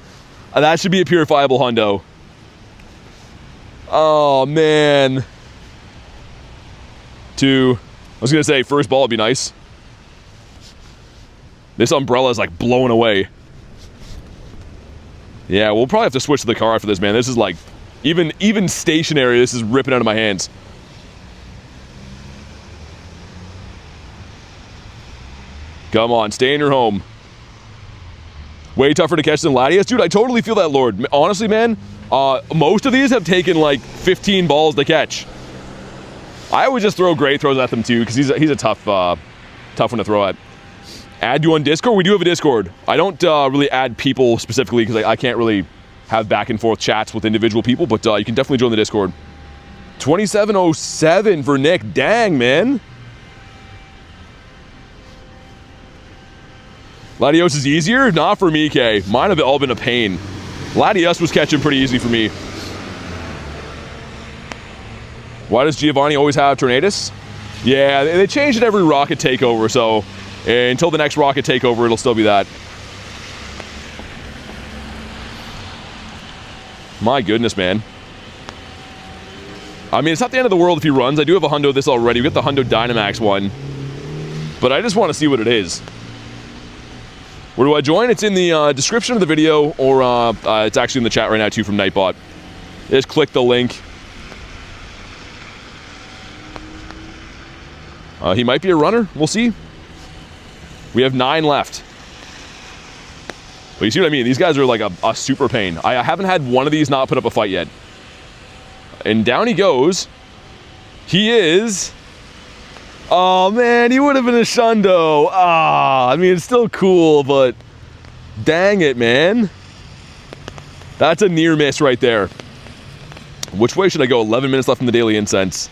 That should be a purifiable Hundo. Oh, man. 2. I was going to say, first ball would be nice. This umbrella is like blowing away. Yeah, we'll probably have to switch to the car after this, man. This is like, even stationary, this is ripping out of my hands. Come on, stay in your home. Way tougher to catch than Latios. Dude, I totally feel that, Lord. Honestly, man, most of these have taken like 15 balls to catch. I always just throw great throws at them too, because he's a tough one to throw at. Add you on Discord? We do have a Discord. I don't really add people specifically because I can't really have back and forth chats with individual people, but you can definitely join the Discord. 2707 for Nick. Dang, man. Latios is easier? Not for me, Kay. Mine have all been a pain. Latios was catching pretty easy for me. Why does Giovanni always have Tornadus? Yeah, they changed it every Rocket Takeover, so until the next Rocket Takeover, it'll still be that. My goodness, man. I mean, it's not the end of the world if he runs. I do have a hundo of this already. We got the hundo Dynamax one. But I just want to see what it is. Where do I join? It's in the description of the video, or it's actually in the chat right now too from Nightbot. Just click the link. He might be a runner. We'll see. We have 9 left. But you see what I mean? These guys are like a super pain. I haven't had one of these not put up a fight yet. And down he goes. He is... Oh, man, he would have been a Shundo. Ah, I mean, it's still cool, but... Dang it, man. That's a near miss right there. Which way should I go? 11 minutes left in the Daily Incense.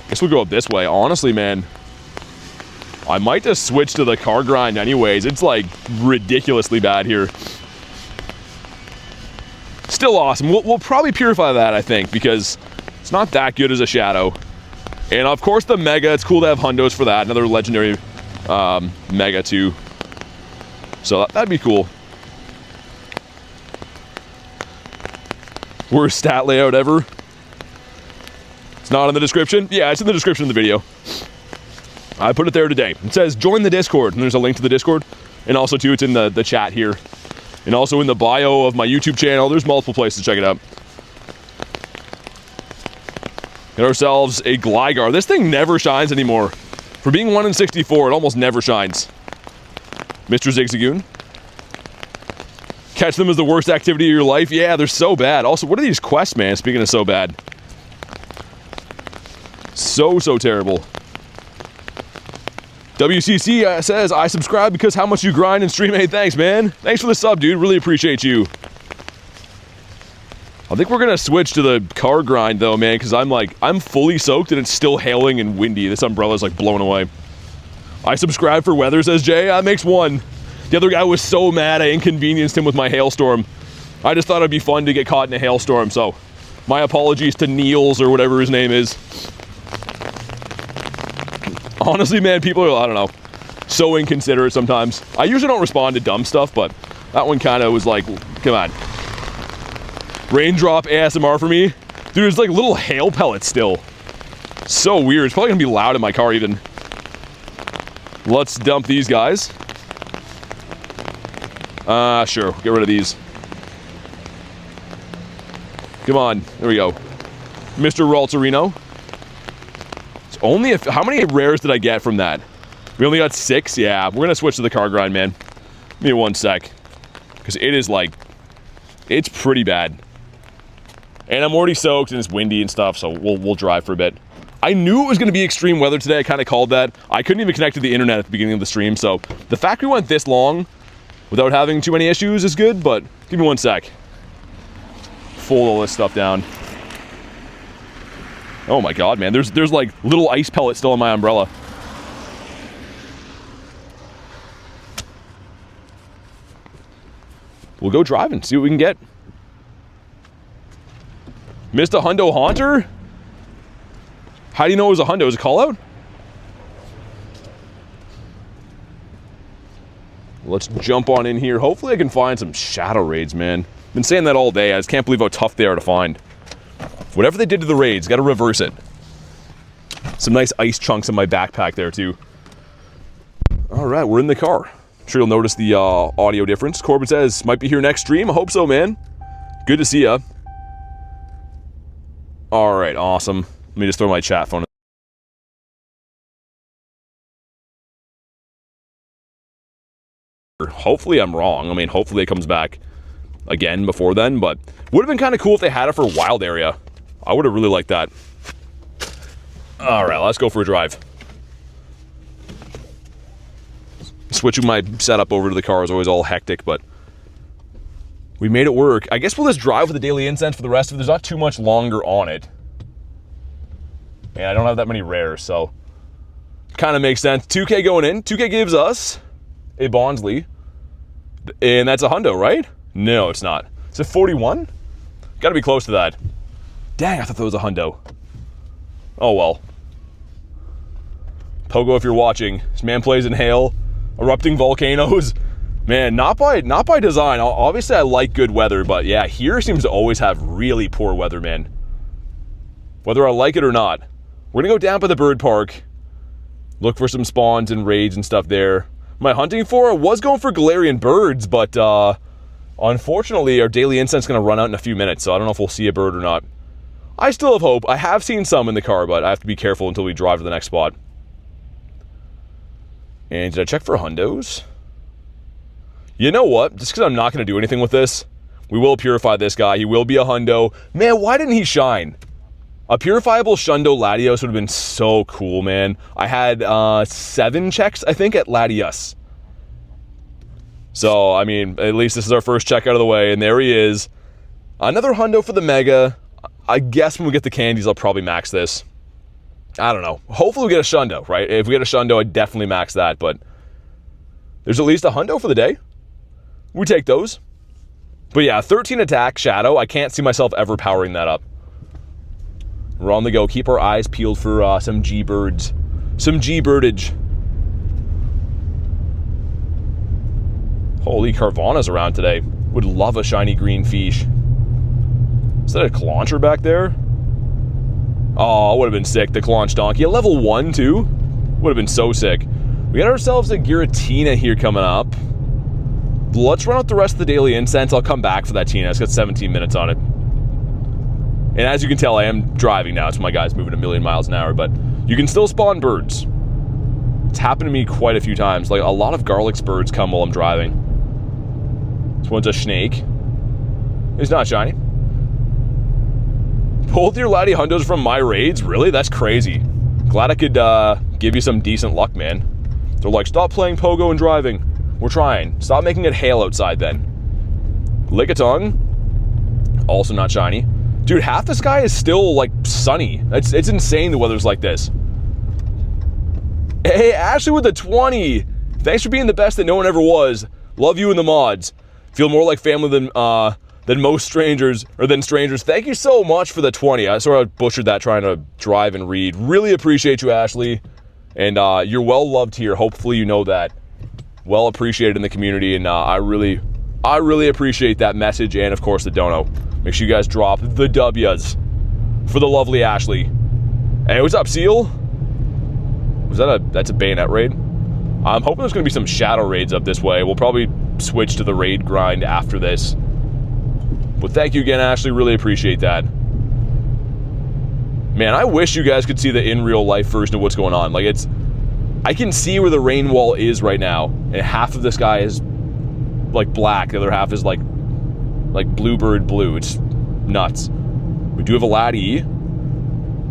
Guess we'll go up this way. Honestly, man, I might just switch to the car grind anyways. It's, like, ridiculously bad here. Still awesome. We'll probably purify that, I think, because it's not that good as a Shadow. And, of course, the Mega. It's cool to have hundos for that. Another legendary Mega, too. So that'd be cool. Worst stat layout ever. It's not in the description? Yeah, it's in the description of the video. I put it there today. It says, join the Discord. And there's a link to the Discord. And also, too, it's in the chat here. And also in the bio of my YouTube channel. There's multiple places to check it out. Get ourselves a Gligar. This thing never shines anymore. For being 1 in 64, it almost never shines. Mr. Zigzagoon. Catch them as the worst activity of your life. Yeah, they're so bad. Also, what are these quests, man? Speaking of so bad. So terrible. WCC says, I subscribe because how much you grind and stream. Hey, thanks, man. Thanks for the sub, dude. Really appreciate you. I think we're going to switch to the car grind, though, man, because I'm fully soaked and it's still hailing and windy. This umbrella's, like, blown away. I subscribe for weather, says Jay. That makes 1. The other guy was so mad I inconvenienced him with my hailstorm. I just thought it'd be fun to get caught in a hailstorm, so my apologies to Niels or whatever his name is. Honestly, man, people are, I don't know, so inconsiderate sometimes. I usually don't respond to dumb stuff, but that one kind of was like, come on. Raindrop ASMR for me. Dude, there's like little hail pellets still. So weird. It's probably gonna be loud in my car even. Let's dump these guys. Sure. Get rid of these. Come on. There we go. Mr. Ralterino. It's only how many rares did I get from that? We only got 6? Yeah, we're gonna switch to the car grind, man. Give me 1 sec. Because it is like... It's pretty bad. And I'm already soaked and it's windy and stuff, so we'll drive for a bit. I knew it was going to be extreme weather today. I kind of called that. I couldn't even connect to the internet at the beginning of the stream, so the fact we went this long without having too many issues is good, but give me 1 sec. Fold all this stuff down. Oh my god, man. There's like little ice pellets still on my umbrella. We'll go driving, see what we can get. Missed a hundo haunter? How do you know it was a hundo? Was it a call out? Let's jump on in here. Hopefully I can find some shadow raids, man. Been saying that all day. I just can't believe how tough they are to find. Whatever they did to the raids, gotta reverse it. Some nice ice chunks in my backpack there, too. Alright, we're in the car. I'm sure you'll notice the audio difference. Corbin says, might be here next stream. I hope so, man. Good to see ya. Alright, awesome. Let me just throw my chat phone. Hopefully I'm wrong. I mean, hopefully it comes back again before then, but would have been kind of cool if they had it for wild area. I would have really liked that. All right, let's go for a drive. Switching my setup over to the car is always all hectic, but we made it work. I guess we'll just drive with the Daily Incense for the rest of it. There's not too much longer on it. And I don't have that many rares, so kind of makes sense. 2K going in. 2K gives us a Bonsly. And that's a hundo, right? No, it's not. It's a 41? Gotta be close to that. Dang, I thought that was a hundo. Oh well. Pogo, if you're watching, this man plays in hail, erupting volcanoes. Man, not by design. Obviously, I like good weather, but yeah, here seems to always have really poor weather, man. Whether I like it or not. We're gonna go down by the bird park, look for some spawns and raids and stuff there. Am I hunting for? I was going for Galarian Birds, but unfortunately, our Daily Incense is gonna run out in a few minutes, so I don't know if we'll see a bird or not. I still have hope. I have seen some in the car, but I have to be careful until we drive to the next spot. And did I check for hundos? You know what? Just because I'm not going to do anything with this, we will purify this guy. He will be a hundo. Man, why didn't he shine? A purifiable Shadow Latios would have been so cool, man. I had 7 checks, I think, at Latios. So, I mean, at least this is our first check out of the way, and there he is. Another hundo for the Mega. I guess when we get the candies, I'll probably max this. I don't know. Hopefully we get a Shundo, right? If we get a Shundo, I'd definitely max that, but there's at least a hundo for the day. We take those. But yeah, 13 attack, Shadow. I can't see myself ever powering that up. We're on the go. Keep our eyes peeled for some G-Birds. Some G-Birdage. Holy, Carvana's around today. Would love a shiny green fish. Is that a Clauncher back there? Oh, it would have been sick. The Claunch Donkey. At level 1, too. Would have been so sick. We got ourselves a Giratina here coming up. Let's run out the rest of the Daily Incense. I'll come back for that Tina. It's got 17 minutes on it. And as you can tell, I am driving now. It's my guy's moving a million miles an hour, but you can still spawn birds. It's happened to me quite a few times. Like, a lot of Garlic's birds come while I'm driving. This one's a snake. It's not shiny. Both your Lati hundos from my raids? Really? That's crazy. Glad I could give you some decent luck, man. They're like, stop playing Pogo and driving. We're trying. Stop making it hail outside then. Lickitung. Also not shiny. Dude, half the sky is still, like, sunny. It's insane the weather's like this. Hey, Ashley with the 20. Thanks for being the best that no one ever was. Love you and the mods. Feel more like family than most strangers, or than strangers. Thank you so much for the 20. I sort of butchered that trying to drive and read. Really appreciate you, Ashley. And you're well loved here. Hopefully you know that. Well appreciated in the community, and I really appreciate that message, and of course the dono. Make sure you guys drop the W's for the lovely Ashley. Hey, what's up, Seal? That's a bayonet raid? I'm hoping there's gonna be some shadow raids up this way. We'll probably switch to the raid grind after this. But thank you again, Ashley. Really appreciate that. Man, I wish you guys could see the in real life version of what's going on. Like, I can see where the rain wall is right now, and half of the sky is like black, the other half is like bluebird blue. It's nuts. We do have a laddie.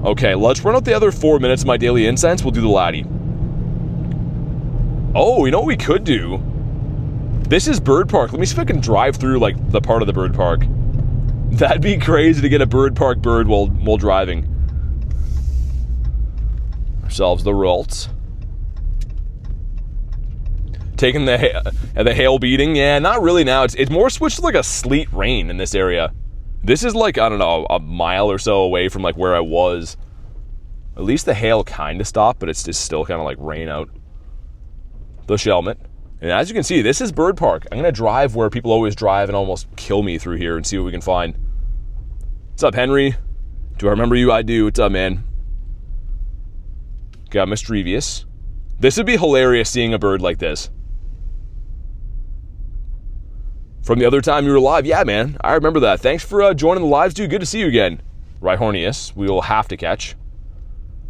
Okay, let's run out the other 4 minutes of my Daily Incense. We'll do the laddie. Oh, you know what we could do? This is Bird Park. Let me see if I can drive through, like, the part of the Bird Park. That'd be crazy to get a Bird Park bird while driving. Ourselves the Ralts. Taking the hail beating. Yeah, not really now. It's more switched to, like, a sleet rain in this area. This is, like, I don't know, a mile or so away from, like, where I was. At least the hail kind of stopped, but it's just still kind of, like, rain out. The Shelmet. And as you can see, this is Bird Park. I'm going to drive where people always drive and almost kill me through here and see what we can find. What's up, Henry? Do I remember you? I do. What's up, man? Got Mischievous. This would be hilarious seeing a bird like this. From the other time you were live. Yeah, man. I remember that. Thanks for joining the lives, dude. Good to see you again. Rhyhornius, we will have to catch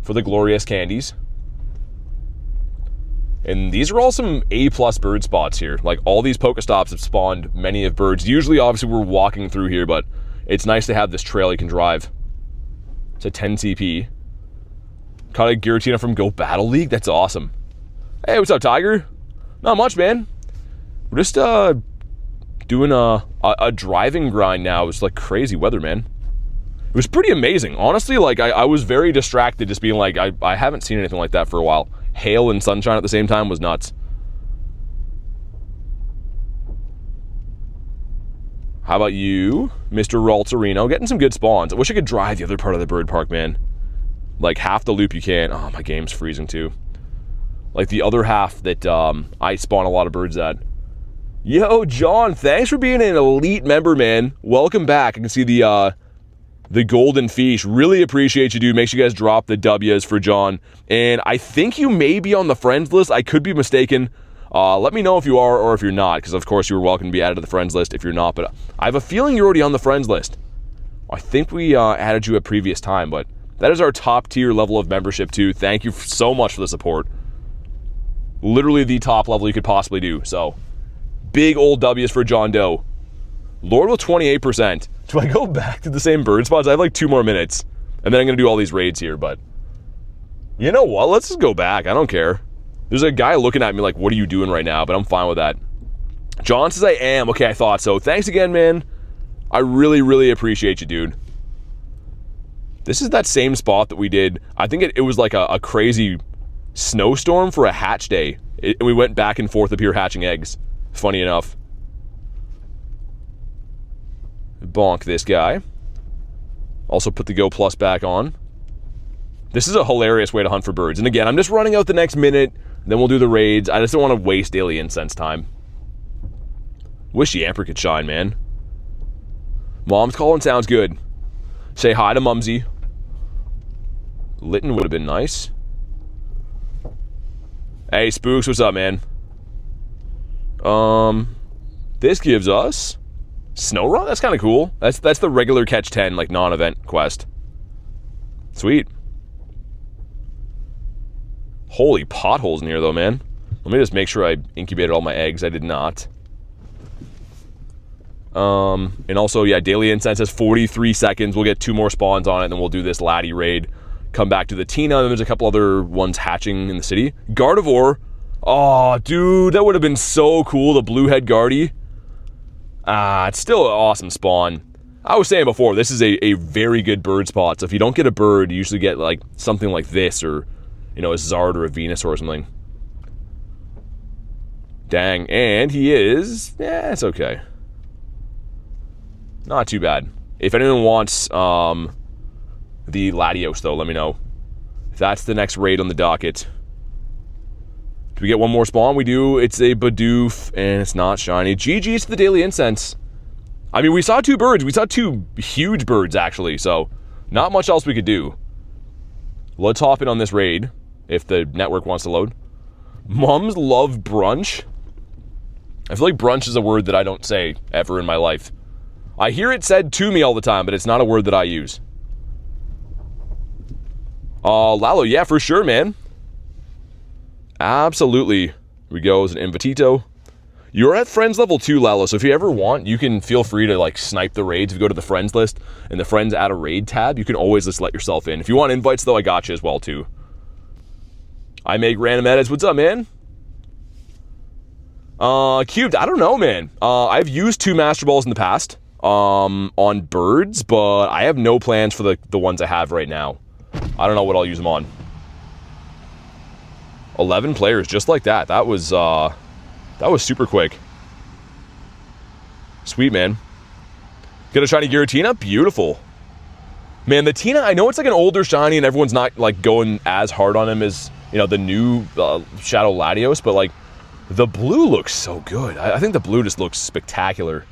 for the glorious candies. And these are all some A-plus bird spots here. Like, all these Pokestops have spawned many of birds. Usually, obviously, we're walking through here, but it's nice to have this trail you can drive. It's a 10 CP. Caught a Giratina from Go Battle League? That's awesome. Hey, what's up, Tiger? Not much, man. We're just, doing a driving grind now. It's like crazy weather, man. It was pretty amazing. Honestly, like, I was very distracted just being like, I haven't seen anything like that for a while. Hail and sunshine at the same time was nuts. How about you, Mr. Ralterino? Getting some good spawns. I wish I could drive the other part of the bird park, man. Like, half the loop you can't. Oh, my game's freezing, too. Like, the other half that I spawn a lot of birds at. Yo, John, thanks for being an elite member, man. Welcome back. I can see the golden fish. Really appreciate you, dude. Make sure you guys drop the W's for John. And I think you may be on the friends list. I could be mistaken. Let me know if you are or if you're not, because of course you're welcome to be added to the friends list if you're not. But I have a feeling you're already on the friends list. I think we added you at previous time, but that is our top tier level of membership too. Thank you so much for the support. Literally the top level you could possibly do. So, big old W's for John Doe. Lord with 28%. Do I go back to the same bird spots? I have like 2 more minutes. And then I'm going to do all these raids here, but... You know what? Let's just go back. I don't care. There's a guy looking at me like, what are you doing right now? But I'm fine with that. John says I am. Okay, I thought so. Thanks again, man. I really, really appreciate you, dude. This is that same spot that we did. I think it was like a crazy snowstorm for a hatch day. And we went back and forth up here hatching eggs. Funny enough. Bonk this guy. Also put the Go Plus back on. This is a hilarious way to hunt for birds. And again, I'm just running out the next minute. Then we'll do the raids. I just don't want to waste daily incense time. Wish Yamper could shine, man. Mom's calling sounds good. Say hi to Mumsy. Litten would have been nice. Hey, Spooks, what's up, man? This gives us Snow Run? That's kind of cool. That's the regular catch 10, like, non-event quest. Sweet. Holy potholes in here, though, man. Let me just make sure I incubated all my eggs. I did not. And also, yeah, Daily Incense has 43 seconds. We'll get 2 more spawns on it, and then we'll do this Laddie raid. Come back to the Tina, and then there's a couple other ones hatching in the city. Gardevoir. Oh, dude, that would have been so cool, the Bluehead Guardy. It's still an awesome spawn. I was saying before, this is a very good bird spot, so if you don't get a bird, you usually get, like, something like this, or, you know, a Zard or a Venusaur or something. Dang, and he is... Yeah, it's okay. Not too bad. If anyone wants the Latios, though, let me know. That's the next raid on the docket. Do we get one more spawn? We do. It's a Bidoof, and it's not shiny. GG's to the Daily Incense. I mean, we saw 2 birds. We saw 2 huge birds, actually, so not much else we could do. Let's hop in on this raid, if the network wants to load. Mums love brunch. I feel like brunch is a word that I don't say ever in my life. I hear it said to me all the time, but it's not a word that I use. Lalo, yeah, for sure, man. Absolutely. Here we go as an Invitito. You're at friends level 2, Lalo, so if you ever want, you can feel free to, like, snipe the raids. If you go to the friends list and the friends add a raid tab, you can always just let yourself in. If you want invites, though, I got you as well, too. I make random edits. What's up, man? Cubed, I don't know, man. I've used 2 Master Balls in the past on birds, but I have no plans for the ones I have right now. I don't know what I'll use them on. 11 players, just like that. That was super quick. Sweet, man. Get a shiny Giratina? Beautiful. Man, the Tina, I know it's like an older shiny and everyone's not like going as hard on him as, you know, the new Shadow Latios, but like the blue looks so good. I think the blue just looks spectacular.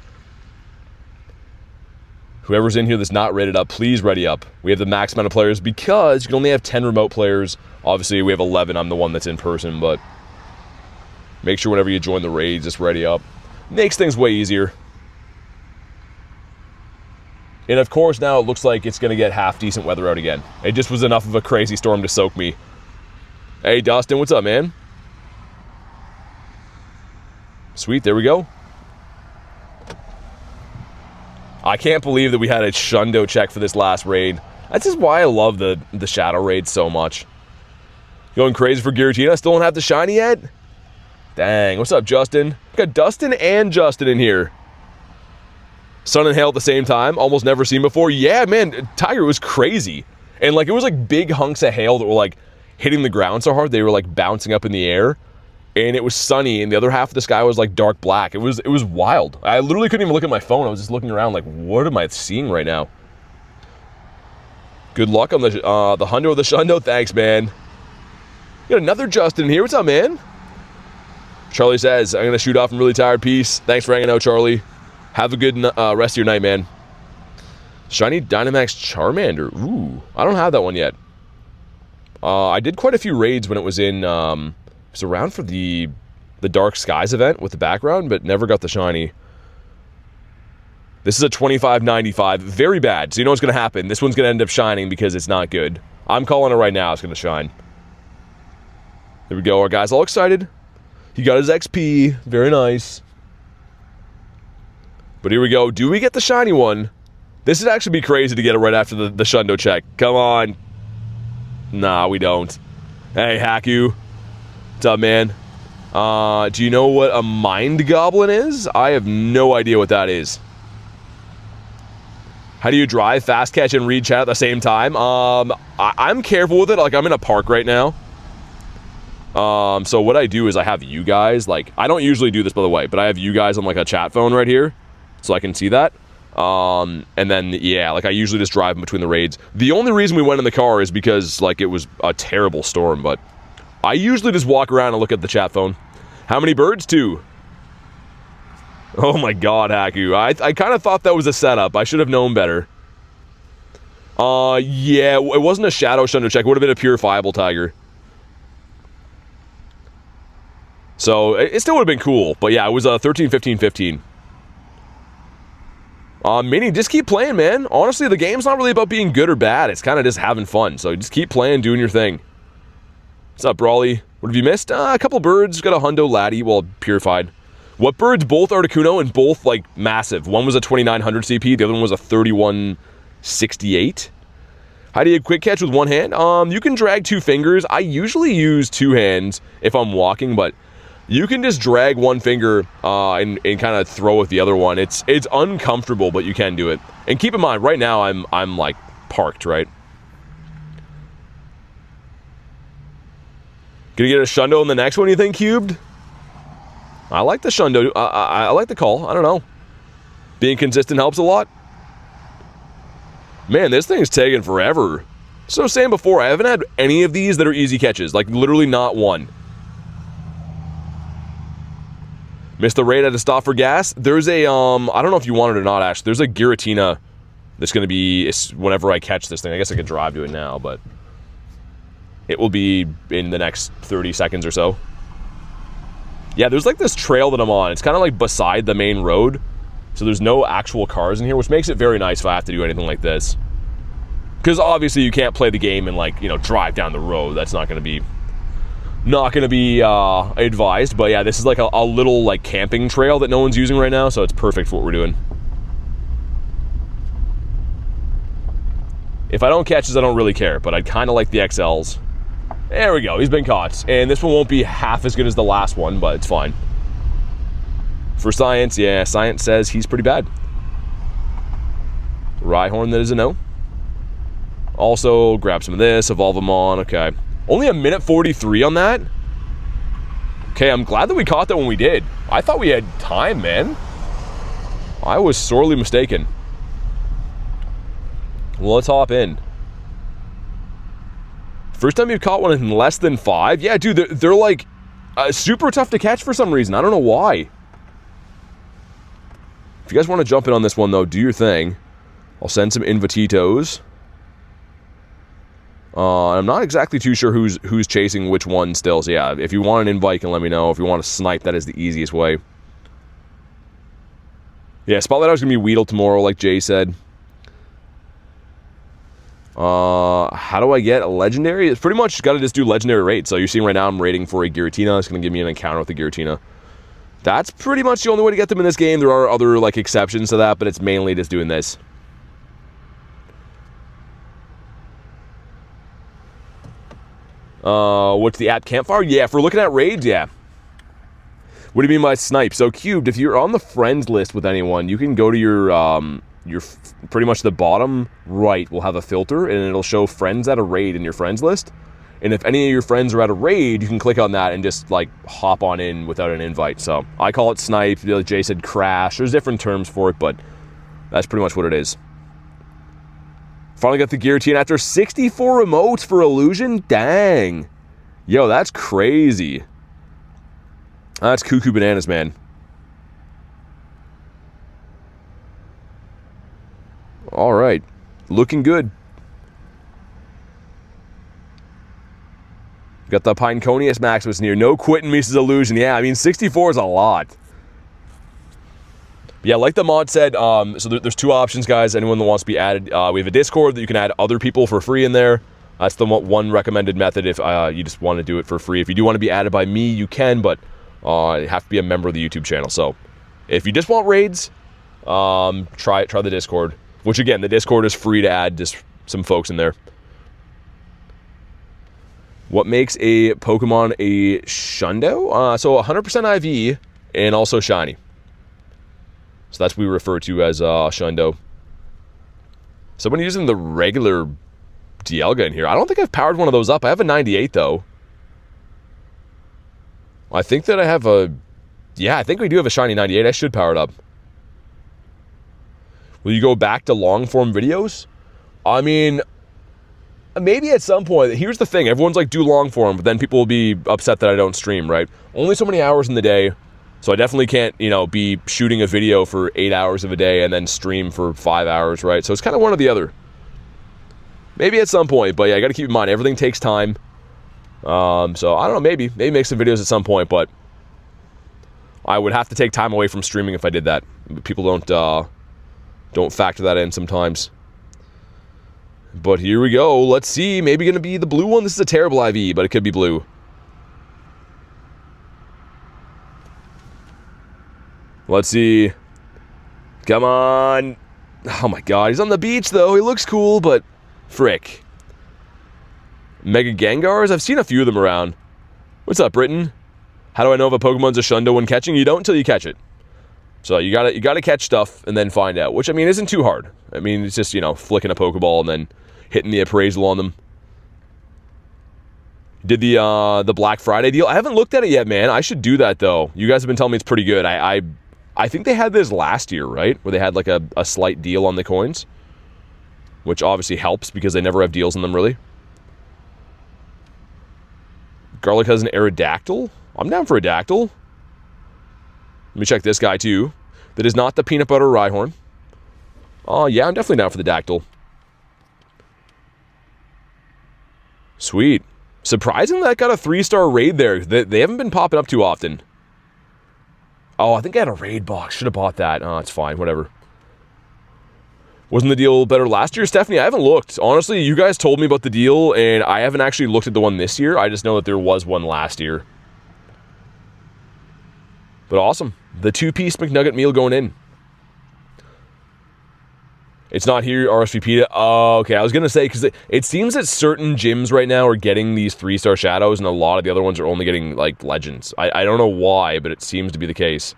Whoever's in here that's not rated up, please ready up. We have the max amount of players because you can only have 10 remote players. Obviously, we have 11. I'm the one that's in person, but make sure whenever you join the raids, just ready up. Makes things way easier. And of course, now it looks like it's going to get half-decent weather out again. It just was enough of a crazy storm to soak me. Hey, Dustin, what's up, man? Sweet, there we go. I can't believe that we had a Shundo check for this last raid. That's just why I love the Shadow raids so much. Going crazy for Giratina. Still don't have the shiny yet? Dang. What's up, Justin? Got Dustin and Justin in here. Sun and hail at the same time. Almost never seen before. Yeah, man. Tiger was crazy. And, like, it was, like, big hunks of hail that were, like, hitting the ground so hard. They were, like, bouncing up in the air. And it was sunny, and the other half of the sky was, like, dark black. It was wild. I literally couldn't even look at my phone. I was just looking around, like, what am I seeing right now? Good luck on the hundo or the shundo. Thanks, man. Got another Justin in here. What's up, man? Charlie says, I'm going to shoot off. I'm really tired. Peace. Thanks for hanging out, Charlie. Have a good rest of your night, man. Shiny Dynamax Charmander. Ooh, I don't have that one yet. I did quite a few raids when it was in... it was around for the Dark Skies event with the background, but never got the shiny. This is a 25.95. Very bad. So you know what's going to happen. This one's going to end up shining because it's not good. I'm calling it right now. It's going to shine. There we go. Our guy's all excited. He got his XP. Very nice. But here we go. Do we get the shiny one? This would actually be crazy to get it right after the Shundo check. Come on. Nah, we don't. Hey, Haku. What's up, man? Do you know what a Mind Goblin is? I have no idea what that is. How do you drive, fast catch, and read chat at the same time? I'm careful with it. Like, I'm in a park right now. So what I do is I have you guys, like, I don't usually do this, by the way, but I have you guys on, like, a chat phone right here, so I can see that. And then, yeah, like, I usually just drive in between the raids. The only reason we went in the car is because, like, it was a terrible storm, but I usually just walk around and look at the chat phone. How many birds? 2. Oh my god, Haku. I kind of thought that was a setup. I should have known better. Yeah, it wasn't a Shadow Shundo check. It would have been a purifiable Tiger. So, it still would have been cool. But yeah, it was 13, 15, 15. Mini, just keep playing, man. Honestly, the game's not really about being good or bad. It's kind of just having fun. So, just keep playing, doing your thing. What's up, Brawly? What have you missed? A couple birds. Got a Hundo Laddie, well, purified. What birds? Both Articuno and both, like, massive. One was a 2900 CP. The other one was a 3168. How do you quick catch with one hand? You can drag 2 fingers. I usually use 2 hands if I'm walking, but you can just drag 1 finger and kind of throw with the other one. It's uncomfortable, but you can do it. And keep in mind, right now I'm like parked, right? Gonna get a Shundo in the next one, you think, Cubed? I like the Shundo. I like the call. I don't know. Being consistent helps a lot. Man, this thing's taking forever. So saying before, I haven't had any of these that are easy catches. Like, literally not one. Missed the raid, had to stop for gas. There's a, I don't know if you want it or not, Ash. There's a Giratina that's going to be, whenever I catch this thing. I guess I could drive to it now, but it will be in the next 30 seconds or so. Yeah, there's like this trail that I'm on. It's kind of like beside the main road. So there's no actual cars in here, which makes it very nice if I have to do anything like this. Because obviously you can't play the game and, like, you know, drive down the road. That's not going to be advised. But yeah, this is like a little, like, camping trail that no one's using right now. So it's perfect for what we're doing. If I don't catch this, I don't really care. But I'd kind of like the XLs. There we go. He's been caught. And this one won't be half as good as the last one, but it's fine. For science, yeah, science says he's pretty bad. Rhyhorn, that is a no. Also, grab some of this, evolve them on, okay. Only a minute 43 on that? Okay, I'm glad that we caught that when we did. I thought we had time, man. I was sorely mistaken. Well, let's hop in. First time you've caught one in less than 5? Yeah, dude, they're like super tough to catch for some reason. I don't know why. If you guys want to jump in on this one, though, do your thing. I'll send some invititos. I'm not exactly too sure who's chasing which one still. So yeah, if you want an invite, you can let me know. If you want to snipe, that is the easiest way. Yeah, Spotlight Hour's going to be Weedle tomorrow, like Jay said. How do I get a legendary? It's pretty much got to just do legendary raids. So you're seeing right now I'm raiding for a Giratina. It's going to give me an encounter with the Giratina. That's pretty much the only way to get them in this game. There are other, like, exceptions to that, but it's mainly just doing this. What's the app? Campfire? Yeah, if we're looking at raids, yeah. What do you mean by snipe? So, Cubed, if you're on the friends list with anyone, you can go to your pretty much the bottom right will have a filter, and it'll show friends at a raid in your friends list. And if any of your friends are at a raid, you can click on that and just, like, hop on in without an invite. So, I call it snipe. Jay said crash. There's different terms for it, but that's pretty much what it is. Finally got the Guillotine after 64 emotes for Illusion? Dang. Yo, that's crazy. That's cuckoo bananas, man. All right. Looking good. Got the Pineconius Maximus near. No quitting Mises Illusion. Yeah, I mean, 64 is a lot. Yeah, like the mod said, so there's two options, guys. Anyone that wants to be added, we have a Discord that you can add other people for free in there. That's the one recommended method if you just want to do it for free. If you do want to be added by me, you can, but you have to be a member of the YouTube channel. So if you just want raids, try the Discord. Which, again, the Discord is free to add just some folks in there. What makes a Pokemon a Shundo? So 100% IV and also Shiny. So that's what we refer to as Shundo. Someone using the regular Dialga in here. I don't think I've powered one of those up. I have a 98, though. I think that I have a... Yeah, I think we do have a Shiny 98. I should power it up. Will you go back to long-form videos? I mean, maybe at some point. Here's the thing. Everyone's like, do long-form, but then people will be upset that I don't stream, right? Only so many hours in the day. So I definitely can't, be shooting a video for 8 hours of a day and then stream for 5 hours, right? So it's kind of one or the other. Maybe at some point, but yeah, I got to keep in mind, everything takes time. So I don't know, maybe make some videos at some point, but I would have to take time away from streaming if I did that. People don't factor that in sometimes. But here we go. Let's see. Maybe going to be the blue one. This is a terrible IV, but it could be blue. Let's see. Come on. Oh my god. He's on the beach, though. He looks cool, but frick. Mega Gengars? I've seen a few of them around. What's up, Britain? How do I know if a Pokemon's a Shundo when catching? You don't until you catch it. So you gotta catch stuff and then find out. Which, I mean, isn't too hard. I mean, it's just, flicking a Pokeball and then hitting the appraisal on them. Did the Black Friday deal? I haven't looked at it yet, man. I should do that, though. You guys have been telling me it's pretty good. I think they had this last year, right? Where they had like a slight deal on the coins. Which obviously helps because they never have deals on them, really. Garlic has an Aerodactyl? I'm down for a Dactyl. Let me check this guy, too. That is not the Peanut Butter Rhyhorn. Oh, yeah, I'm definitely down for the Dactyl. Sweet. Surprisingly, that got a 3-star raid there. They haven't been popping up too often. Oh, I think I had a raid box. Should have bought that. Oh, it's fine. Whatever. Wasn't the deal better last year? Stephanie, I haven't looked. Honestly, you guys told me about the deal, and I haven't actually looked at the one this year. I just know that there was one last year. But awesome. The 2-piece McNugget meal going in. It's not here, RSVP. Oh, okay. I was going to say, because it seems that certain gyms right now are getting these 3-star shadows, and a lot of the other ones are only getting, like, legends. I don't know why, but it seems to be the case.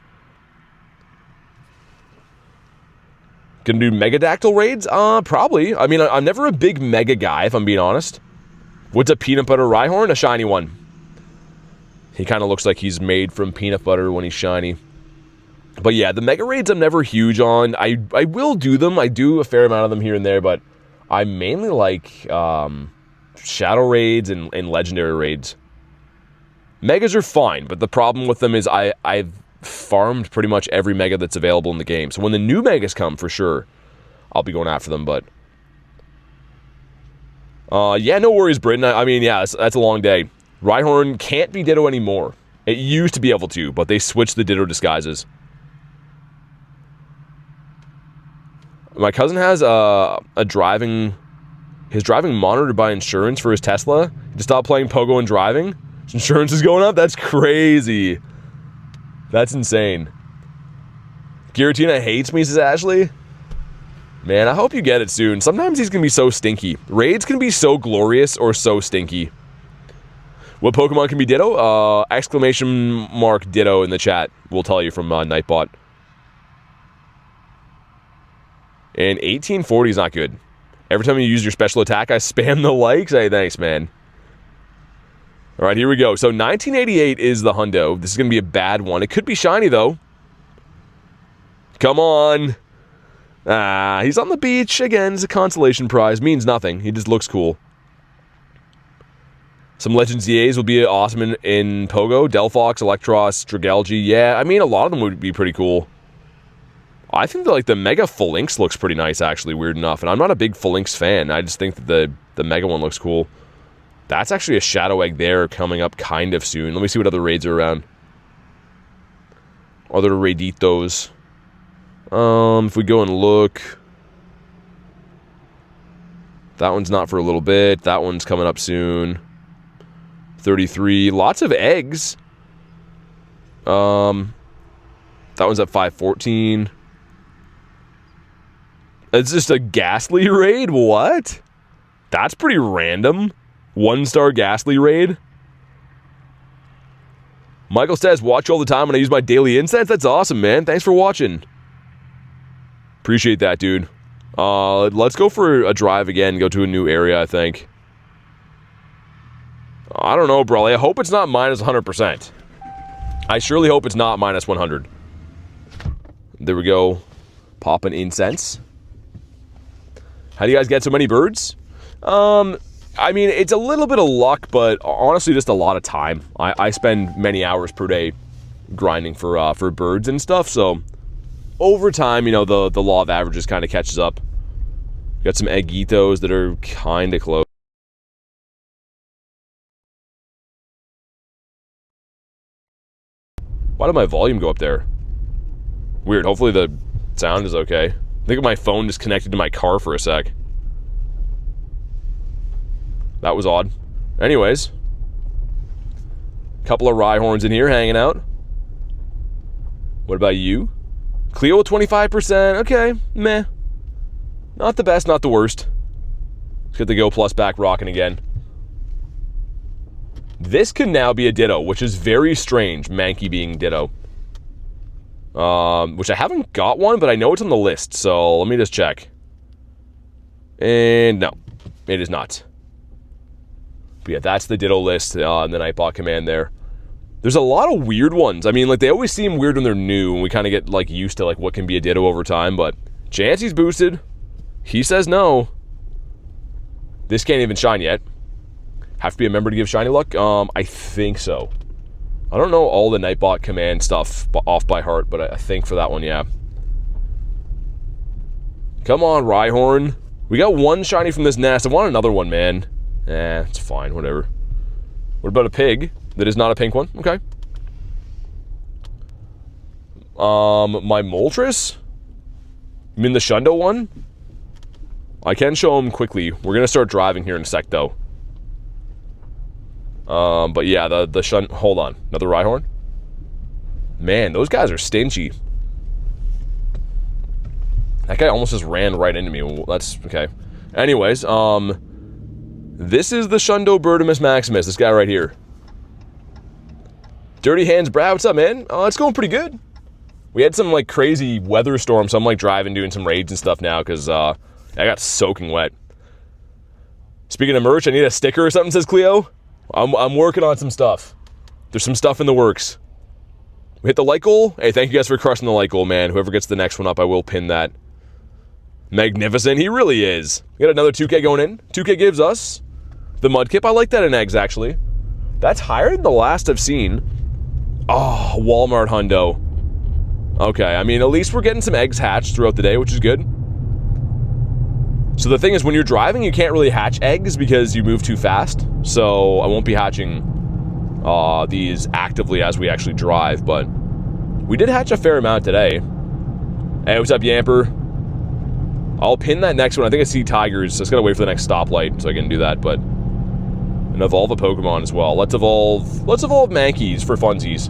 Gonna do Megadactyl raids? Probably. I mean, I'm never a big Mega guy, if I'm being honest. What's a Peanut Butter Rhyhorn? A shiny one. He kind of looks like he's made from peanut butter when he's shiny. But yeah, the Mega raids I'm never huge on. I will do them. I do a fair amount of them here and there, but I mainly like Shadow raids and Legendary raids. Megas are fine, but the problem with them is I've farmed pretty much every Mega that's available in the game. So when the new Megas come, for sure, I'll be going after them, but... yeah, no worries, Britain. I mean, yeah, that's a long day. Rhyhorn can't be Ditto anymore. It used to be able to, but they switched the Ditto disguises. My cousin has his driving monitored by insurance for his Tesla. He just stopped playing Pogo and driving. His insurance is going up? That's crazy. That's insane. Giratina hates me, says Ashley. Man, I hope you get it soon. Sometimes he's gonna be so stinky. Raids can be so glorious or so stinky. What Pokemon can be Ditto? Exclamation mark Ditto in the chat. We'll tell you from Nightbot. And 1840 is not good. Every time you use your special attack, I spam the likes. Hey, thanks, man. All right, here we go. So 1988 is the hundo. This is going to be a bad one. It could be shiny, though. Come on. Ah, he's on the beach. Again, it's a consolation prize. Means nothing. He just looks cool. Some Legends EAs will be awesome in Pogo. Delphox, Electros, Dragalge. Yeah, I mean, a lot of them would be pretty cool. I think that, like, the Mega Phalanx looks pretty nice, actually, weird enough. And I'm not a big Phalanx fan. I just think that the Mega one looks cool. That's actually a Shadow Egg there coming up kind of soon. Let me see what other raids are around. Other Raiditos. If we go and look... That one's not for a little bit. That one's coming up soon. 33. Lots of eggs. That one's at 514. It's just a Ghastly raid? What? That's pretty random. 1-star Ghastly raid. Michael says, watch all the time when I use my daily incense. That's awesome, man. Thanks for watching. Appreciate that, dude. Let's go for a drive again. Go to a new area, I think. I don't know, bro. I hope it's not minus 100%. I surely hope it's not minus 100. There we go. Pop an incense. How do you guys get so many birds? I mean, it's a little bit of luck, but honestly, just a lot of time. I spend many hours per day grinding for birds and stuff, so over time, you know, the law of averages kind of catches up. Got some Eggitos that are kind of close. Why did my volume go up there? Weird. Hopefully the sound is okay. I think my phone just connected to my car for a sec. That was odd. Anyways. Couple of Rhyhorns in here hanging out. What about you? Cleo 25%. Okay. Meh. Not the best, not the worst. Let's get the Go Plus back rocking again. This can now be a Ditto, which is very strange, Mankey being Ditto. Which I haven't got one, but I know it's on the list, so let me just check. And no, it is not. But yeah, that's the Ditto list in the Nightbot command there. There's a lot of weird ones. I mean, like, they always seem weird when they're new, and we kind of get, like, used to, like, what can be a Ditto over time, but Chansey's boosted. He says no. This can't even shine yet. Have to be a member to give shiny luck? I think so. I don't know all the Nightbot command stuff off by heart, but I think for that one, yeah. Come on, Rhyhorn. We got one shiny from this nest. I want another one, man. It's fine, whatever. What about a pig that is not a pink one? Okay. My Moltres? You mean the Shundo one? I can show him quickly. We're gonna start driving here in a sec, though. But yeah, the Shun... Hold on. Another Rhyhorn? Man, those guys are stingy. That guy almost just ran right into me. Well, that's... Okay. Anyways, this is the Shundo Birdimus Maximus. This guy right here. Dirty Hands Brad, what's up, man? It's going pretty good. We had some, like, crazy weather storm, so I'm, like, driving, doing some raids and stuff now, because, I got soaking wet. Speaking of merch, I need a sticker or something, says Cleo. I'm working on some stuff. There's some stuff in the works. We hit the like goal. Hey, thank you guys for crushing the like goal, man. Whoever gets the next one up, I will pin that. Magnificent. He really is. We got another 2K going in. 2K gives us the Mudkip. I like that in eggs, actually. That's higher than the last I've seen. Oh, Walmart hundo. Okay, I mean, at least we're getting some eggs hatched throughout the day, which is good. So the thing is, when you're driving, you can't really hatch eggs because you move too fast. So I won't be hatching these actively as we actually drive, but we did hatch a fair amount today. Hey, what's up, Yamper? I'll pin that next one. I think I see tigers. Just gotta wait for the next stoplight so I can do that, but... And evolve a Pokemon as well. Let's evolve Mankeys for funsies.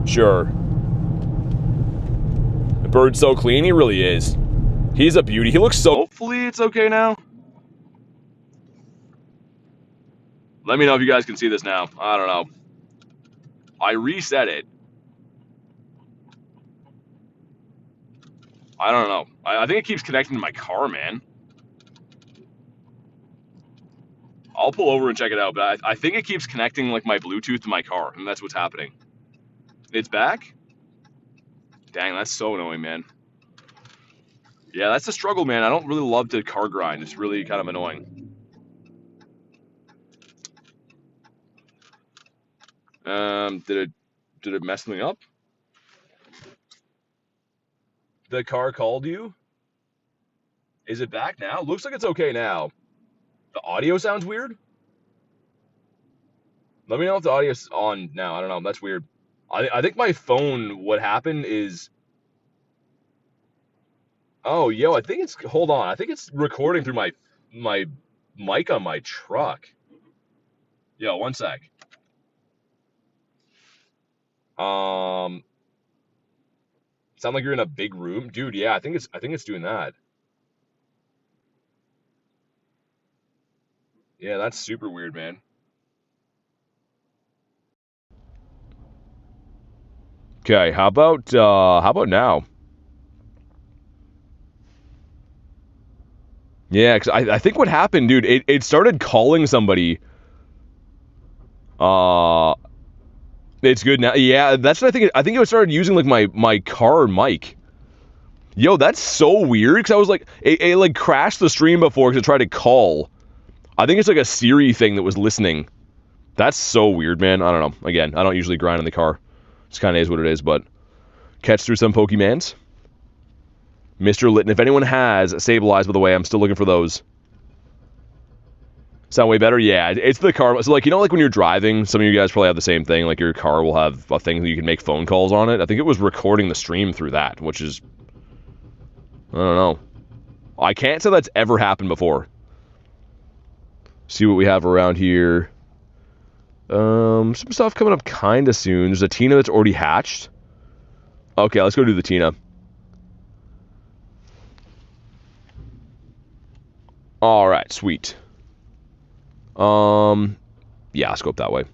Sure. bird's so clean. He really is. He's a beauty. He looks so... Hopefully it's okay now. Let me know if you guys can see this now. I don't know. I reset it. I don't know. I think it keeps connecting to my car, man. I'll pull over and check it out, but I think it keeps connecting like my Bluetooth to my car, and that's what's happening. It's back? Dang, that's so annoying, man. Yeah, that's the struggle, man. I don't really love to car grind. It's really kind of annoying. Did it mess something up? The car called you? Is it back now? Looks like it's okay now. The audio sounds weird? Let me know if the audio's on now. I don't know. That's weird. I think my phone, what happened is... Oh, yo, I think it's... Hold on. I think it's recording through my mic on my truck. Yo, one sec. Sound like you're in a big room? Dude, yeah, I think it's doing that. Yeah, that's super weird, man. Okay, how about now? Yeah, because I think what happened, dude, it started calling somebody. It's good now. Yeah, that's what I think. I think it started using like my car mic. Yo, that's so weird, because I was like, it like crashed the stream before because it tried to call. I think it's like a Siri thing that was listening. That's so weird, man. I don't know. Again, I don't usually grind in the car. It's kind of is what it is, but catch through some Pokemans. Mr. Litton, if anyone has Stabilized, by the way, I'm still looking for those. Sound way better? Yeah, it's the car. So, like, you know, like when you're driving, some of you guys probably have the same thing. Like, your car will have a thing that you can make phone calls on it. I think it was recording the stream through that, which is... I don't know. I can't say that's ever happened before. See what we have around here. Some stuff coming up kind of soon. There's a Tina that's already hatched. Okay, let's go do the Tina. Alright, sweet. Yeah, let's go up that way.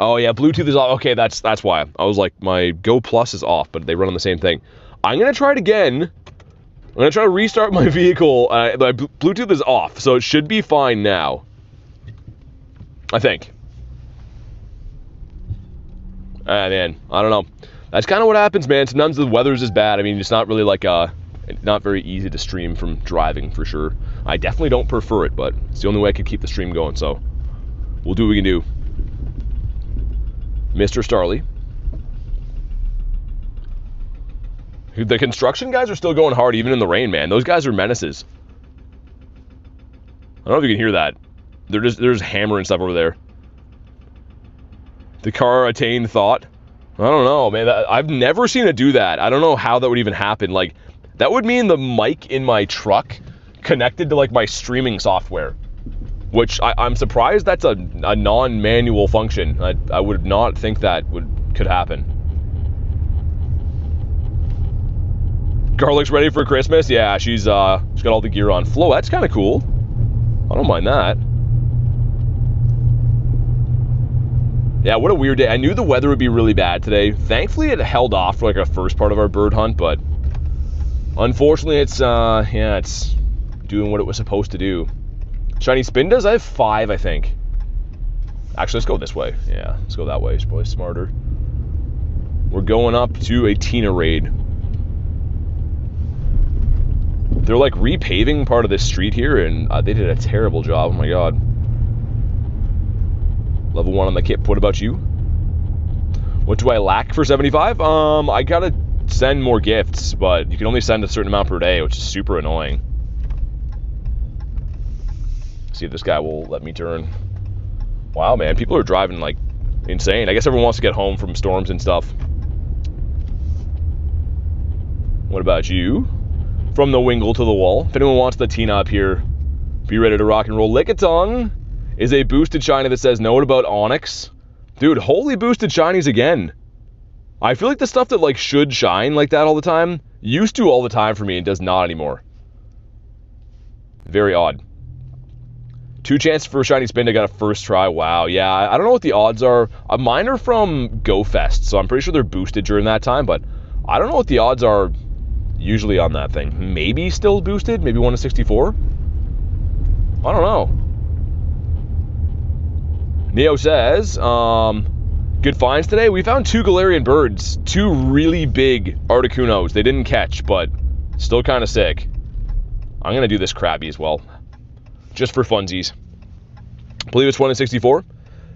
Oh yeah, Bluetooth is off. Okay, that's why. I was like, my Go Plus is off, but they run on the same thing. I'm gonna try it again. I'm gonna try to restart my vehicle. My Bluetooth is off, so it should be fine now. I think. Man, I don't know. That's kind of what happens, man. Sometimes the weather's is bad. I mean, it's not really like not very easy to stream from driving, for sure. I definitely don't prefer it, but it's the only way I can keep the stream going, so we'll do what we can do. Mr. Starly. The construction guys are still going hard, even in the rain, man. Those guys are menaces. I don't know if you can hear that. They're just hammering stuff over there. The car attained thought. I don't know, man. I've never seen it do that. I don't know how that would even happen. Like, that would mean the mic in my truck connected to, like, my streaming software. Which, I'm surprised that's a non-manual function. I would not think that could happen. Garlic's ready for Christmas? Yeah, she's got all the gear on. Flo, that's kind of cool. I don't mind that. Yeah, what a weird day. I knew the weather would be really bad today. Thankfully, it held off for like our first part of our bird hunt, but unfortunately, it's doing what it was supposed to do. Shiny spin does? I have 5, I think. Actually, let's go this way. Yeah, let's go that way. It's probably smarter. We're going up to a Tina raid. They're like repaving part of this street here, and they did a terrible job. Oh my god. Level 1 on the kit. What about you? What do I lack for 75? I gotta send more gifts, but you can only send a certain amount per day, which is super annoying. See if this guy will let me turn. Wow, man, people are driving like insane. I guess everyone wants to get home from storms and stuff. What about you? From the wingle to the wall. If anyone wants the Tina up here, be ready to rock and roll. Lickitung is a boosted shiny that says, "Know about Onyx?" Dude, holy boosted shinies again. I feel like the stuff that like should shine like that all the time Used to all the time for me and does not anymore. Very odd. 2 chances for a shiny spin. I got a first try. Wow. Yeah, I don't know what the odds are. Mine are from Go Fest, so I'm pretty sure they're boosted during that time, but I don't know what the odds are usually on that thing. Maybe still boosted? Maybe 1 in 64? I don't know. Neo says, good finds today. We found 2 Galarian Birds. 2 really big Articunos. They didn't catch, but still kind of sick. I'm going to do this Krabby as well. Just for funsies. I believe it's 1 in 64.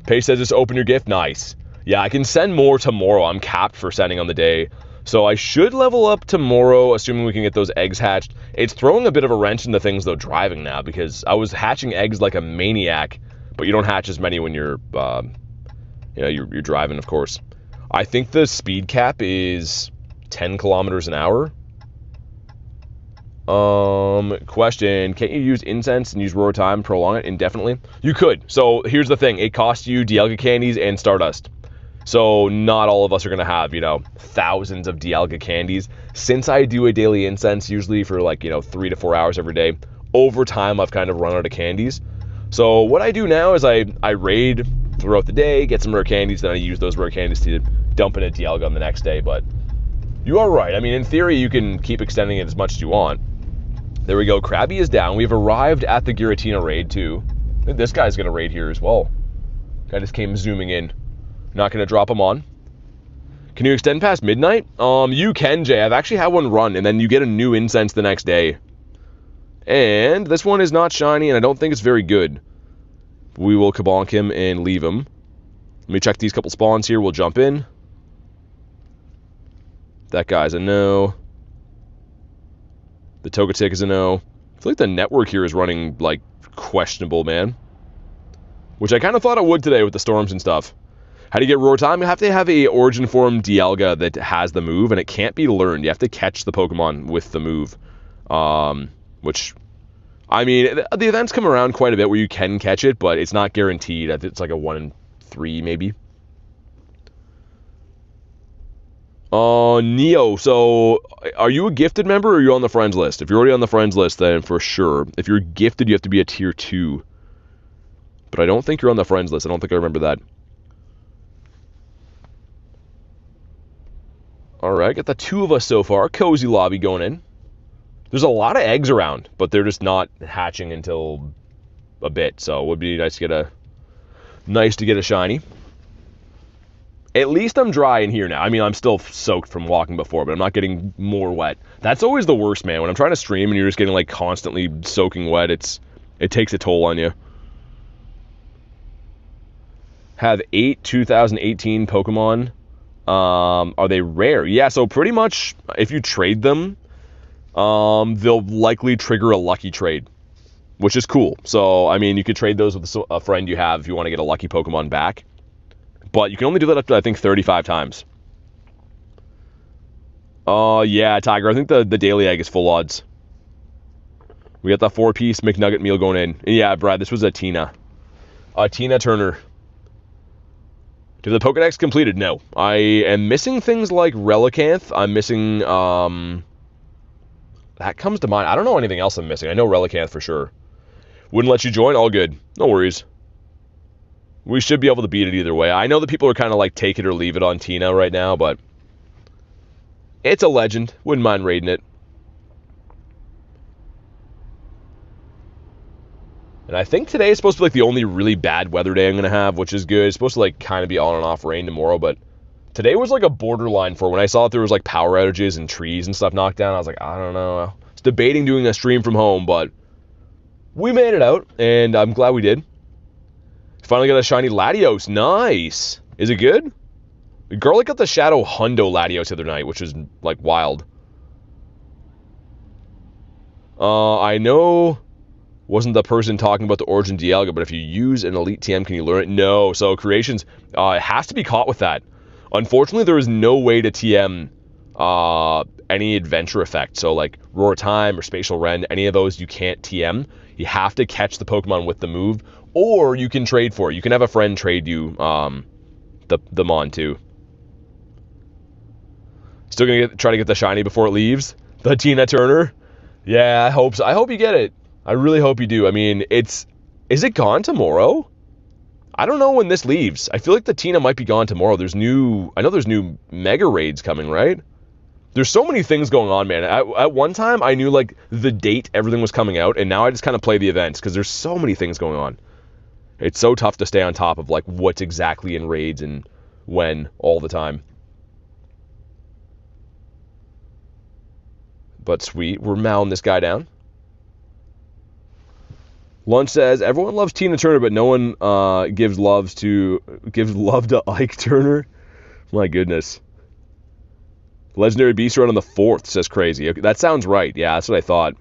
Pace says just open your gift. Nice. Yeah, I can send more tomorrow. I'm capped for sending on the day. So I should level up tomorrow, assuming we can get those eggs hatched. It's throwing a bit of a wrench into things, though, driving now, because I was hatching eggs like a maniac, but you don't hatch as many when you're, you're driving, of course. I think the speed cap is 10 kilometers an hour. Question, can't you use incense and use roar time, prolong it indefinitely? You could. So here's the thing, it costs you Dialga candies and Stardust. So not all of us are going to have, thousands of Dialga candies. Since I do a daily incense, usually for 3 to 4 hours every day, over time I've kind of run out of candies. So what I do now is I raid throughout the day, get some rare candies, then I use those rare candies to dump in a Dialga on the next day. But you are right. I mean, in theory, you can keep extending it as much as you want. There we go. Krabby is down. We've arrived at the Giratina raid, too. I think this guy's going to raid here as well. Guy just came zooming in. Not going to drop him on. Can you extend past midnight? You can, Jay. I've actually had one run, and then you get a new incense the next day. And this one is not shiny, and I don't think it's very good. We will kabonk him and leave him. Let me check these couple spawns here. We'll jump in. That guy's a no. The Togetic is a no. I feel like the network here is running, questionable, man. Which I kind of thought it would today with the storms and stuff. How do you get roar time? You have to have a origin form Dialga that has the move, and it can't be learned. You have to catch the Pokemon with the move. Which, I mean, the events come around quite a bit where you can catch it, but it's not guaranteed. It's like a 1 in 3, maybe. Neo, so are you a gifted member or are you on the friends list? If you're already on the friends list, then for sure. If you're gifted, you have to be a tier 2. But I don't think you're on the friends list. I don't think I remember that. Alright, got the 2 of us so far. Cozy lobby going in. There's a lot of eggs around, but they're just not hatching until a bit. So it would be nice to get a shiny. At least I'm dry in here now. I mean, I'm still soaked from walking before, but I'm not getting more wet. That's always the worst, man. When I'm trying to stream and you're just getting, constantly soaking wet, it takes a toll on you. Have 8 2018 Pokemon. Are they rare? Yeah, so pretty much, if you trade them, they'll likely trigger a lucky trade, which is cool. So, I mean, you could trade those with a friend you have if you want to get a lucky Pokemon back. But you can only do that up to, I think, 35 times. Yeah, Tiger. I think the daily egg is full odds. We got the 4-piece McNugget meal going in. Yeah, Brad, this was a Tina. Tina Turner. Did the Pokedex completed? No. I am missing things like Relicanth. I'm missing, that comes to mind. I don't know anything else I'm missing. I know Relicanth for sure. Wouldn't let you join? All good. No worries. We should be able to beat it either way. I know that people are kind of take it or leave it on Tina right now, but it's a legend. Wouldn't mind raiding it. And I think today is supposed to be the only really bad weather day I'm going to have, which is good. It's supposed to kind of be on and off rain tomorrow, but today was a borderline for when I saw that there was power outages and trees and stuff knocked down. I was like, I don't know. I was debating doing a stream from home, but we made it out, and I'm glad we did. Finally got a Shiny Latios. Nice. Is it good? The girl got the Shadow Latios the other night, which is, wild. I know wasn't the person talking about the Origin Dialga, but if you use an Elite TM, can you learn it? No. So Creations, it has to be caught with that. Unfortunately, there is no way to TM any adventure effect. So, Roar Time or Spatial Rend, any of those you can't TM. You have to catch the Pokemon with the move. Or you can trade for it. You can have a friend trade you the Mon too. Still gonna try to get the shiny before it leaves. The Tina Turner. Yeah, I hope so. I hope you get it. I really hope you do. I mean, is it gone tomorrow? I don't know when this leaves. I feel like the Tina might be gone tomorrow. I know there's new mega raids coming, right? There's so many things going on, man. At one time, I knew, like, the date everything was coming out, and now I just kind of play the events, because there's so many things going on. It's so tough to stay on top of, like, what's exactly in raids and when all the time. But sweet, we're mowing this guy down. Lunch says, everyone loves Tina Turner, but no one gives love to Ike Turner. My goodness. Legendary Beast Run on the 4th, says Crazy. Okay, that sounds right. Yeah, that's what I thought.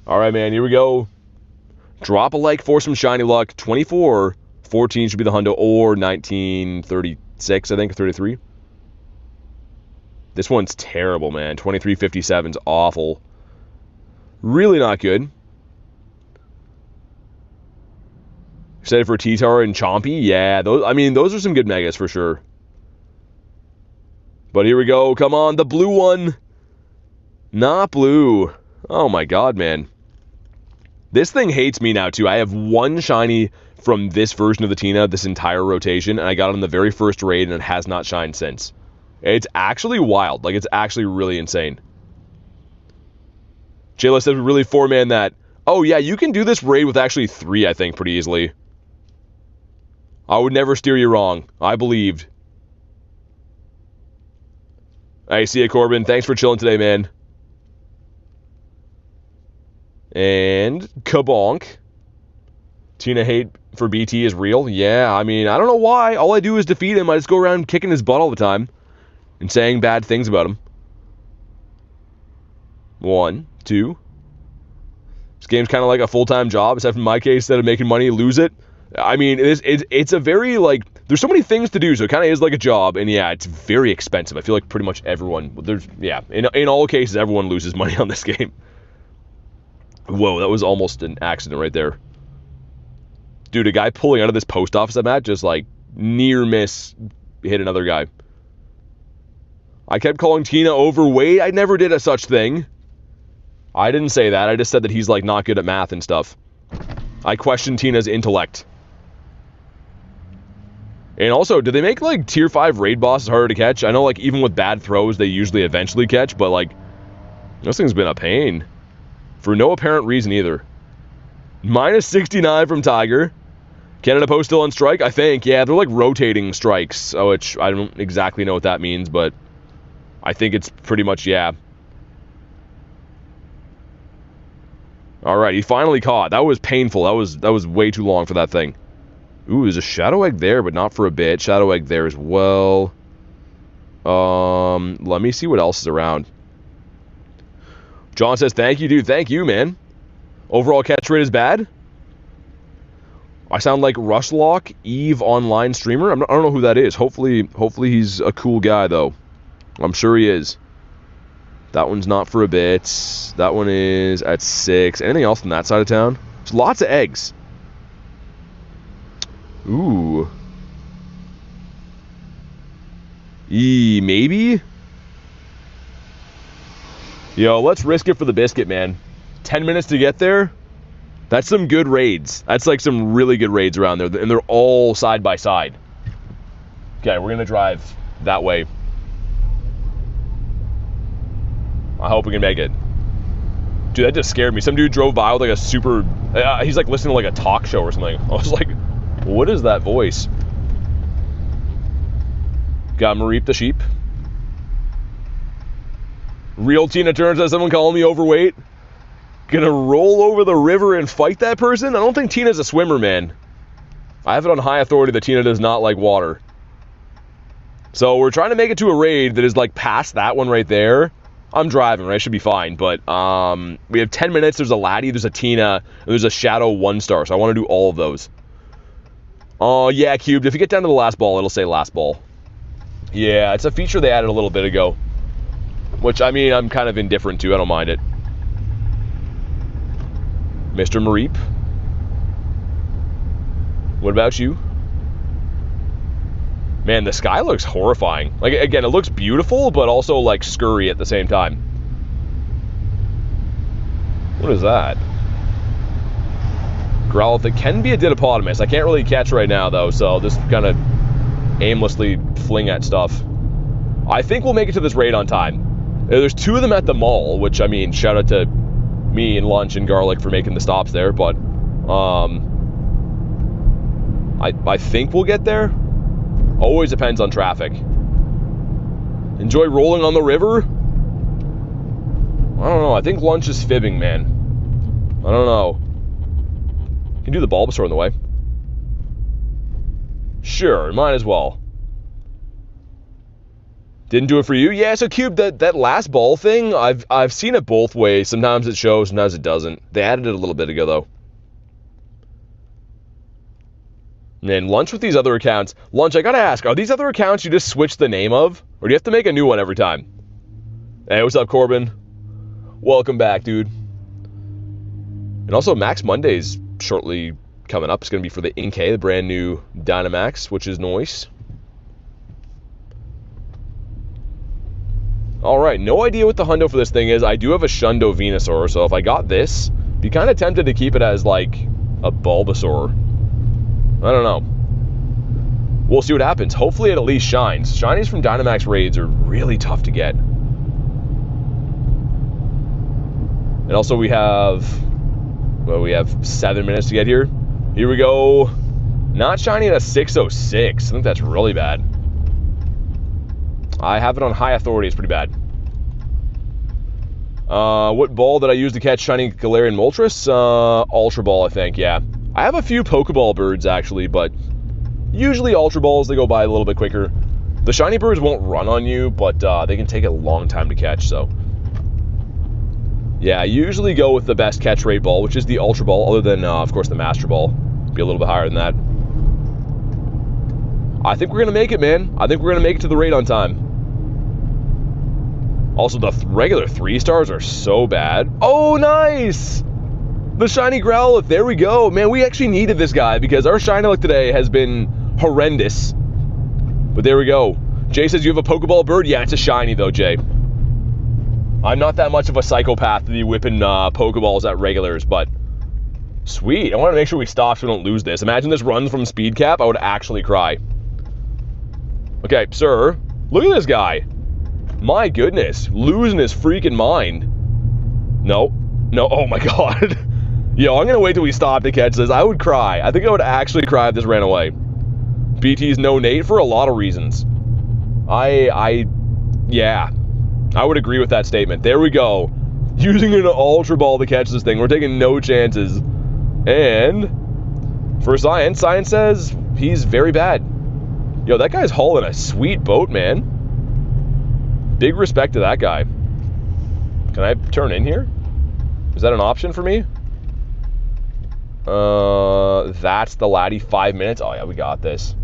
Alright, man, here we go. Drop a like for some shiny luck. 24, 14 should be the hundo, or 1936, I think, or 33. This one's terrible, man. 2357's awful. Really not good. Excited for T-Tar and Chompy? Yeah, those are some good megas for sure. But here we go. Come on, the blue one. Not blue. Oh my god, man. This thing hates me now, too. I have one shiny from this version of the Tina, this entire rotation, and I got it on the very first raid, and it has not shined since. It's actually wild. Like, it's actually really insane. Jayla said, really 4-man that. Oh, yeah, you can do this raid with actually 3, I think, pretty easily. I would never steer you wrong. I believed. I see you, Corbin. Thanks for chilling today, man. And Kabonk. Tina hate for BT is real. Yeah, I mean, I don't know why. All I do is defeat him. I just go around kicking his butt all the time and saying bad things about him. 1, 2. This game's kind of like a full-time job, except in my case, instead of making money, lose it. I mean, it's a very, like, there's so many things to do, so it kind of is like a job, and yeah, it's very expensive. I feel like pretty much everyone, in all cases, everyone loses money on this game. Whoa, that was almost an accident right there. Dude, a guy pulling out of this post office I'm at just, like, near miss hit another guy. I kept calling Tina overweight. I never did a such thing. I didn't say that. I just said that he's, like, not good at math and stuff. I questioned Tina's intellect. And also, do they make, like, tier 5 raid bosses harder to catch? I know, like, even with bad throws, they usually eventually catch, but, like, this thing's been a pain. For no apparent reason, either. Minus 69 from Tiger. Canada Post still on strike? I think. Yeah, they're, like, rotating strikes, which I don't exactly know what that means, but I think it's pretty much, yeah. Alright, he finally caught. That was painful. That was way too long for that thing. Ooh, there's a Shadow Egg there, but not for a bit. Shadow Egg there as well. Let me see what else is around. John says, thank you, dude. Thank you, man. Overall catch rate is bad. I sound like Rushlock, Eve online streamer. I don't know who that is. Hopefully he's a cool guy, though. I'm sure he is. That one's not for a bit. That one is at 6. Anything else on that side of town? There's lots of eggs. Ooh. Maybe? Yo, let's risk it for the biscuit, man. 10 minutes to get there? That's some good raids. That's like some really good raids around there, and they're all side by side. Okay, we're gonna drive that way. I hope we can make it. Dude, that just scared me. Some dude drove by with like a super... he's like listening to like a talk show or something. I was like, what is that voice? Got Mareep the sheep. Real Tina Turner says, someone calling me overweight. Gonna roll over the river and fight that person? I don't think Tina's a swimmer, man. I have it on high authority that Tina does not like water. So we're trying to make it to a raid that is like past that one right there. I'm driving, right? I should be fine. But we have 10 minutes. There's a Laddie, there's a Tina, and there's a Shadow 1-star. So I want to do all of those. Oh, yeah, Cubed. If you get down to the last ball, it'll say last ball. Yeah, it's a feature they added a little bit ago. Which, I mean, I'm kind of indifferent to. I don't mind it. Mr. Mareep. What about you? Man, the sky looks horrifying. Like, again, it looks beautiful, but also, like, scurry at the same time. What is that? Growlithe that can be a Didiplodomus. I can't really catch right now, though, so just kind of aimlessly fling at stuff. I think we'll make it to this raid on time. There's 2 of them at the mall, which, I mean, shout out to me and Lunch and Garlic for making the stops there, but I think we'll get there. Always depends on traffic. Enjoy rolling on the river? I don't know. I think Lunch is fibbing, man. I don't know. You can do the Bulbasaur on the way. Sure, might as well. Didn't do it for you? Yeah, so Cube, that last ball thing, I've seen it both ways. Sometimes it shows, sometimes it doesn't. They added it a little bit ago, though. And Lunch with these other accounts. Lunch, I gotta ask, are these other accounts you just switch the name of? Or do you have to make a new one every time? Hey, what's up, Corbin? Welcome back, dude. And also, Max Monday's shortly coming up. It's going to be for the Inkay, the brand new Dynamax, which is nice. Alright, no idea what the hundo for this thing is. I do have a Shundo Venusaur, so if I got this, be kind of tempted to keep it as, like, a Bulbasaur. I don't know. We'll see what happens. Hopefully it at least shines. Shinies from Dynamax raids are really tough to get. And also we have 7 minutes to get here. Here we go. Not shiny at a 606. I think that's really bad. I have it on high authority. It's pretty bad. What ball did I use to catch Shiny Galarian Moltres? Ultra Ball, I think, yeah. I have a few Pokeball birds, actually, but usually Ultra Balls, they go by a little bit quicker. The Shiny Birds won't run on you, but they can take a long time to catch, so. Yeah, I usually go with the best catch rate ball, which is the Ultra Ball, other than, of course, the Master Ball. Be a little bit higher than that. I think we're going to make it, man. I think we're going to make it to the raid on time. Also, the regular 3-stars are so bad. Oh, nice! The Shiny Growlithe, there we go. Man, we actually needed this guy because our Shiny luck today has been horrendous. But there we go. Jay says you have a Pokeball bird? Yeah, it's a Shiny though, Jay. I'm not that much of a psychopath to be whipping Pokeballs at regulars, but sweet. I want to make sure we stop so we don't lose this. Imagine this runs from speed cap, I would actually cry. Okay, sir, look at this guy. My goodness, losing his freaking mind. No, oh my god. Yo, I'm gonna wait till we stop to catch this. I would cry. I think I would actually cry if this ran away. BT's no Nate for a lot of reasons. Yeah. I would agree with that statement. There we go. Using an Ultra Ball to catch this thing. We're taking no chances. And for Science says he's very bad. Yo, that guy's hauling a sweet boat, man. Big respect to that guy. Can I turn in here? Is that an option for me? That's the laddie, 5 minutes. Oh yeah, we got this.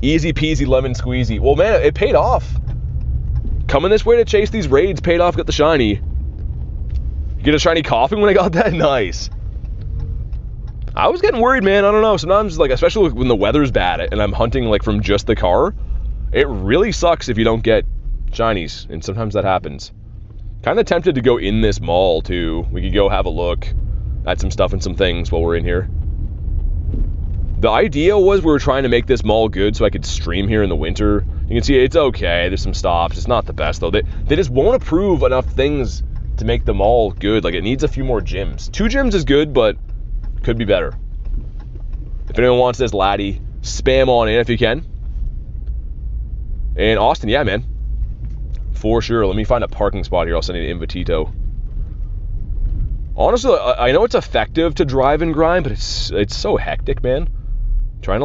Easy peasy lemon squeezy. Well, man, it paid off. Coming this way to chase these raids paid off, got the shiny. You get a shiny coughing when I got that? Nice. I was getting worried, man. I don't know. Sometimes, like, especially when the weather's bad and I'm hunting, like, from just the car, it really sucks if you don't get shinies, and sometimes that happens. Kind of tempted to go in this mall, too. We could go have a look at some stuff and some things while we're in here. The idea was we were trying to make this mall good so I could stream here in the winter. You can see it's okay. There's some stops. It's not the best, though. They just won't approve enough things to make the mall good. Like, it needs a few more gyms. 2 gyms is good, but could be better. If anyone wants this laddie, spam on in if you can. And Austin, yeah, man. For sure. Let me find a parking spot here. I'll send you to Invitito. Honestly, I know it's effective to drive and grind, but it's so hectic, man. Trying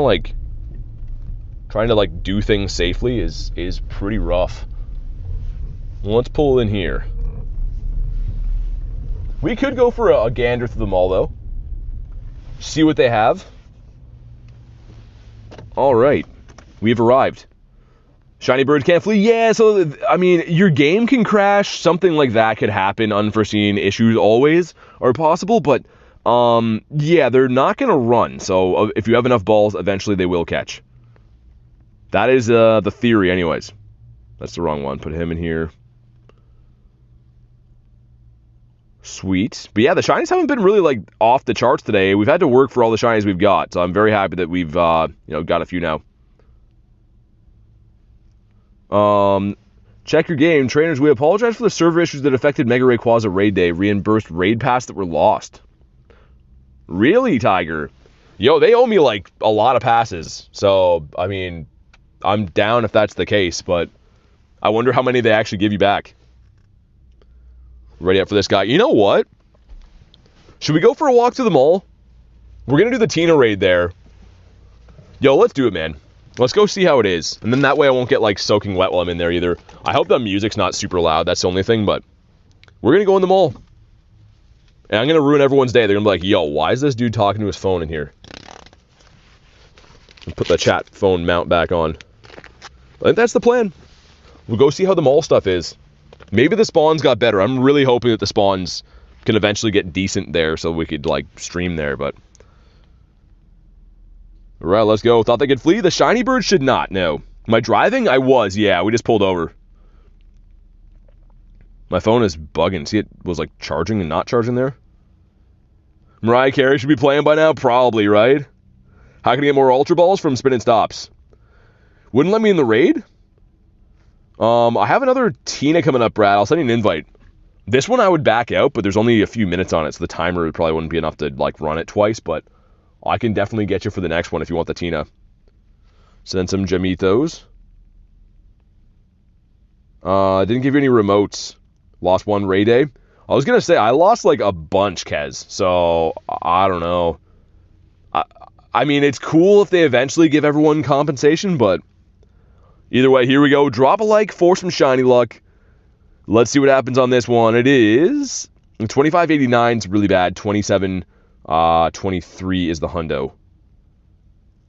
to do things safely is pretty rough. Well, let's pull in here. We could go for a gander through the mall, though. See what they have. All right, we've arrived. Shiny birds can't flee. Yeah, so, I mean, your game can crash. Something like that could happen. Unforeseen issues always are possible, but, yeah, they're not going to run. So, if you have enough balls, eventually they will catch. That is the theory anyways. That's the wrong one. Put him in here. Sweet. But yeah, the shinies haven't been really, like, off the charts today. We've had to work for all the shinies we've got, so I'm very happy that we've, you know, got a few now. Check your game. Trainers, we apologize for the server issues that affected Mega Rayquaza Raid Day. Reimbursed raid pass that were lost. Really, Tiger? Yo, they owe me, like, a lot of passes. So, I mean, I'm down if that's the case, but I wonder how many they actually give you back. Ready up for this guy. You know what? Should we go for a walk to the mall? We're going to do the Tina raid there. Yo, let's do it, man. Let's go see how it is. And then that way I won't get, like, soaking wet while I'm in there either. I hope the music's not super loud. That's the only thing, but we're going to go in the mall. And I'm going to ruin everyone's day. They're going to be like, yo, why is this dude talking to his phone in here? And put the chat phone mount back on. I think that's the plan. We'll go see how the mall stuff is. Maybe the spawns got better. I'm really hoping that the spawns can eventually get decent there so we could, like, stream there, but... Alright, let's go. Thought they could flee? The shiny bird should not, no. Am I driving? I was, yeah. We just pulled over. My phone is bugging. See, it was, like, charging and not charging there. Mariah Carey should be playing by now? Probably, right? How can I get more Ultra Balls from spin and stops? Wouldn't let me in the raid? I have another Tina coming up, Brad. I'll send you an invite. This one I would back out, but there's only a few minutes on it, so the timer probably wouldn't be enough to, like, run it twice, but I can definitely get you for the next one if you want the Tina. Send some Jamitos. Didn't give you any remotes. Lost one raid day. I was going to say, I lost, like, a bunch, Kez, so I don't know. I mean, it's cool if they eventually give everyone compensation, but either way, here we go. Drop a like for some shiny luck. Let's see what happens on this one. It is 25.89 is really bad. 27.23 is the hundo.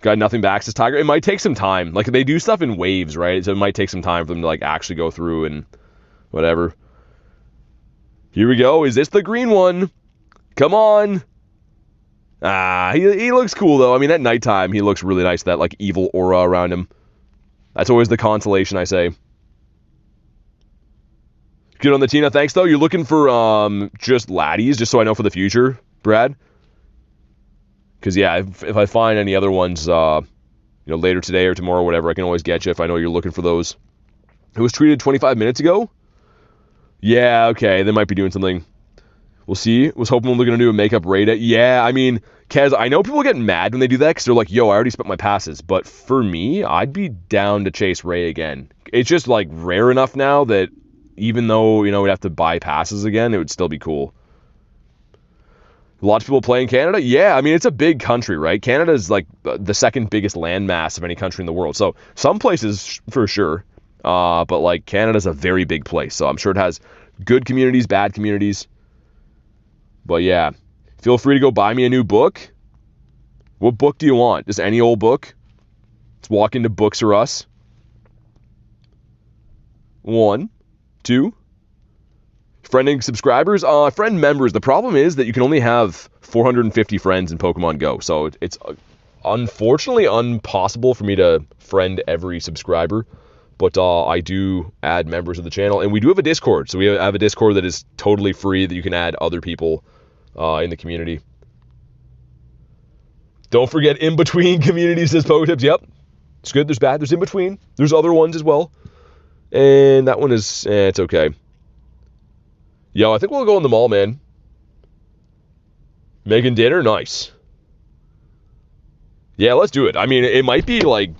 Got nothing back, says Tiger. It might take some time. Like, they do stuff in waves, right? So it might take some time for them to, like, actually go through and whatever. Here we go. Is this the green one? Come on. He looks cool, though. I mean, at nighttime, he looks really nice. That, like, evil aura around him. That's always the consolation, I say. Good on the Tina. Thanks, though. You're looking for just laddies, just so I know for the future, Brad? Because, yeah, if I find any other ones, you know, later today or tomorrow or whatever, I can always get you if I know you're looking for those. It was tweeted 25 minutes ago? Yeah, okay. They might be doing something. We'll see. Was hoping we're going to do a makeup raid. Yeah, I mean, Kez, I know people get mad when they do that because they're like, yo, I already spent my passes. But for me, I'd be down to chase Ray again. It's just, like, rare enough now that even though, you know, we'd have to buy passes again, it would still be cool. Lots of people play in Canada? Yeah, I mean, it's a big country, right? Canada is, like, the second biggest landmass of any country in the world. So, some places, for sure. But, like, Canada's a very big place. So, I'm sure it has good communities, bad communities. But, yeah. Feel free to go buy me a new book. What book do you want? Just any old book? Let's walk into Books R Us. 1, 2. Friending subscribers? Friend members. The problem is that you can only have 450 friends in Pokemon GO. So it's unfortunately impossible for me to friend every subscriber. But I do add members of the channel. And we do have a Discord. So we have a Discord that is totally free that you can add other people in the community. Don't forget in between communities, says Pokétips. Yep. It's good. There's bad. There's in between. There's other ones as well. And that one is, it's okay. Yo, I think we'll go in the mall, man. Making dinner? Nice. Yeah, let's do it. I mean, it might be, like,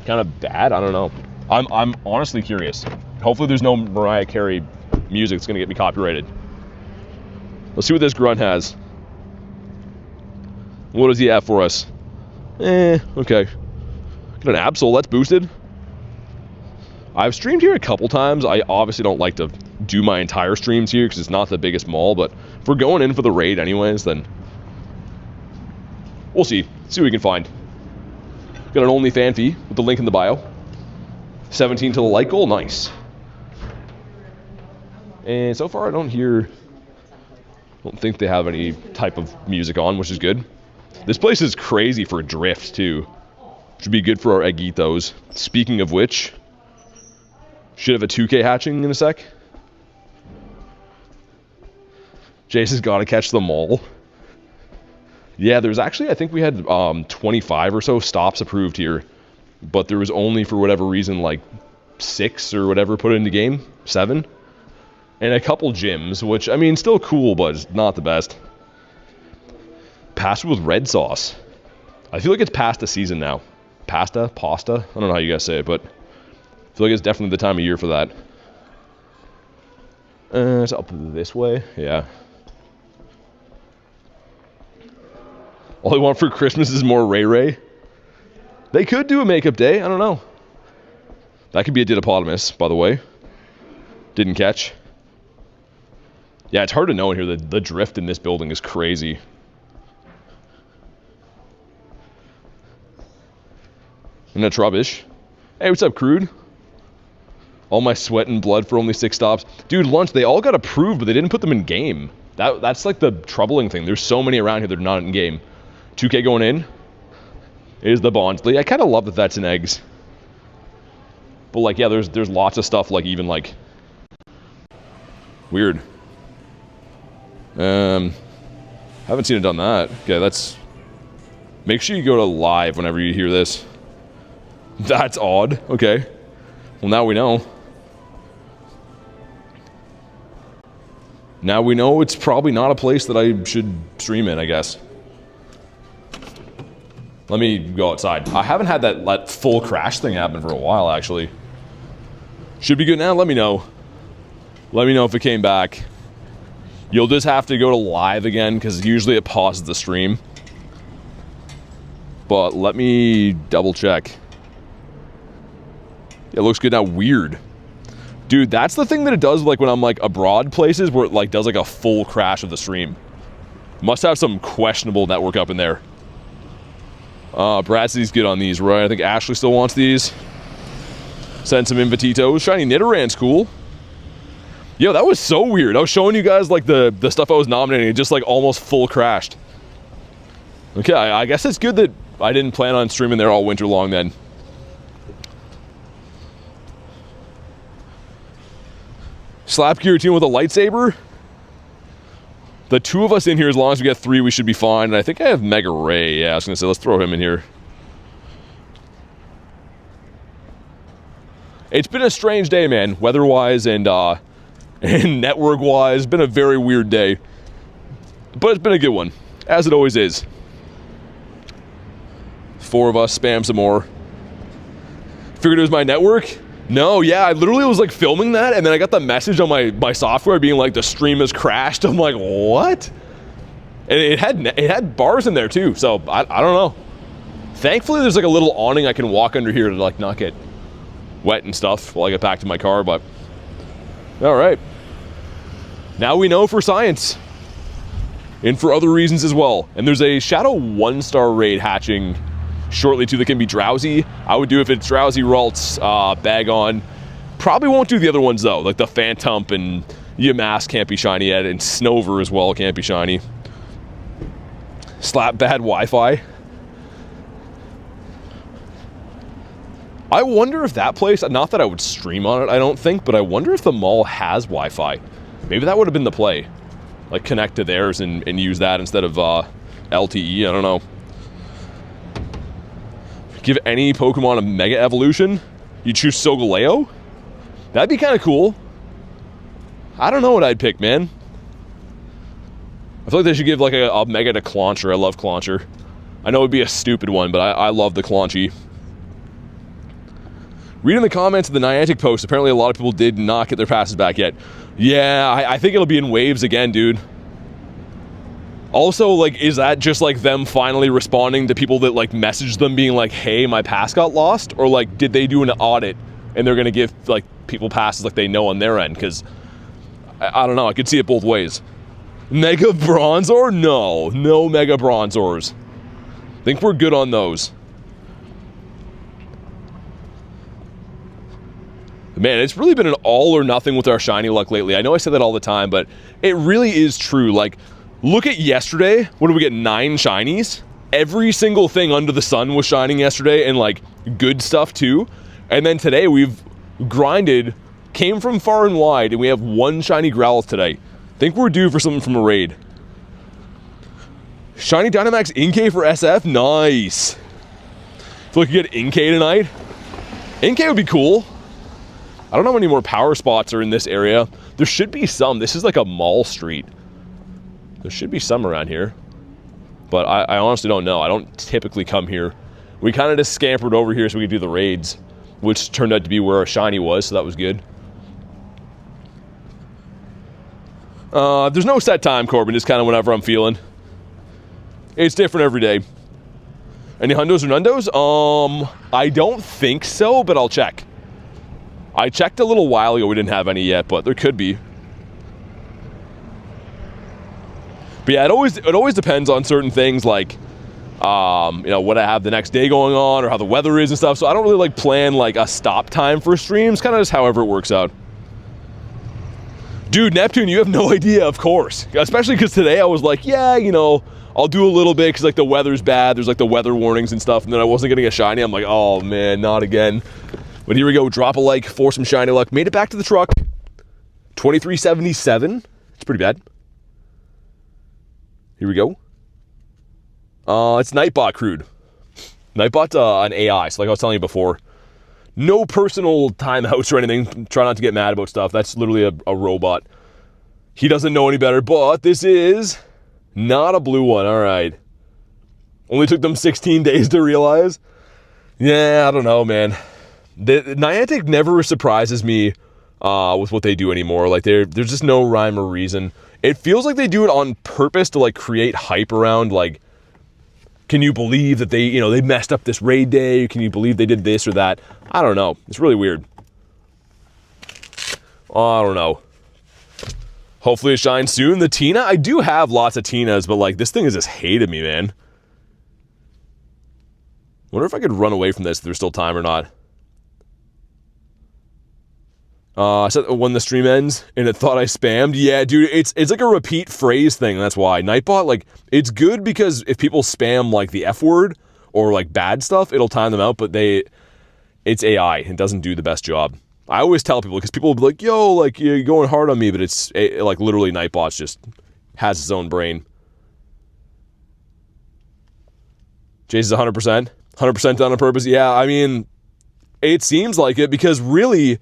kind of bad. I don't know. I'm honestly curious. Hopefully there's no Mariah Carey music that's going to get me copyrighted. Let's see what this grunt has. What does he have for us? Okay. Got an Absol. That's boosted. I've streamed here a couple times. I obviously don't like to do my entire streams here because it's not the biggest mall, but if we're going in for the raid anyways, then we'll see. See what we can find. Got an OnlyFan fee with the link in the bio. 17 to the like goal. Nice. And so far I don't think they have any type of music on, which is good. This place is crazy for drift too. Should be good for our Eggitos. Speaking of which, should have a 2K hatching in a sec. Jace has got to catch them all. Yeah, there's actually, I think we had 25 or so stops approved here. But there was only, for whatever reason, like 6 or whatever put into game. 7. And a couple gyms, which, I mean, still cool, but it's not the best. Pasta with red sauce. I feel like it's pasta season now. Pasta? Pasta? I don't know how you guys say it, but I feel like it's definitely the time of year for that. It's up this way. Yeah. All I want for Christmas is more Ray Ray. They could do a makeup day. I don't know. That could be a Didopotamus, by the way. Didn't catch. Yeah, it's hard to know in here. The drift in this building is crazy. And that's rubbish. Hey, what's up, Crude? All my sweat and blood for only 6 stops. Dude, Lunch, they all got approved, but they didn't put them in game. That's like the troubling thing. There's so many around here that are not in game. 2K going in. Is the Bondsley. I kind of love that that's in eggs. But like, yeah, there's lots of stuff, like even like weird. Haven't seen it done that. Okay, that's... Make sure you go to live whenever you hear this. That's odd. Okay. Well, now we know. Now we know it's probably not a place that I should stream in, I guess. Let me go outside. I haven't had that full crash thing happen for a while, actually. Should be good now. Let me know. Let me know if it came back. You'll just have to go to live again, because usually it pauses the stream. But let me double check. It looks good now. Weird. Dude, that's the thing that it does like when I'm like abroad places where it like does like a full crash of the stream. Must have some questionable network up in there. Bradsy's good on these, right? I think Ashley still wants these. Send some Invititos. Shiny Nidoran's cool. Yo, that was so weird. I was showing you guys like the stuff I was nominating. It just like almost full crashed. Okay, I guess it's good that I didn't plan on streaming there all winter long then. Slap Giratina with a lightsaber. The 2 of us in here, as long as we get 3, we should be fine. And I think I have Mega Ray. Yeah, I was going to say, let's throw him in here. It's been a strange day, man. Weather-wise and network-wise. It's been a very weird day. But it's been a good one. As it always is. 4 of us, spam some more. Figured it was my network. No, yeah, I literally was like filming that, and then I got the message on my software being like the stream has crashed. I'm like, what? And it had bars in there too, so I don't know. Thankfully, there's like a little awning I can walk under here to like not get wet and stuff while I get back to my car. But all right, now we know for science, and for other reasons as well. And there's a Shadow 1-star raid hatching shortly too that can be drowsy. I would do if it's drowsy, Ralts, bag on. Probably won't do the other ones though, like the Phantump and Yamask can't be shiny yet, and Snover as well can't be shiny. Slap bad Wi-Fi. I wonder if that place, not that I would stream on it, I don't think, but I wonder if the mall has Wi-Fi. Maybe that would have been the play. Like connect to theirs and use that instead of LTE, I don't know. Give any Pokemon a Mega Evolution? You choose Solgaleo? That'd be kind of cool. I don't know what I'd pick, man. I feel like they should give like a Mega to Clauncher. I love Clauncher. I know it would be a stupid one, but I love the Claunchy. Reading the comments of the Niantic post, apparently a lot of people did not get their passes back yet. Yeah, I think it'll be in waves again, dude. Also, like, is that just, like, them finally responding to people that, like, messaged them being like, hey, my pass got lost? Or, like, did they do an audit and they're gonna give, like, people passes like they know on their end? Because, I don't know, I could see it both ways. Mega Bronzor? No. No Mega Bronzors. I think we're good on those. Man, it's really been an all or nothing with our shiny luck lately. I know I say that all the time, but it really is true. Like, look at yesterday. What did we get? 9 shinies? every single thing under the sun was shining yesterday, and like good stuff too. And then today we've grinded, came from far and wide, and we have one shiny Growlithe today. Think we're due for something from a raid. Shiny Dynamax Inkay for SF, nice. Feel like you get Inkay tonight. Inkay would be cool. I don't know how many more power spots are in this area. There should be some. This is like a mall street. There should be some around here. But I honestly don't know. I don't typically come here. We kind of just scampered over here so we could do the raids, which turned out to be where our shiny was, so that was good. There's no set time, Corbin. It's kind of whenever I'm feeling. It's different every day. Any hundos or nundos? I don't think so, but I'll check. I checked a little while ago. We didn't have any yet, but there could be. But yeah, it always depends on certain things, like, you know, what I have the next day going on or how the weather is and stuff. So I don't really like plan like a stop time for streams. Kind of just however it works out. Dude, Neptune, you have no idea, of course. Especially because today I was like, yeah, you know, I'll do a little bit because like the weather's bad. There's like the weather warnings and stuff. And then I wasn't getting a shiny. I'm like, oh man, not again. But here we go. Drop a like for some shiny luck. Made it back to the truck. 2377. It's pretty bad. Here we go. It's Nightbot crude. Nightbot's an AI. So like I was telling you before, no personal timeouts or anything. Try not to get mad about stuff. That's literally a robot. He doesn't know any better. But this is not a blue one. All right. Only took them 16 days to realize. Yeah, I don't know, man. The Niantic never surprises me with what they do anymore. Like there's just no rhyme or reason. It feels like they do it on purpose to like create hype around like, can you believe that they messed up this raid day? Can you believe they did this or that? I don't know. It's really weird. I don't know. Hopefully it shines soon. The Tina, I do have lots of Tinas, but like this thing has just hated me, man. Wonder if I could run away from this if there's still time or not. I said when the stream ends and it thought I spammed. Yeah, dude, it's like a repeat phrase thing. That's why Nightbot, like, it's good because if people spam like the F word or like bad stuff, it'll time them out. But it's AI. It doesn't do the best job. I always tell people because people will be like, "Yo, like you're going hard on me," but it's like literally Nightbot's just has its own brain. Jace is 100% done on purpose. Yeah, I mean, it seems like it because really.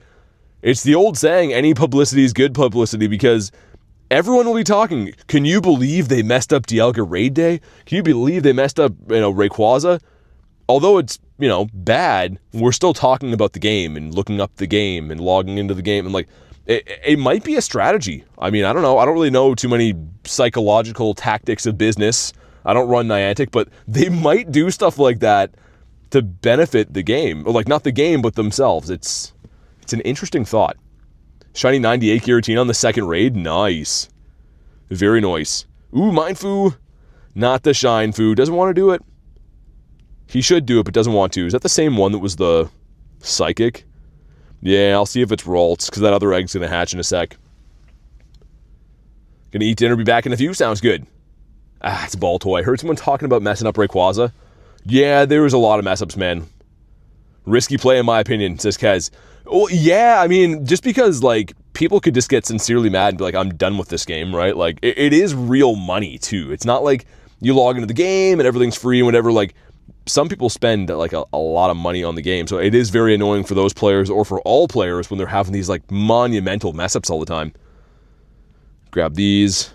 It's the old saying, any publicity is good publicity because everyone will be talking. Can you believe they messed up Dialga Raid Day? Can you believe they messed up, Rayquaza? Although it's, bad, we're still talking about the game and looking up the game and logging into the game. And like, it might be a strategy. I mean, I don't know. I don't really know too many psychological tactics of business. I don't run Niantic, but they might do stuff like that to benefit the game. Or like, not the game, but themselves. It's an interesting thought. Shiny 98 Giratina on the second raid. Nice. Very nice. Ooh, Mindfu. Not the Shine Fu. Doesn't want to do it. He should do it, but doesn't want to. Is that the same one that was the Psychic? Yeah, I'll see if it's Ralts, because that other egg's going to hatch in a sec. Gonna eat dinner, be back in a few? Sounds good. Ah, it's a ball toy. I heard someone talking about messing up Rayquaza. Yeah, there was a lot of mess-ups, man. Risky play, in my opinion, says Kez. Well, yeah, I mean, just because, like, people could just get sincerely mad and be like, I'm done with this game, right? Like, it is real money, too. It's not like you log into the game and everything's free and whatever. Like, some people spend, like, a lot of money on the game. So it is very annoying for those players or for all players when they're having these, like, monumental mess-ups all the time. Grab these.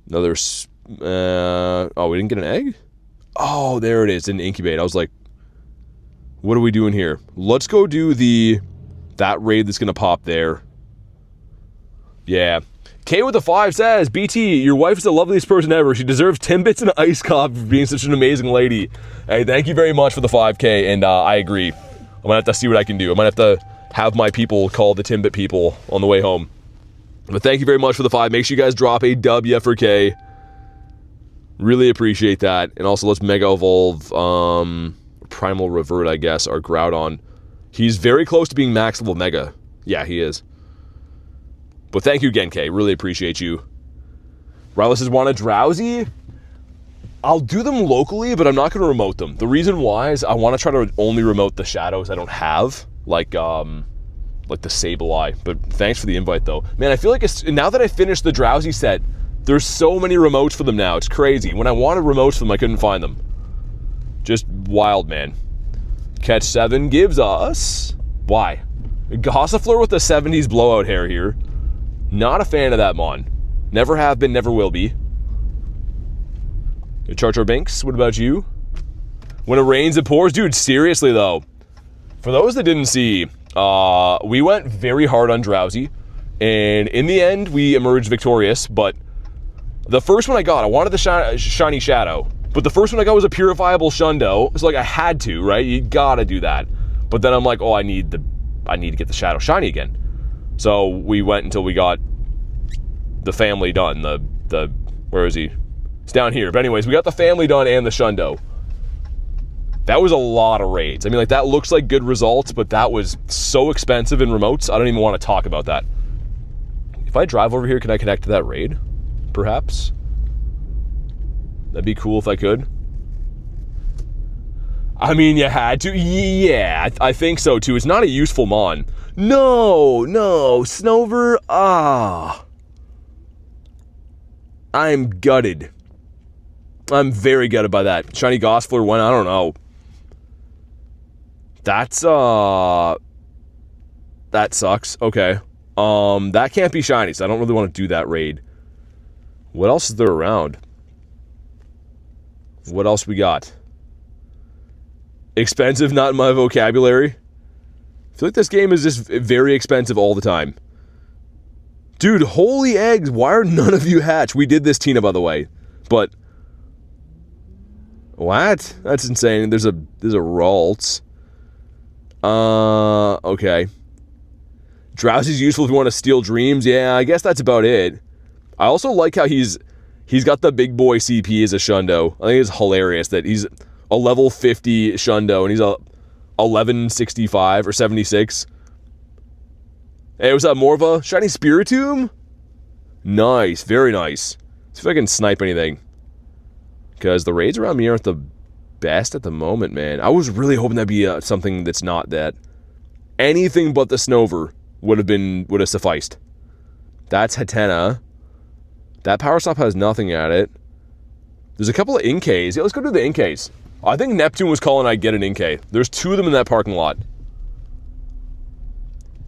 Another... oh, we didn't get an egg? Oh, there it is. Didn't incubate. I was like, what are we doing here? Let's go do that raid that's going to pop there. Yeah. K with the 5 says, BT, your wife is the loveliest person ever. She deserves Timbits and an ice coffee for being such an amazing lady. Hey, thank you very much for the 5K, and I agree. I'm going to have to see what I can do. I might have to have my people call the Timbit people on the way home. But thank you very much for the 5. Make sure you guys drop a W for K. Really appreciate that. And also, let's Mega Evolve, Primal Revert, I guess, our Groudon. He's very close to being max level Mega. Yeah, he is. But thank you again, Kay. Really appreciate you. Rylas says, want a Drowsy? I'll do them locally, but I'm not going to remote them. The reason why is I want to try to only remote the shadows I don't have, like the Sableye. But thanks for the invite, though. Man, I feel like now that I finished the Drowsy set, there's so many remotes for them now. It's crazy. When I wanted remotes for them, I couldn't find them. Just wild, man. Catch 7 gives us... Why? Gossifleur with the 70s blowout hair here. Not a fan of that mon. Never have been, never will be. Char Char Binks, what about you? When it rains, it pours? Dude, seriously, though. For those that didn't see, we went very hard on Drowsy. And in the end, we emerged victorious. But the first one I got, I wanted the Shiny Shadow. But the first one I got was a purifiable Shundo. It's like I had to, right? You gotta do that. But then I'm like, oh, I need to get the Shadow Shiny again. So we went until we got the family done. Where is he? It's down here. But anyways, we got the family done and the Shundo. That was a lot of raids. I mean, like, that looks like good results, but that was so expensive in remotes, I don't even want to talk about that. If I drive over here, can I connect to that raid? Perhaps? That'd be cool if I could. I mean, you had to? Yeah, I think so, too. It's not a useful mon. No, Snover, I'm gutted. I'm very gutted by that. Shiny Gossifleur went, I don't know. That sucks. Okay. That can't be shiny, so I don't really want to do that raid. What else is there around? What else we got? Expensive, not in my vocabulary. I feel like this game is just very expensive all the time. Dude, holy eggs, why are none of you hatch? We did this, Tina, by the way. But... what? That's insane. There's a Ralts. Okay. Drowsy's useful if you want to steal dreams. Yeah, I guess that's about it. I also like how he's got the big boy CP as a Shundo. I think it's hilarious that he's a level 50 Shundo and he's a 1165 or 76. Hey, was that more of a Shiny Spiritomb? Nice, very nice. See if I can snipe anything. Because the raids around me aren't the best at the moment, man. I was really hoping that'd be something that's not that. Anything but the Snover would have sufficed. That's Hatena. That Power Stop has nothing at it. There's a couple of Inkays. Yeah, let's go do the Inkays. I think Neptune was calling I'd get an Inkay. There's 2 of them in that parking lot.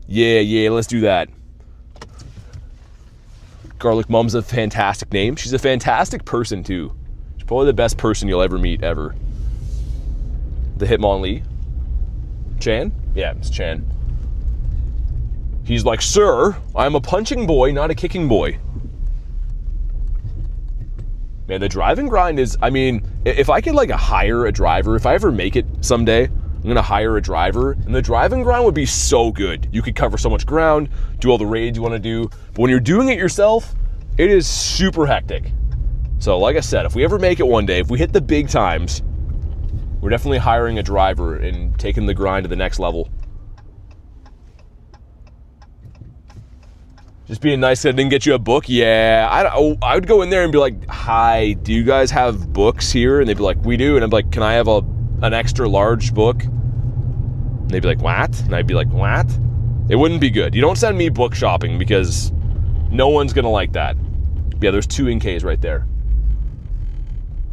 Yeah, let's do that. Garlic Mum's a fantastic name. She's a fantastic person, too. She's probably the best person you'll ever meet, ever. The Hitmonlee. Chan? Yeah, it's Chan. He's like, sir, I'm a punching boy, not a kicking boy. Man, the driving grind is, I mean, if I could, like, hire a driver, if I ever make it someday, I'm going to hire a driver, and the driving grind would be so good. You could cover so much ground, do all the raids you want to do, but when you're doing it yourself, it is super hectic. So, like I said, if we ever make it one day, if we hit the big times, we're definitely hiring a driver and taking the grind to the next level. Just being nice that I didn't get you a book? Yeah, I would go in there and be like, hi, do you guys have books here? And they'd be like, we do. And I'm like, can I have an extra large book? And they'd be like, what? And I'd be like, what? It wouldn't be good. You don't send me book shopping because no one's going to like that. Yeah, there's 2 Inkays right there.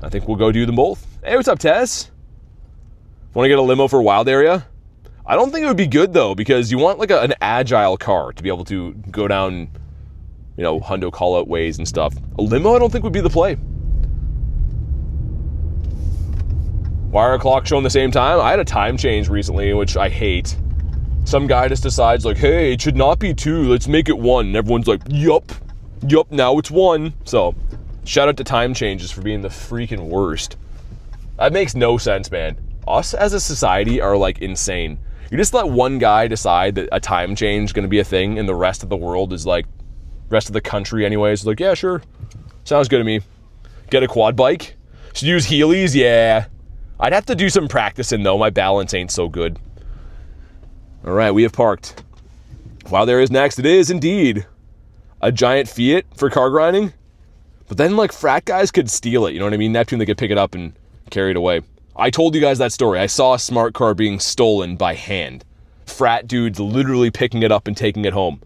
I think we'll go do them both. Hey, what's up, Tess? Want to get a limo for Wild Area? I don't think it would be good, though, because you want, like, an agile car to be able to go down, you know, hundo call-out ways and stuff. A limo, I don't think, would be the play. Why are clocks showing the same time? I had a time change recently, which I hate. Some guy just decides, like, hey, it should not be 2, let's make it 1. And everyone's like, yup, now it's 1. So, shout out to time changes for being the freaking worst. That makes no sense, man. Us as a society are, like, insane. You just let one guy decide that a time change is going to be a thing, and the rest of the world is like, rest of the country anyways, is like, yeah, sure. Sounds good to me. Get a quad bike? Should use Heelys? Yeah. I'd have to do some practicing, though. My balance ain't so good. All right, we have parked. While there is next, it is indeed a giant Fiat for car grinding. But then, like, frat guys could steal it, you know what I mean? Neptune, they could pick it up and carry it away. I told you guys that story. I saw a smart car being stolen by hand. Frat dudes literally picking it up and taking it home.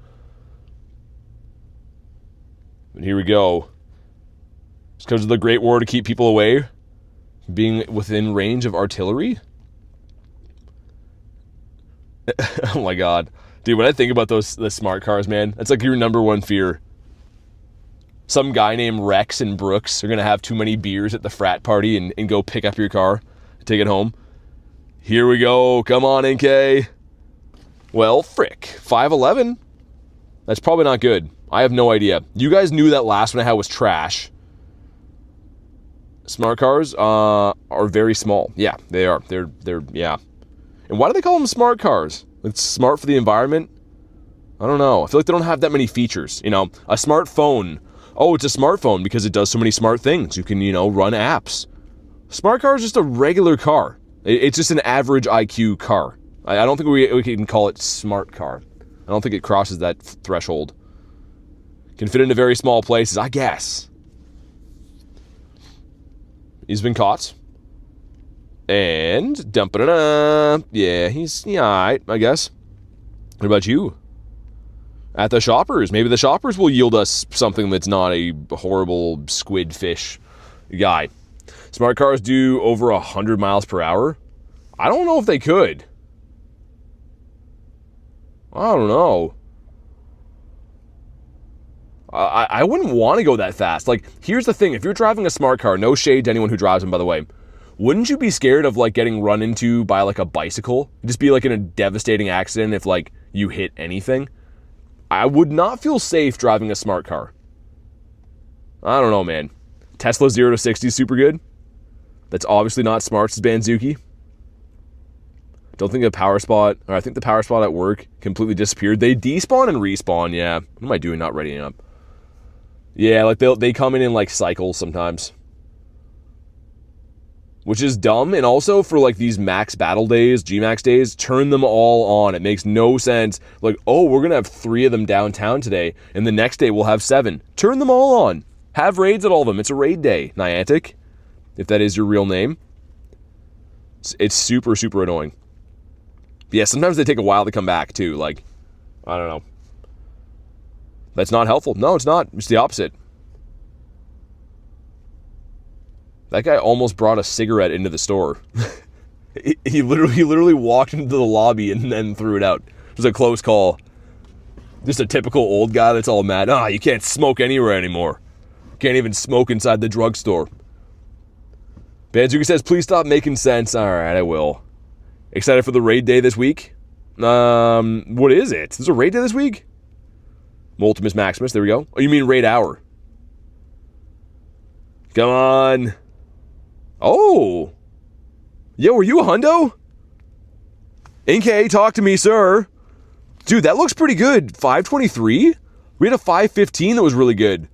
And here we go. It's because of the Great War to keep people away. Being within range of artillery. Oh my god. Dude, when I think about the smart cars, man, that's like your number one fear. Some guy named Rex and Brooks are going to have too many beers at the frat party and go pick up your car, take it home. Here we go. Come on, NK. Well, frick. 511? That's probably not good. I have no idea. You guys knew that last one I had was trash. Smart cars are very small. Yeah, they are. They're yeah. And why do they call them smart cars? It's smart for the environment? I don't know. I feel like they don't have that many features. You know, a smartphone. Oh, it's a smartphone because it does so many smart things. You can, you know, run apps. Smart car is just a regular car. It's just an average IQ car. I don't think we can call it smart car. I don't think it crosses that threshold. Can fit into very small places, I guess. He's been caught. And yeah, he's alright, I guess. What about you? At the shoppers. Maybe the shoppers will yield us something that's not a horrible squid fish guy. Smart cars do over 100 miles per hour. I don't know if they could. I don't know. I wouldn't want to go that fast. Like, here's the thing. If you're driving a smart car, no shade to anyone who drives them, by the way, wouldn't you be scared of, like, getting run into by, like, a bicycle? It'd just be, like, in a devastating accident if, like, you hit anything. I would not feel safe driving a smart car. I don't know, man. Tesla 0 to 60 is super good. That's obviously not smart as Banzuki. Don't think the power spot, or I think the power spot at work completely disappeared. They despawn and respawn, yeah. What am I doing not readying up? Yeah, like they come in like cycles sometimes. Which is dumb, and also for like these max battle days, G-max days, turn them all on. It makes no sense. Like, oh, we're gonna have 3 of them downtown today, and the next day we'll have 7. Turn them all on. Have raids at all of them. It's a raid day, Niantic, if that is your real name. It's super, super annoying. But yeah, sometimes they take a while to come back too. Like, I don't know. That's not helpful. No, it's not. It's the opposite. That guy almost brought a cigarette into the store. he literally walked into the lobby and then threw it out. It was a close call. Just a typical old guy that's all mad. Ah, you can't smoke anywhere anymore. Can't even smoke inside the drugstore. Banzuki says, please stop making sense. Alright, I will. Excited for the raid day this week? What is it? There's a raid day this week? Multimus Maximus, there we go. Oh, you mean raid hour. Come on. Oh. Yo, were you a hundo? NK, talk to me, sir. Dude, that looks pretty good. 523? We had a 515 that was really good.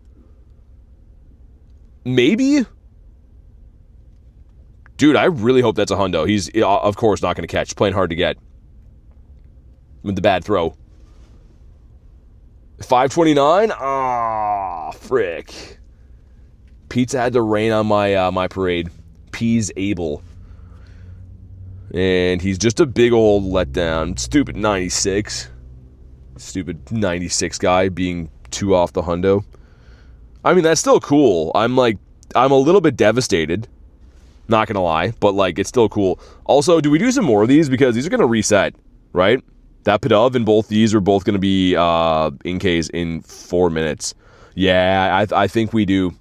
Maybe? Dude, I really hope that's a hundo. He's, of course, not going to catch. Playing hard to get. With the bad throw. 529? Ah, frick. Pizza had to rain on my parade. P's able. And he's just a big old letdown. Stupid 96. Stupid 96 guy being 2 off the hundo. I mean, that's still cool. I'm a little bit devastated. Not gonna lie, but like, it's still cool. Also, do we do some more of these? Because these are gonna reset, right? That Pidove and both these are both gonna be NKs in 4 minutes. Yeah, I think we do.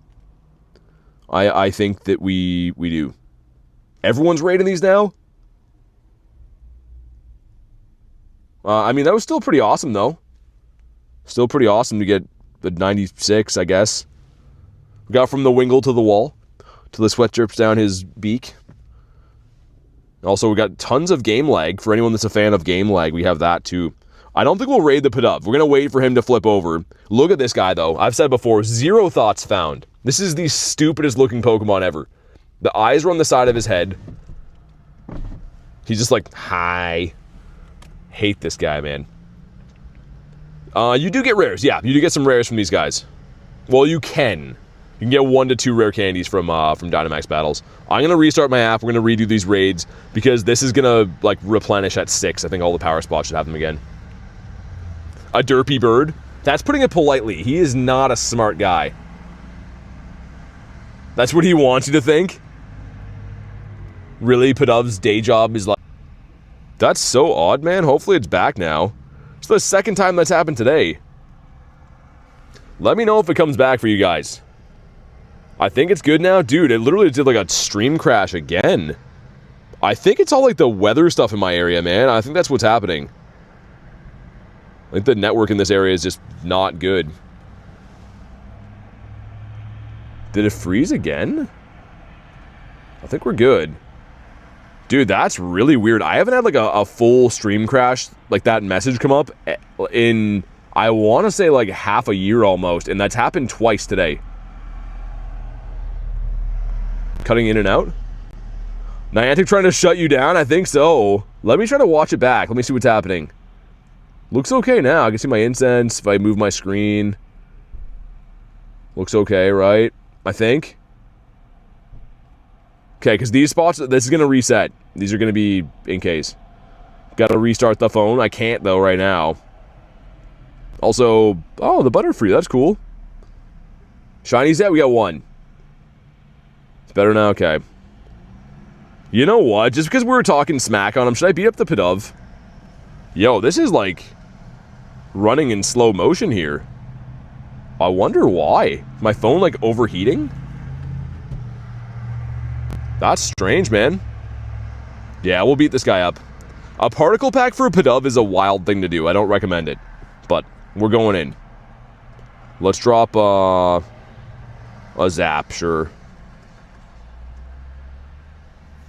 I think that we do. Everyone's rating these now? I mean, that was still pretty awesome, though. Still pretty awesome to get the 96, I guess. We got from the wingle to the wall, till the sweat drips down his beak. Also, we got tons of game lag. For anyone that's a fan of game lag, we have that, too. I don't think we'll raid the Pidove. We're going to wait for him to flip over. Look at this guy, though. I've said before, 0 thoughts found. This is the stupidest looking Pokemon ever. The eyes are on the side of his head. He's just like, hi. Hate this guy, man. You do get rares. Yeah, you do get some rares from these guys. Well, you can. You can get 1 to 2 rare candies from Dynamax battles. I'm going to restart my app. We're going to redo these raids because this is going to, like, replenish at 6. I think all the power spots should have them again. A derpy bird. That's putting it politely. He is not a smart guy. That's what he wants you to think? Really? Pidov's day job is like... That's so odd, man. Hopefully it's back now. It's the second time that's happened today. Let me know if it comes back for you guys. I think it's good now. Dude, it literally did like a stream crash again. I think it's all like the weather stuff in my area, man. I think that's what's happening. I think the network in this area is just not good. Did it freeze again? I think we're good. Dude, that's really weird. I haven't had like a full stream crash, like that message come up in, I want to say like half a year almost, and that's happened twice today. Cutting in and out? Niantic trying to shut you down? I think so. Let me try to watch it back. Let me see what's happening. Looks okay now. I can see my incense if I move my screen. Looks okay, right? I think. Okay, because these spots, this is going to reset. These are going to be in case. Got to restart the phone. I can't, though, right now. Also, oh, the Butterfree. That's cool. Shinies yet? We got 1. It's better now? Okay. You know what? Just because we were talking smack on him, should I beat up the Pidove? Yo, this is like running in slow motion here. I wonder why. My phone like overheating? That's strange, man. Yeah, we'll beat this guy up. A particle pack for a Pidove is a wild thing to do. I don't recommend it. But we're going in. Let's drop a Zap, sure.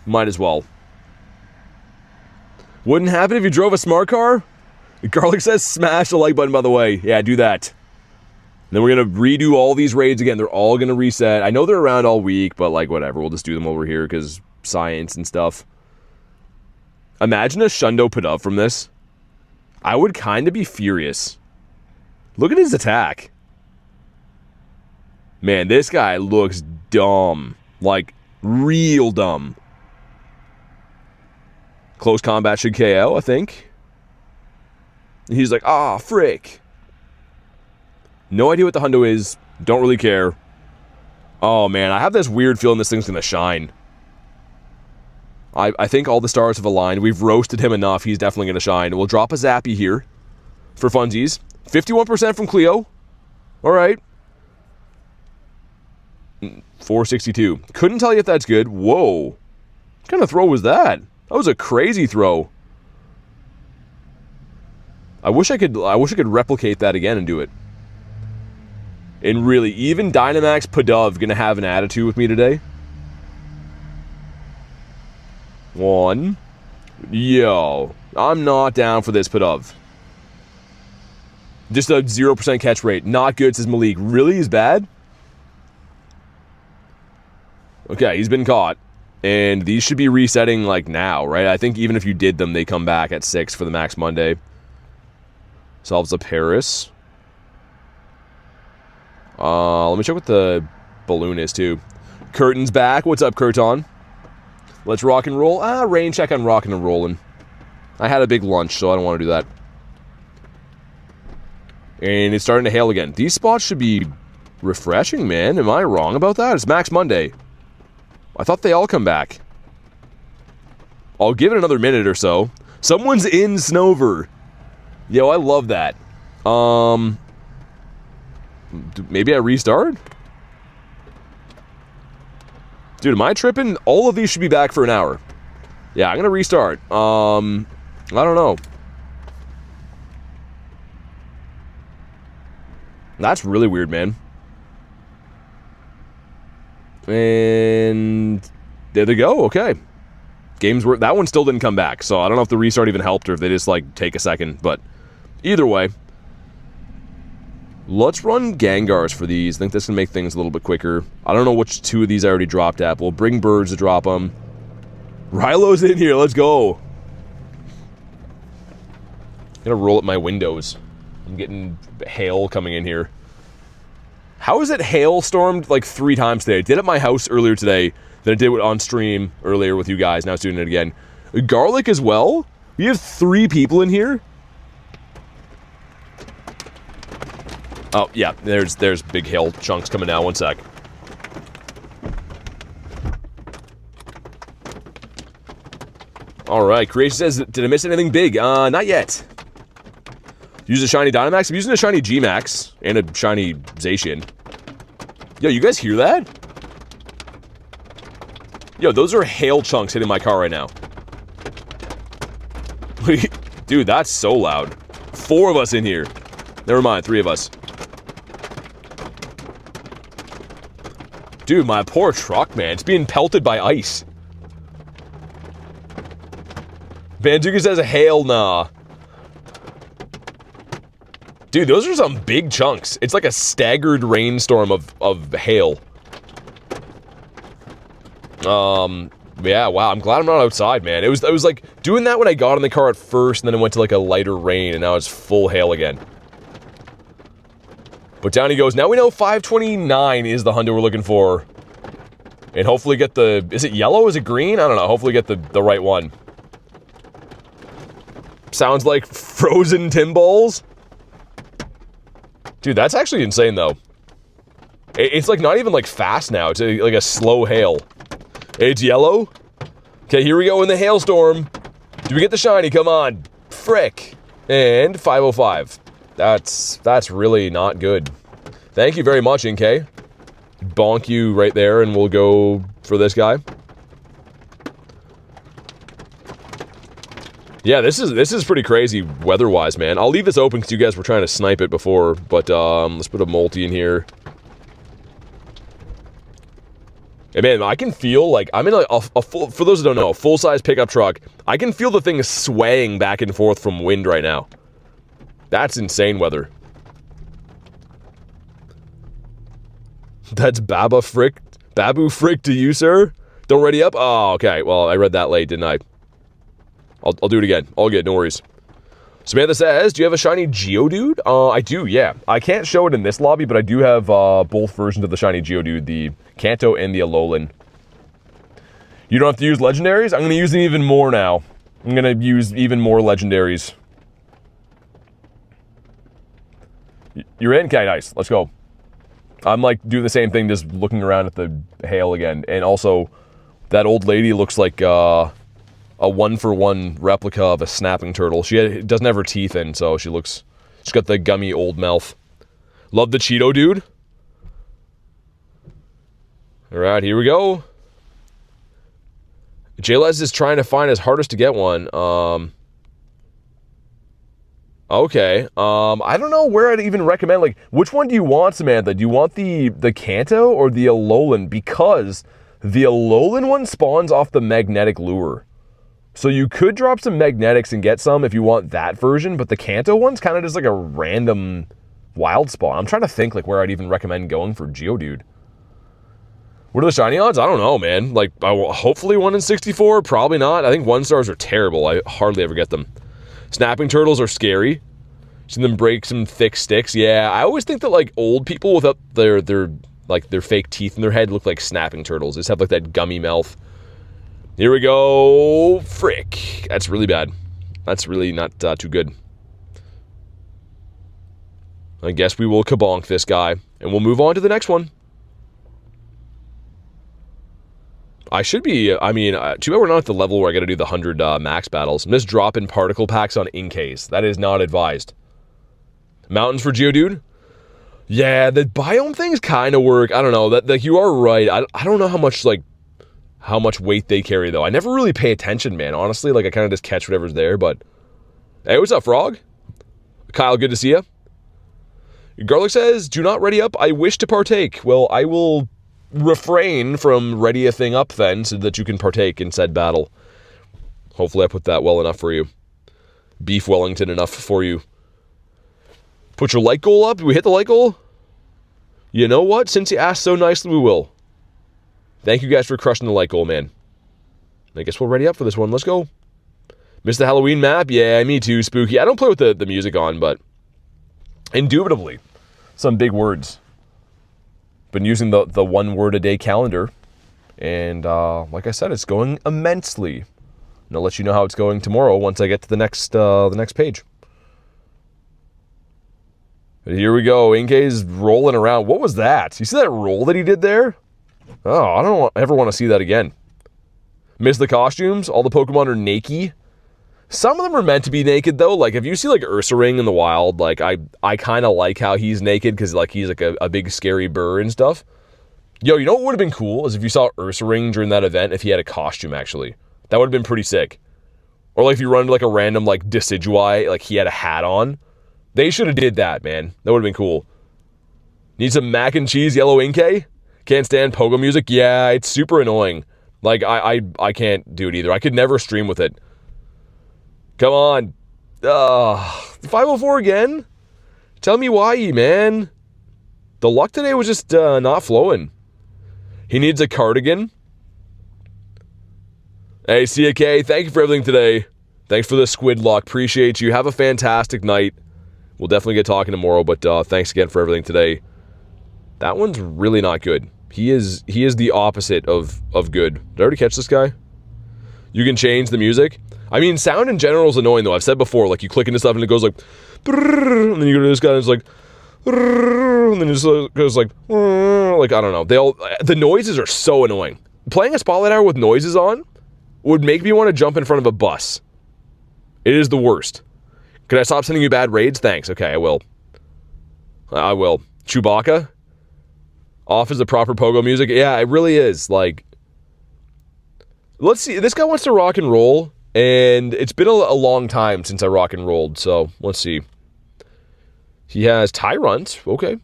Might as well. Wouldn't happen if you drove a smart car? Garlic says smash the like button, by the way. Yeah, do that. Then we're going to redo all these raids again. They're all going to reset. I know they're around all week, but like whatever. We'll just do them over here because science and stuff. Imagine a Shundo Pidove from this. I would kind of be furious. Look at his attack. Man, this guy looks dumb. Like, real dumb. Close combat should KO, I think. He's like, ah, frick. No idea what the hundo is. Don't really care. Oh, man, I have this weird feeling this thing's gonna shine. I think all the stars have aligned. We've roasted him enough. He's definitely gonna shine. We'll drop a Zappy here for funsies. 51% from Cleo. All right. 462. Couldn't tell you if that's good. Whoa. What kind of throw was that? That was a crazy throw. I wish I could replicate that again and do it. And really, even Dynamax Pidove gonna have an attitude with me today. 1. Yo, I'm not down for this Pidove. Just a 0% catch rate. Not good, says Malik. Really is bad? Okay, he's been caught. And these should be resetting, like, now, right? I think even if you did them, they come back at 6 for the Max Monday. Solves a Paris. Let me check what the balloon is, too. Curtain's back. What's up, Curton? Let's rock and roll. Rain check on rocking and rolling. I had a big lunch, so I don't want to do that. And it's starting to hail again. These spots should be refreshing, man. Am I wrong about that? It's Max Monday. I thought they all come back. I'll give it another minute or so. Someone's in Snover. Yo, I love that. Maybe I restart? Dude, am I tripping? All of these should be back for an hour. Yeah, I'm gonna restart. I don't know. That's really weird, man. And there they go. Okay. Games were... That one still didn't come back, so I don't know if the restart even helped or if they just, like, take a second. But either way, let's run Gengars for these. I think this can make things a little bit quicker. I don't know which 2 of these I already dropped at. We'll bring birds to drop them. Rylo's in here. Let's go. I'm gonna roll up my windows. I'm getting hail coming in here. How is it hailstormed like 3 times today? I did it at my house earlier today. Then I did it on stream earlier with you guys. Now it's doing it again. Garlic as well? We have 3 people in here? Oh, yeah. There's big hail chunks coming now. One sec. Alright, Creation says, did I miss anything big? Not yet. Use a shiny Dynamax? I'm using a shiny G-Max and a shiny Zacian. Yo, you guys hear that? Yo, those are hail chunks hitting my car right now. Dude, that's so loud. 4 of us in here. Never mind, 3 of us. Dude, my poor truck, man. It's being pelted by ice. Banduka says, hail nah. Dude, those are some big chunks. It's like a staggered rainstorm of hail. Yeah, wow, I'm glad I'm not outside, man. It was like doing that when I got in the car at first, and then it went to like a lighter rain, and now it's full hail again. But down he goes. Now we know 529 is the hundo we're looking for. And hopefully get the... Is it yellow? Is it green? I don't know. Hopefully get the right one. Sounds like frozen Timballs. Dude, that's actually insane, though. It's like not even like fast now. It's like a slow hail. It's yellow. Okay, here we go in the hailstorm. Do we get the shiny? Come on. Frick. And 505. That's really not good. Thank you very much, NK. Bonk you right there, and we'll go for this guy. Yeah, this is pretty crazy weather-wise, man. I'll leave this open because you guys were trying to snipe it before, but let's put a multi in here. And man, I can feel like I'm in a full, for those who don't know, a full-size pickup truck. I can feel the thing swaying back and forth from wind right now. That's insane weather. That's Babu Frick to you, sir. Don't ready up? Oh, okay. Well, I read that late, didn't I? I'll do it again. All good, no worries. Samantha says, do you have a shiny Geodude? I do, yeah. I can't show it in this lobby, but I do have both versions of the shiny Geodude, the Kanto and the Alolan. You don't have to use legendaries? I'm going to use them even more now. I'm going to use even more legendaries. You're in? Okay, nice. Let's go. I'm like doing the same thing, just looking around at the hail again. And also, that old lady looks like a 1-for-1 replica of a snapping turtle. She doesn't have her teeth in, so she's got the gummy old mouth. Love the Cheeto dude. Alright, here we go. JLez is trying to find his hardest to get one. Okay. I don't know where I'd even recommend, like, which one do you want, Samantha? Do you want the Kanto or the Alolan? Because the Alolan one spawns off the magnetic lure. So you could drop some magnetics and get some if you want that version, but the Kanto one's kind of just like a random wild spawn. I'm trying to think like where I'd even recommend going for Geodude. What are the shiny odds? I don't know, man. Like, hopefully 1 in 64, probably not. I think 1-stars are terrible. I hardly ever get them. Snapping turtles are scary. Seen them break some thick sticks. Yeah, I always think that like old people without their fake teeth in their head look like snapping turtles. They just have like that gummy mouth. Here we go. Frick. That's really bad. That's really not too good. I guess we will kabonk this guy, and we'll move on to the next one. I should be, I mean, too bad we're not at the level where I gotta do the 100 max battles. I'm just dropping particle packs on in case. That is not advised. Mountains for Geodude? Yeah, the biome things kind of work. I don't know. That you are right. I don't know how much weight they carry, though. I never really pay attention, man. Honestly, like, I kind of just catch whatever's there, but... Hey, what's up, Frog? Kyle, good to see you. Garlic says, do not ready up. I wish to partake. Well, I will refrain from ready a thing up then so that you can partake in said battle. Hopefully I put that well enough for you. Beef Wellington enough for you. Put your like goal up. Did we hit the like goal? You know what? Since you asked so nicely, we will. Thank you guys for crushing the like goal, man. I guess we'll ready up for this one. Let's go. Missed the Halloween map? Yeah, me too, Spooky. I don't play with the music on, but... Indubitably. Some big words. Been using the 1 word a day calendar. And like I said, it's going immensely. And I'll let you know how it's going tomorrow once I get to the next page. But here we go. Inkay's rolling around. What was that? You see that roll that he did there? Oh, I don't ever want to see that again. Miss the costumes. All the Pokemon are naked. Some of them are meant to be naked, though. Like, if you see, like, Ursaring in the wild, like, I kind of like how he's naked because, like, he's, like, a big, scary bird and stuff. Yo, you know what would have been cool is if you saw Ursaring during that event if he had a costume, actually. That would have been pretty sick. Or, like, if you run into, like, a random, like, Decidueye, like, he had a hat on. They should have did that, man. That would have been cool. Need some mac and cheese yellow Inkay? Can't stand pogo music? Yeah, it's super annoying. Like, I can't do it either. I could never stream with it. Come on. 504 again? Tell me why, man. The luck today was just not flowing. He needs a cardigan. Hey, CK, thank you for everything today. Thanks for the squid luck. Appreciate you. Have a fantastic night. We'll definitely get talking tomorrow, but thanks again for everything today. That one's really not good. He is the opposite of good. Did I already catch this guy? You can change the music. I mean, sound in general is annoying, though. I've said before, like, you click into stuff and it goes like, and then you go to this guy and it's like, and then it just goes like, I don't know. The noises are so annoying. Playing a Spotlight Hour with noises on would make me want to jump in front of a bus. It is the worst. Can I stop sending you bad raids? Thanks. Okay, I will. I will. Chewbacca? Off is the proper pogo music? Yeah, it really is. Like, let's see. This guy wants to rock and roll. And it's been a long time since I rock and rolled, so let's see. He has Tyrant, okay.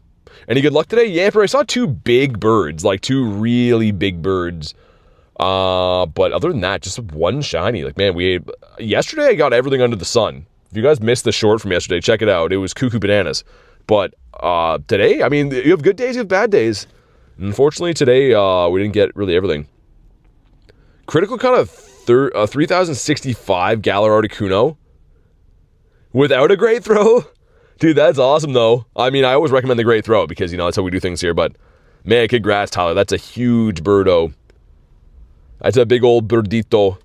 Any good luck today? Yeah, but I saw 2 big birds, like 2 really big birds. But other than that, just 1 shiny. Like, man, yesterday I got everything under the sun. If you guys missed the short from yesterday, check it out. It was cuckoo bananas. But today, I mean, you have good days, you have bad days. Unfortunately, today we didn't get really everything. Critical cut of 3065 Galar Articuno without a great throw. Dude, that's awesome, though. I mean, I always recommend the great throw because, you know, that's how we do things here. But, man, congrats, Tyler. That's a huge birdo. That's a big old birdito.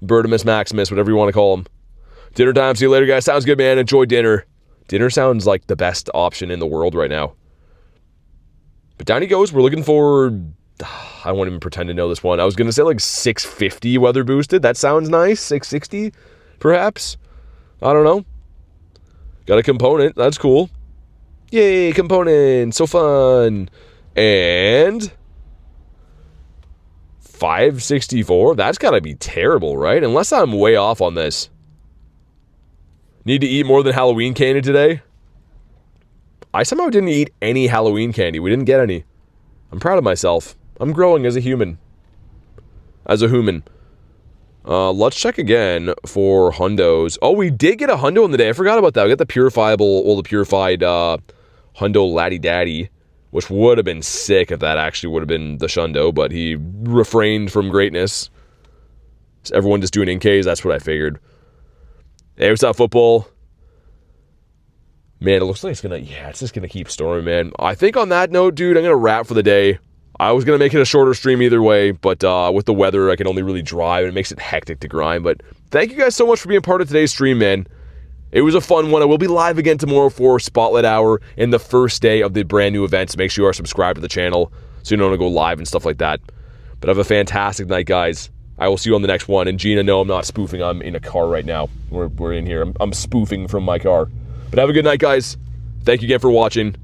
Birdimus Maximus, whatever you want to call him. Dinner time. See you later, guys. Sounds good, man. Enjoy dinner. Dinner sounds like the best option in the world right now. But down he goes. We're looking for... I won't even pretend to know this one. I was going to say like 650 weather boosted. That sounds nice. 660, perhaps. I don't know. Got a component. That's cool. Yay, component. So fun. And 564. That's got to be terrible, right? Unless I'm way off on this. Need to eat more than Halloween candy today? I somehow didn't eat any Halloween candy. We didn't get any. I'm proud of myself. I'm growing as a human. Let's check again for hundos. Oh, we did get a hundo in the day. I forgot about that. We got the purified hundo Laddie Daddy, which would have been sick if that actually would have been the shundo, but he refrained from greatness. So everyone just doing Inkays, that's what I figured. Hey, what's up, football? Man, it looks like it's just gonna keep storming, man. I think on that note, dude, I'm gonna wrap for the day. I was going to make it a shorter stream either way, but with the weather, I can only really drive, and it makes it hectic to grind. But thank you guys so much for being part of today's stream, man. It was a fun one. I will be live again tomorrow for Spotlight Hour and the first day of the brand new event, so make sure you are subscribed to the channel so you don't want to go live and stuff like that. But have a fantastic night, guys. I will see you on the next one. And Gina, no, I'm not spoofing. I'm in a car right now. We're in here. I'm spoofing from my car. But have a good night, guys. Thank you again for watching.